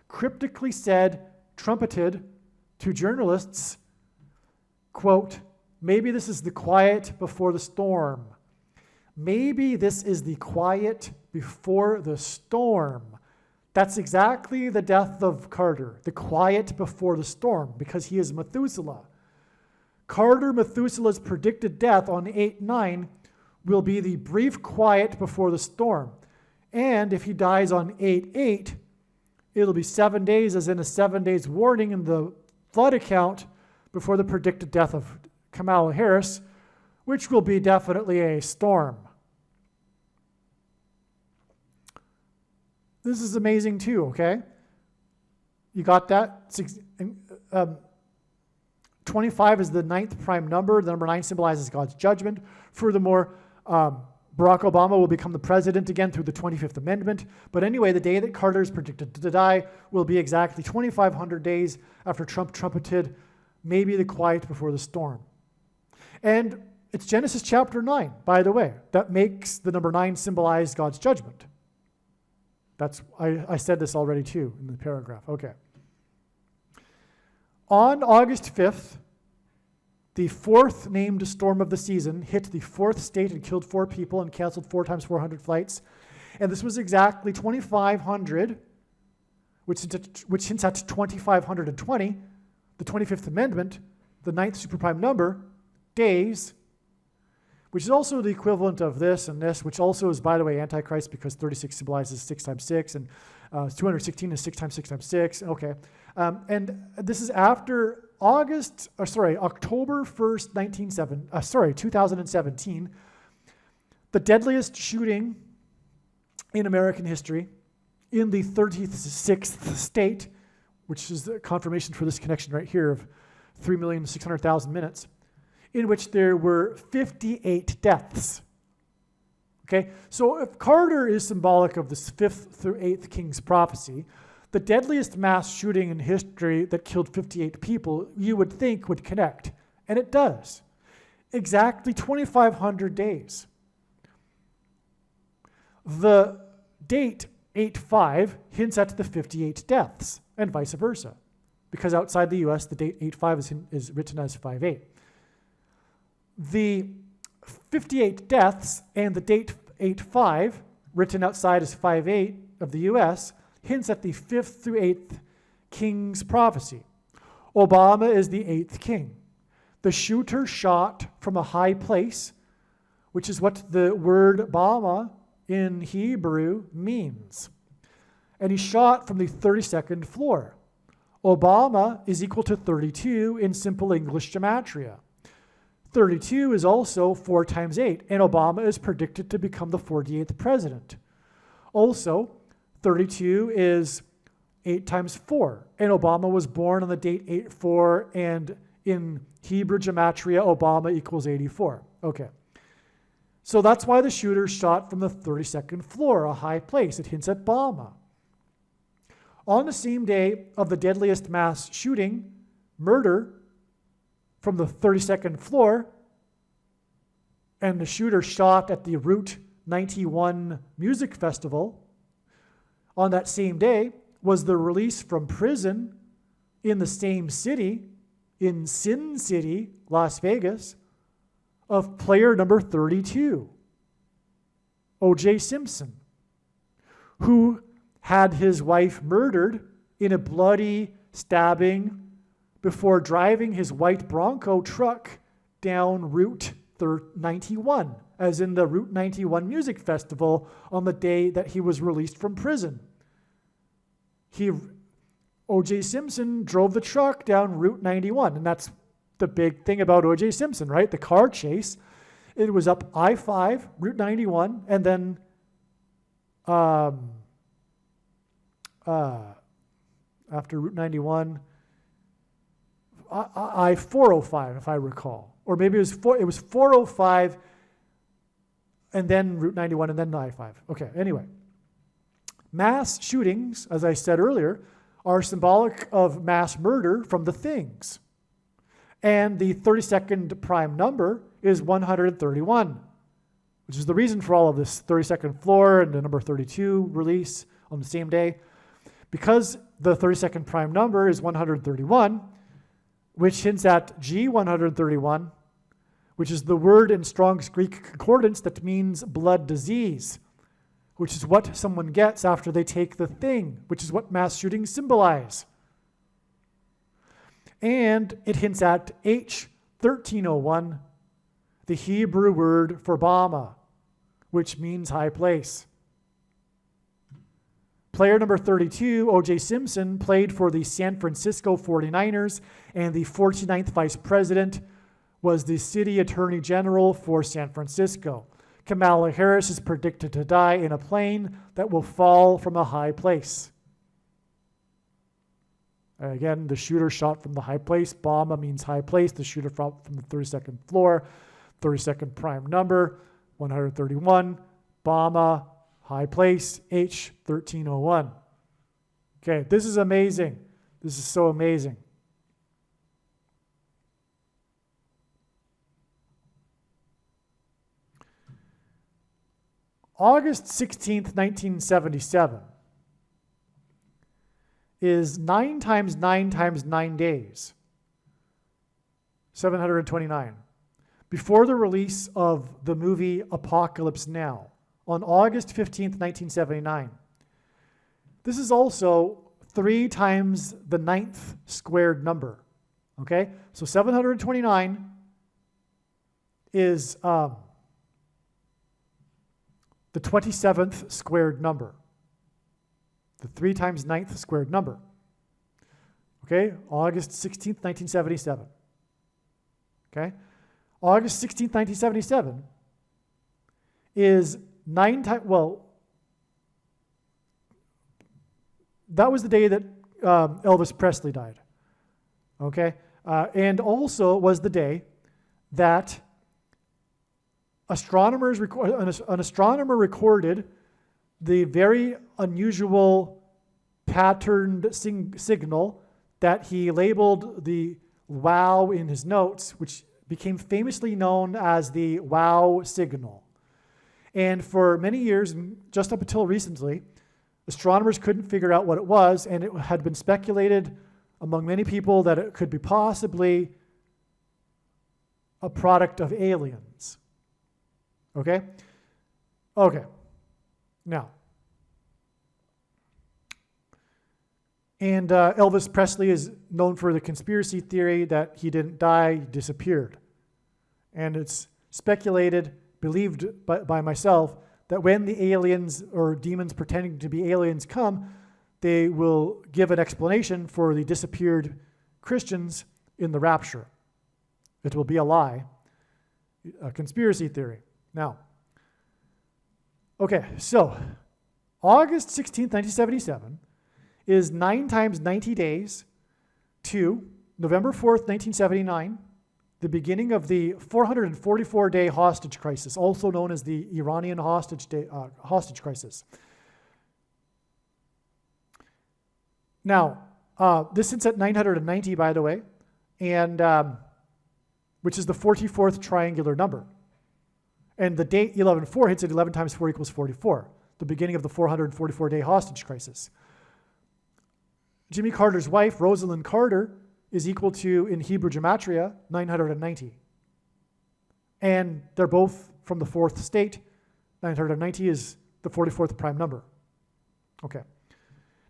cryptically trumpeted to journalists quote, maybe this is the quiet before the storm. Maybe this is the quiet before the storm. That's exactly the death of Carter, the quiet before the storm, because he is Methuselah. Carter Methuselah's predicted death on 8/9 will be the brief quiet before the storm. And if he dies on 8/8, it'll be 7 days, as in a 7 days warning in the flood account before the predicted death of Kamala Harris, which will be definitely a storm. This is amazing too, okay? You got that? 25 is the 9th prime number. The number 9 symbolizes God's judgment. Furthermore, Barack Obama will become the president again through the 25th Amendment. But anyway, the day that Carter is predicted to die will be exactly 2,500 days after Trump trumpeted, maybe the quiet before the storm. And it's Genesis chapter 9, by the way, that makes the number 9 symbolize God's judgment. I said this already too in the paragraph. Okay. On August 5th, the 4th named storm of the season hit the 4th state and killed 4 people and canceled 4 times 400 flights. And this was exactly 2,500, which hints at 2,520, the 25th Amendment, the 9th superprime number, days, which is also the equivalent of this and this, which also is, by the way, Antichrist, because 36 symbolizes 6 times 6, and 216 is 6 times 6 times 6. Okay. And this is after October 1st, 2017, the deadliest shooting in American history in the 36th state, which is the confirmation for this connection right here of 3,600,000 minutes, in which there were 58 deaths. Okay, so if Carter is symbolic of this 5th through 8th king's prophecy, the deadliest mass shooting in history that killed 58 people, you would think would connect. And it does. Exactly 2,500 days. The date 8/5 hints at the 58 deaths, and vice versa. Because outside the US, the date 8/5 is written as 5/8. The 58 deaths and the date 8/5, written outside as 5/8 of the US, hints at the 5th through 8th king's prophecy. Obama is the 8th king. The shooter shot from a high place, which is what the word Obama in Hebrew means. And he shot from the 32nd floor. Obama is equal to 32 in simple English gematria. 32 is also 4 times 8, and Obama is predicted to become the 48th president. Also, 32 is 8 times 4, and Obama was born on the date 8/4, and in Hebrew gematria, Obama equals 84. Okay. So that's why the shooter shot from the 32nd floor, a high place. It hints at Obama. On the same day of the deadliest mass shooting, murder, from the 32nd floor, and the shooter shot at the Route 91 music festival, on that same day was the release from prison in the same city, in Sin City, Las Vegas, of player number 32, O.J. Simpson, who had his wife murdered in a bloody stabbing before driving his white Bronco truck down Route 91, as in the Route 91 music festival on the day that he was released from prison. O.J. Simpson drove the truck down Route 91, and that's the big thing about O.J. Simpson, right? The car chase. It was up I-5, Route 91, and then after Route 91, I-405, if I recall. Or maybe it was 405, and then Route 91, and then I-5. Okay, anyway. Mass shootings, as I said earlier, are symbolic of mass murder from the things. And the 32nd prime number is 131, which is the reason for all of this 32nd floor and the number 32 release on the same day. Because the 32nd prime number is 131, which hints at G131, which is the word in Strong's Greek Concordance that means blood disease, which is what someone gets after they take the thing, which is what mass shootings symbolize. And it hints at H1301, the Hebrew word for Bama, which means high place. Player number 32, O.J. Simpson, played for the San Francisco 49ers, and the 49th vice president was the city attorney general for San Francisco. Kamala Harris is predicted to die in a plane that will fall from a high place. Again, the shooter shot from the high place. Bama means high place. The shooter from the 32nd floor, 32nd prime number, 131. Bama, high place, H1301. Okay, this is amazing. This is so amazing. August 16th, 1977 is 9 times 9 times 9 days, 729, before the release of the movie Apocalypse Now on August 15th, 1979. This is also 3 times the 9th squared number, okay? So 729 is the 27th squared number. The 3 times 9th squared number. Okay, August 16th, 1977. Okay, August 16th, 1977 is 9 times, well, that was the day that Elvis Presley died. Okay, and also was the day that an astronomer recorded the very unusual patterned signal that he labeled the wow in his notes, which became famously known as the wow signal. And for many years, just up until recently, astronomers couldn't figure out what it was, and it had been speculated among many people that it could be possibly a product of aliens. Okay? Okay. Now, and Elvis Presley is known for the conspiracy theory that he didn't die, he disappeared. And it's speculated, believed by myself, that when the aliens or demons pretending to be aliens come, they will give an explanation for the disappeared Christians in the rapture. It will be a lie, a conspiracy theory. Now, okay, so August 16th, 1977 is 9 times 90 days to November 4th, 1979, the beginning of the 444-day hostage crisis, also known as the Iranian hostage crisis. Now, this sits at 990, by the way, and which is the 44th triangular number. And the date 11-4 hits at 11 times 4 equals 44, the beginning of the 444-day hostage crisis. Jimmy Carter's wife, Rosalind Carter, is equal to, in Hebrew gematria, 990. And they're both from the fourth state. 990 is the 44th prime number. Okay.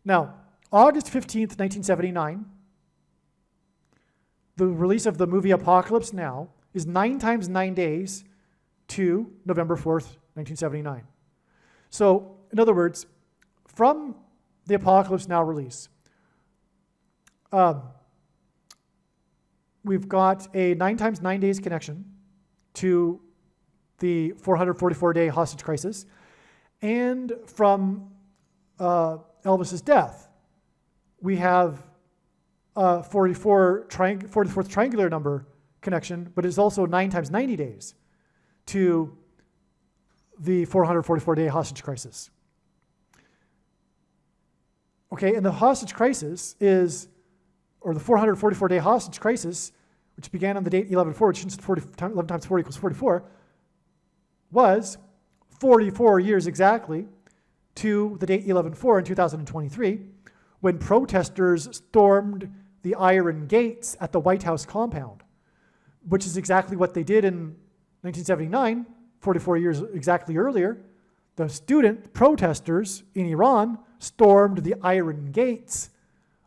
Now, August 15th, 1979, the release of the movie Apocalypse Now is 9 times 9 days to November 4th, 1979. So, in other words, from the Apocalypse Now release, we've got a 9 times 9 days connection to the 444-day hostage crisis, and from Elvis's death, we have a 44th triangular number connection, but it's also 9 times 90 days to the 444-day hostage crisis. Okay, and the hostage crisis is, or the 444-day hostage crisis, which began on the date 11-4, which is 11 times 4 equals 44, was 44 years exactly to the date 11-4 in 2023, when protesters stormed the iron gates at the White House compound, which is exactly what they did in 1979, 44 years exactly earlier. The student protesters in Iran stormed the iron gates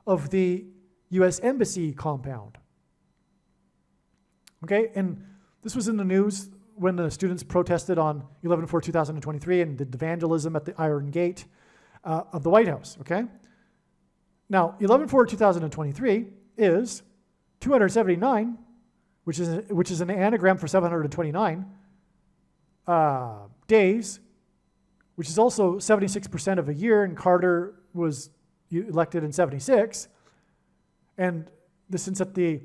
of the US Embassy compound. Okay, and this was in the news when the students protested on 11/4/2023 and did vandalism at the Iron Gate of the White House, okay? Now, 11/4/2023 is 279, which is an anagram for 729 days, which is also 76% of a year, and Carter was elected in 76. And since at the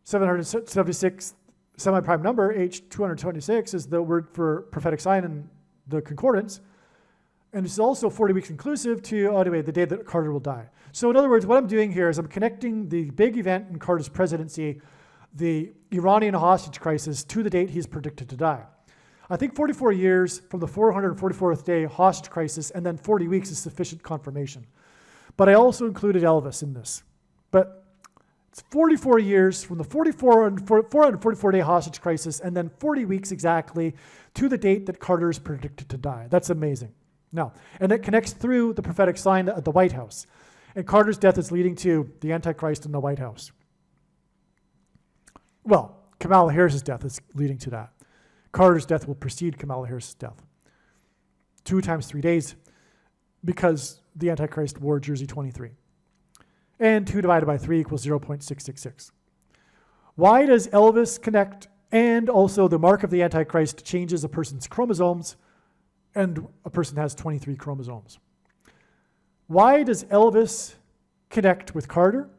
776 semi-prime number, H226 is the word for prophetic sign in the concordance. And it's also 40 weeks inclusive to, anyway, the day that Carter will die. So in other words, what I'm doing here is I'm connecting the big event in Carter's presidency, the Iranian hostage crisis, to the date he's predicted to die. I think 44 years from the 444th day hostage crisis and then 40 weeks is sufficient confirmation. But I also included Elvis in this. But it's 44 years from the 444-day hostage crisis and then 40 weeks exactly to the date that Carter is predicted to die. That's amazing. Now, and it connects through the prophetic sign at the White House. And Carter's death is leading to the Antichrist in the White House. Well, Kamala Harris's death is leading to that. Carter's death will precede Kamala Harris's death. 2 times 3 days because the Antichrist wore jersey 23. And 2 divided by 3 equals 0.666. Why does Elvis connect, and also the mark of the Antichrist changes a person's chromosomes, and a person has 23 chromosomes? Why does Elvis connect with Carter?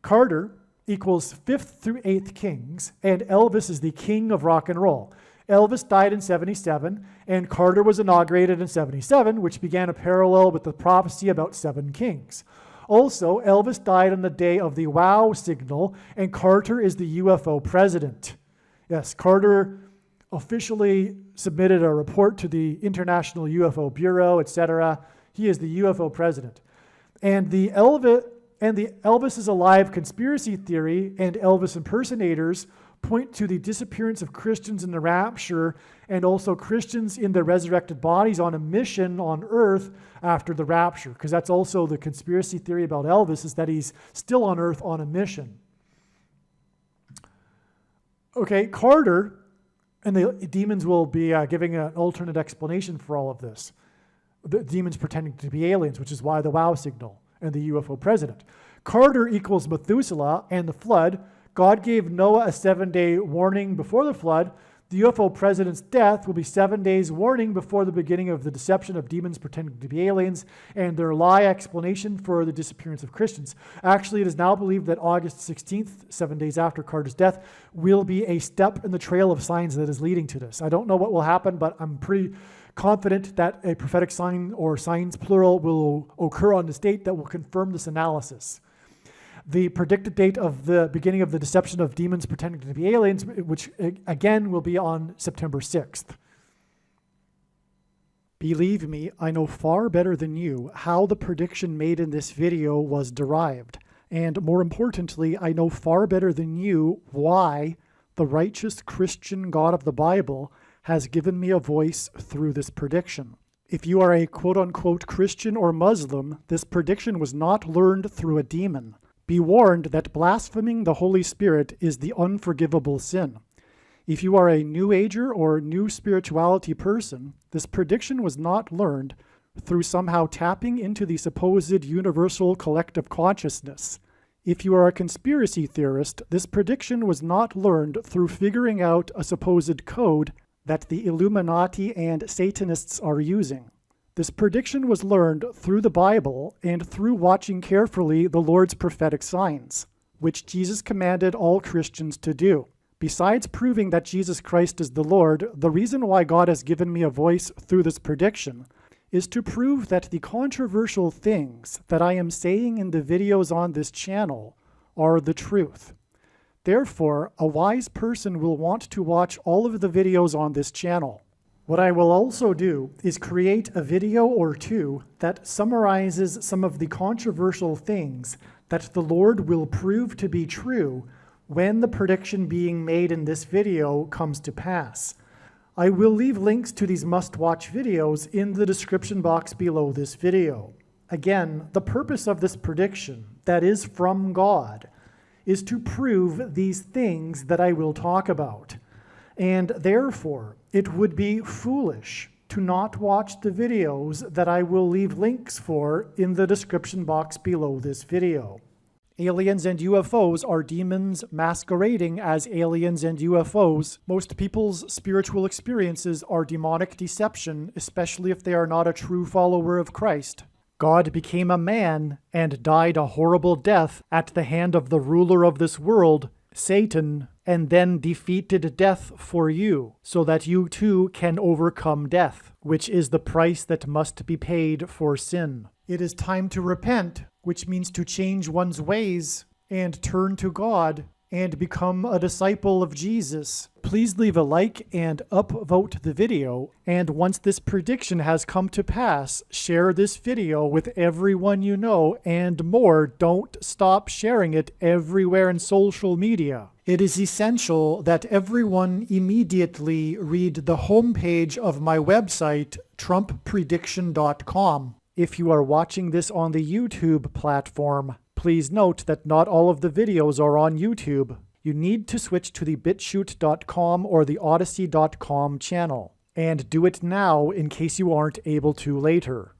Carter equals 5th through 8th kings, and Elvis is the king of rock and roll. Elvis died in 77, and Carter was inaugurated in 77, which began a parallel with the prophecy about 7 kings. Also, Elvis died on the day of the wow signal, and Carter is the UFO president. Yes, Carter officially submitted a report to the International UFO Bureau, etc. He is the UFO president. And the Elvis is alive conspiracy theory and Elvis impersonators point to the disappearance of Christians in the rapture and also Christians in their resurrected bodies on a mission on earth after the rapture, because that's also the conspiracy theory about Elvis, is that he's still on earth on a mission. Okay, Carter and the demons will be giving an alternate explanation for all of this. The demons pretending to be aliens, which is why the wow signal and the UFO president. Carter equals Methuselah and the flood. God gave Noah a 7-day warning before the flood. The UFO president's death will be 7 days warning before the beginning of the deception of demons pretending to be aliens and their lie explanation for the disappearance of Christians. Actually, it is now believed that August 16th, 7 days after Carter's death, will be a step in the trail of signs that is leading to this. I don't know what will happen, but I'm pretty confident that a prophetic sign or signs plural will occur on this date that will confirm this analysis. The predicted date of the beginning of the deception of demons pretending to be aliens, which again will be on September 6th. Believe me, I know far better than you how the prediction made in this video was derived. And more importantly, I know far better than you why the righteous Christian God of the Bible has given me a voice through this prediction. If you are a quote-unquote Christian or Muslim, this prediction was not learned through a demon. Be warned that blaspheming the Holy Spirit is the unforgivable sin. If you are a New Ager or New Spirituality person, this prediction was not learned through somehow tapping into the supposed universal collective consciousness. If you are a conspiracy theorist, this prediction was not learned through figuring out a supposed code that the Illuminati and Satanists are using. This prediction was learned through the Bible and through watching carefully the Lord's prophetic signs, which Jesus commanded all Christians to do. Besides proving that Jesus Christ is the Lord, the reason why God has given me a voice through this prediction is to prove that the controversial things that I am saying in the videos on this channel are the truth. Therefore, a wise person will want to watch all of the videos on this channel. What I will also do is create a video or two that summarizes some of the controversial things that the Lord will prove to be true when the prediction being made in this video comes to pass. I will leave links to these must-watch videos in the description box below this video. Again, the purpose of this prediction, that is from God, is to prove these things that I will talk about. And therefore, it would be foolish to not watch the videos that I will leave links for in the description box below this video. Aliens and UFOs are demons masquerading as aliens and UFOs. Most people's spiritual experiences are demonic deception, especially if they are not a true follower of Christ. God became a man and died a horrible death at the hand of the ruler of this world, Satan, and then defeated death for you, so that you too can overcome death, which is the price that must be paid for sin. It is time to repent, which means to change one's ways and turn to God and become a disciple of Jesus. Please leave a like and upvote the video, and once this prediction has come to pass, share this video with everyone you know, and more, don't stop sharing it everywhere in social media. It is essential that everyone immediately read the homepage of my website, TrumpPrediction.com. If you are watching this on the YouTube platform, please note that not all of the videos are on YouTube. You need to switch to the BitChute.com or the Odyssey.com channel. And do it now in case you aren't able to later.